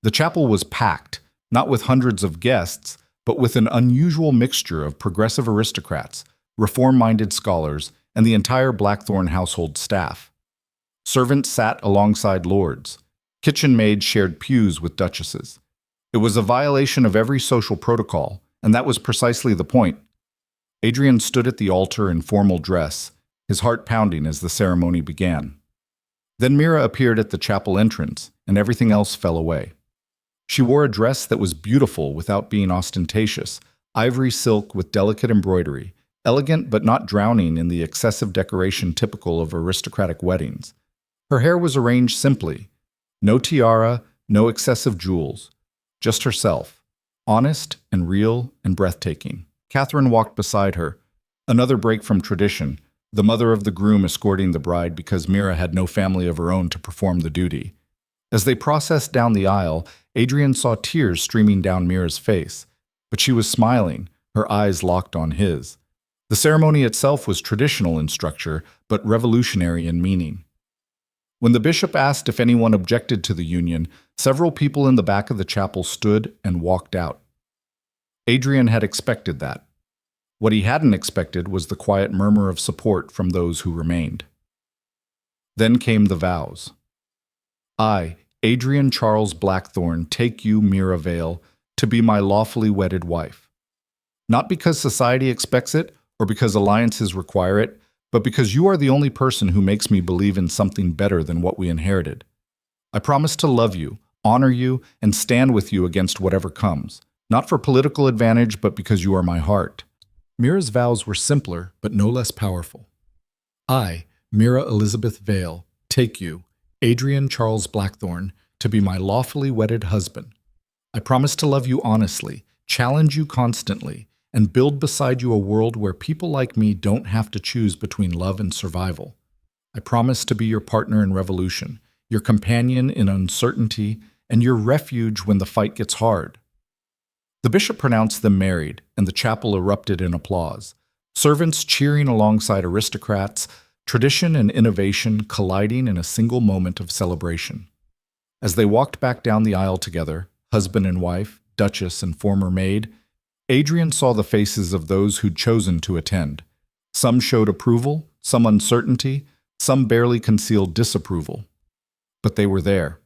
The chapel was packed, not with hundreds of guests, but with an unusual mixture of progressive aristocrats, reform-minded scholars, and the entire Blackthorne household staff. Servants sat alongside lords. Kitchen maids shared pews with duchesses. It was a violation of every social protocol, and that was precisely the point. Adrian stood at the altar in formal dress, his heart pounding as the ceremony began. Then Mira appeared at the chapel entrance, and everything else fell away. She wore a dress that was beautiful without being ostentatious, ivory silk with delicate embroidery, elegant but not drowning in the excessive decoration typical of aristocratic weddings. Her hair was arranged simply. No tiara, no excessive jewels. Just herself, honest and real and breathtaking. Catherine walked beside her, another break from tradition, the mother of the groom escorting the bride because Mira had no family of her own to perform the duty. As they processed down the aisle, Adrian saw tears streaming down Mira's face, but she was smiling, her eyes locked on his. The ceremony itself was traditional in structure, but revolutionary in meaning. When the bishop asked if anyone objected to the union, several people in the back of the chapel stood and walked out. Adrian had expected that. What he hadn't expected was the quiet murmur of support from those who remained. Then came the vows. I, Adrian Charles Blackthorne, take you, Mira Vale, to be my lawfully wedded wife. Not because society expects it or because alliances require it, but because you are the only person who makes me believe in something better than what we inherited. I promise to love you, honor you, and stand with you against whatever comes, not for political advantage, but because you are my heart. Mira's vows were simpler, but no less powerful. I, Mira Elizabeth Vale, take you, Adrian Charles Blackthorne, to be my lawfully wedded husband. I promise to love you honestly, challenge you constantly, and build beside you a world where people like me don't have to choose between love and survival. I promise to be your partner in revolution, your companion in uncertainty, and your refuge when the fight gets hard. The bishop pronounced them married, and the chapel erupted in applause. Servants cheering alongside aristocrats, tradition and innovation colliding in a single moment of celebration. As they walked back down the aisle together, husband and wife, duchess and former maid, Adrian saw the faces of those who'd chosen to attend. Some showed approval, some uncertainty, some barely concealed disapproval. But they were there,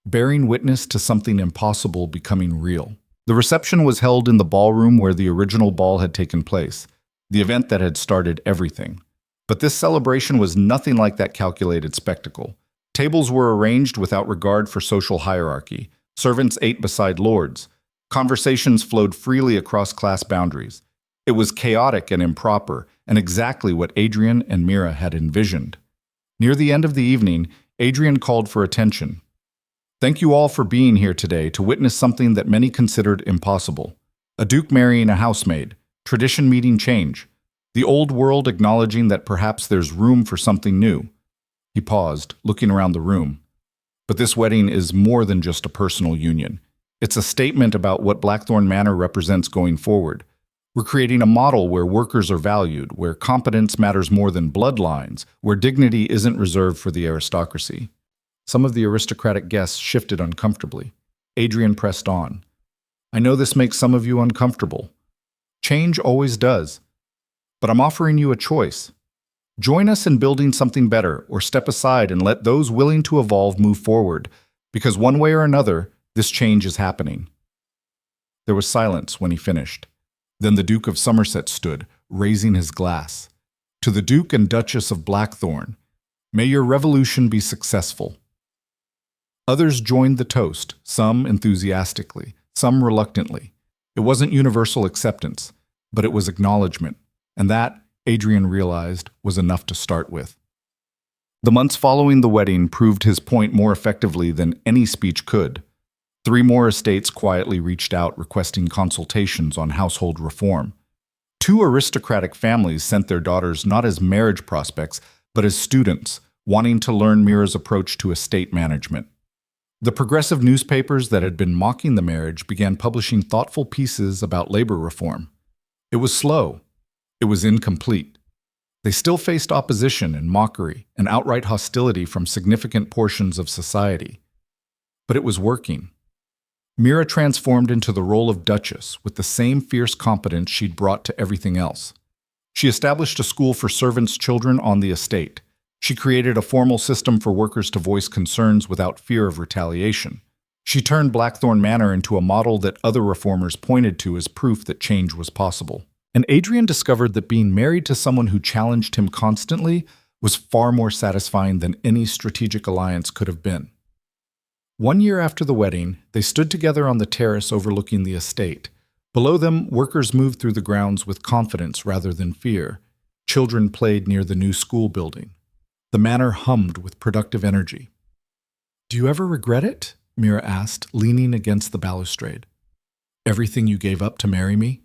bearing witness to something impossible becoming real. The reception was held in the ballroom where the original ball had taken place, the event that had started everything. But this celebration was nothing like that calculated spectacle. Tables were arranged without regard for social hierarchy. Servants ate beside lords. Conversations flowed freely across class boundaries. It was chaotic and improper, and exactly what Adrian and Mira had envisioned. Near the end of the evening, Adrian called for attention. Thank you all for being here today to witness something that many considered impossible. A duke marrying a housemaid, tradition meeting change, the old world acknowledging that perhaps there's room for something new. He paused, looking around the room. But this wedding is more than just a personal union. It's a statement about what Blackthorne Manor represents going forward. We're creating a model where workers are valued, where competence matters more than bloodlines, where dignity isn't reserved for the aristocracy. Some of the aristocratic guests shifted uncomfortably. Adrian pressed on. I know this makes some of you uncomfortable. Change always does. But I'm offering you a choice. Join us in building something better, or step aside and let those willing to evolve move forward, because one way or another, this change is happening. There was silence when he finished. Then the Duke of Somerset stood, raising his glass. To the Duke and Duchess of Blackthorne, may your revolution be successful. Others joined the toast, some enthusiastically, some reluctantly. It wasn't universal acceptance, but it was acknowledgement, and that, Adrian realized, was enough to start with. The months following the wedding proved his point more effectively than any speech could. 3 more estates quietly reached out requesting consultations on household reform. 2 aristocratic families sent their daughters not as marriage prospects, but as students, wanting to learn Mira's approach to estate management. The progressive newspapers that had been mocking the marriage began publishing thoughtful pieces about labor reform. It was slow. It was incomplete. They still faced opposition and mockery and outright hostility from significant portions of society. But it was working. Mira transformed into the role of duchess with the same fierce competence she'd brought to everything else. She established a school for servants' children on the estate. She created a formal system for workers to voice concerns without fear of retaliation. She turned Blackthorne Manor into a model that other reformers pointed to as proof that change was possible. And Adrian discovered that being married to someone who challenged him constantly was far more satisfying than any strategic alliance could have been. 1 year after the wedding, they stood together on the terrace overlooking the estate. Below them, workers moved through the grounds with confidence rather than fear. Children played near the new school building. The manor hummed with productive energy. "Do you ever regret it?" Mira asked, leaning against the balustrade. "Everything you gave up to marry me?"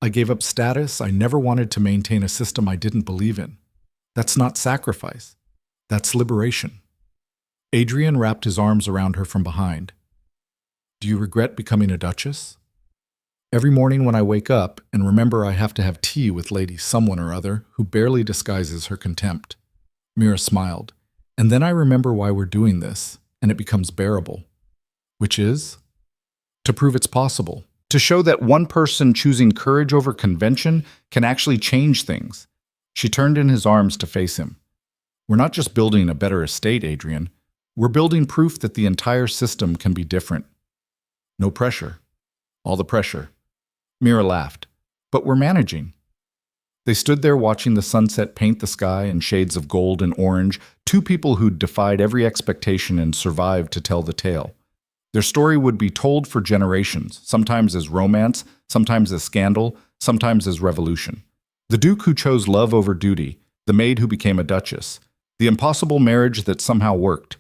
"I gave up status. I never wanted to maintain a system I didn't believe in. That's not sacrifice. That's liberation." Adrian wrapped his arms around her from behind. "Do you regret becoming a duchess?" "Every morning when I wake up and remember I have to have tea with Lady someone or other who barely disguises her contempt." Mira smiled. "And then I remember why we're doing this, and it becomes bearable." "Which is?" "To prove it's possible. To show that one person choosing courage over convention can actually change things." She turned in his arms to face him. "We're not just building a better estate, Adrian. We're building proof that the entire system can be different." "No pressure." "All the pressure." Mira laughed. "But we're managing." They stood there watching the sunset paint the sky in shades of gold and orange, two people who'd defied every expectation and survived to tell the tale. Their story would be told for generations, sometimes as romance, sometimes as scandal, sometimes as revolution. The Duke who chose love over duty, the maid who became a duchess, the impossible marriage that somehow worked.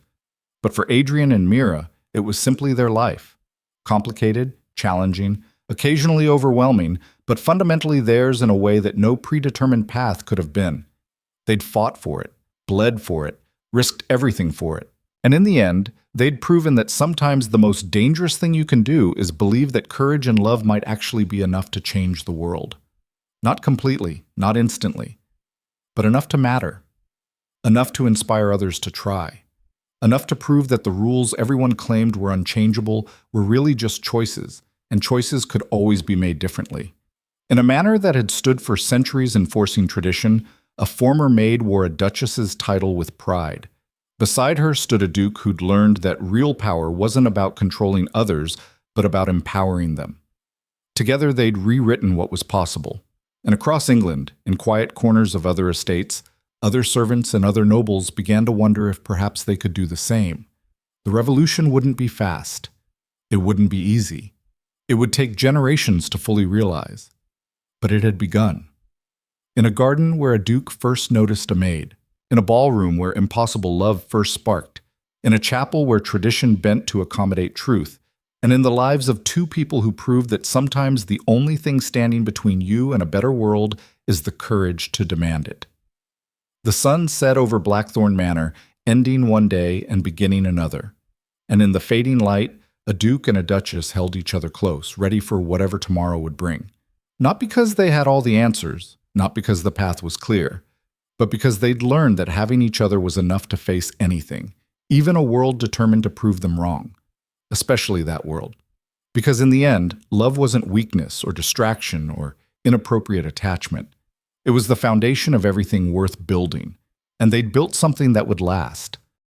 But for Adrian and Mira, it was simply their life. Complicated, challenging, occasionally overwhelming, but fundamentally theirs in a way that no predetermined path could have been. They'd fought for it, bled for it, risked everything for it. And in the end, they'd proven that sometimes the most dangerous thing you can do is believe that courage and love might actually be enough to change the world. Not completely, not instantly, but enough to matter. Enough to inspire others to try. Enough to prove that the rules everyone claimed were unchangeable were really just choices, and choices could always be made differently. In a manner that had stood for centuries enforcing tradition, a former maid wore a duchess's title with pride. Beside her stood a duke who'd learned that real power wasn't about controlling others, but about empowering them. Together they'd rewritten what was possible. And across England, in quiet corners of other estates, other servants and other nobles began to wonder if perhaps they could do the same. The revolution wouldn't be fast. It wouldn't be easy. It would take generations to fully realize. But it had begun. In a garden where a duke first noticed a maid, in a ballroom where impossible love first sparked, in a chapel where tradition bent to accommodate truth, and in the lives of two people who proved that sometimes the only thing standing between you and a better world is the courage to demand it. The sun set over Blackthorne Manor, ending one day and beginning another. And in the fading light, a duke and a duchess held each other close, ready for whatever tomorrow would bring. Not because they had all the answers, not because the path was clear, but because they'd learned that having each other was enough to face anything, even a world determined to prove them wrong. Especially that world. Because in the end, love wasn't weakness or distraction or inappropriate attachment. It was the foundation of everything worth building, and they'd built something that would last.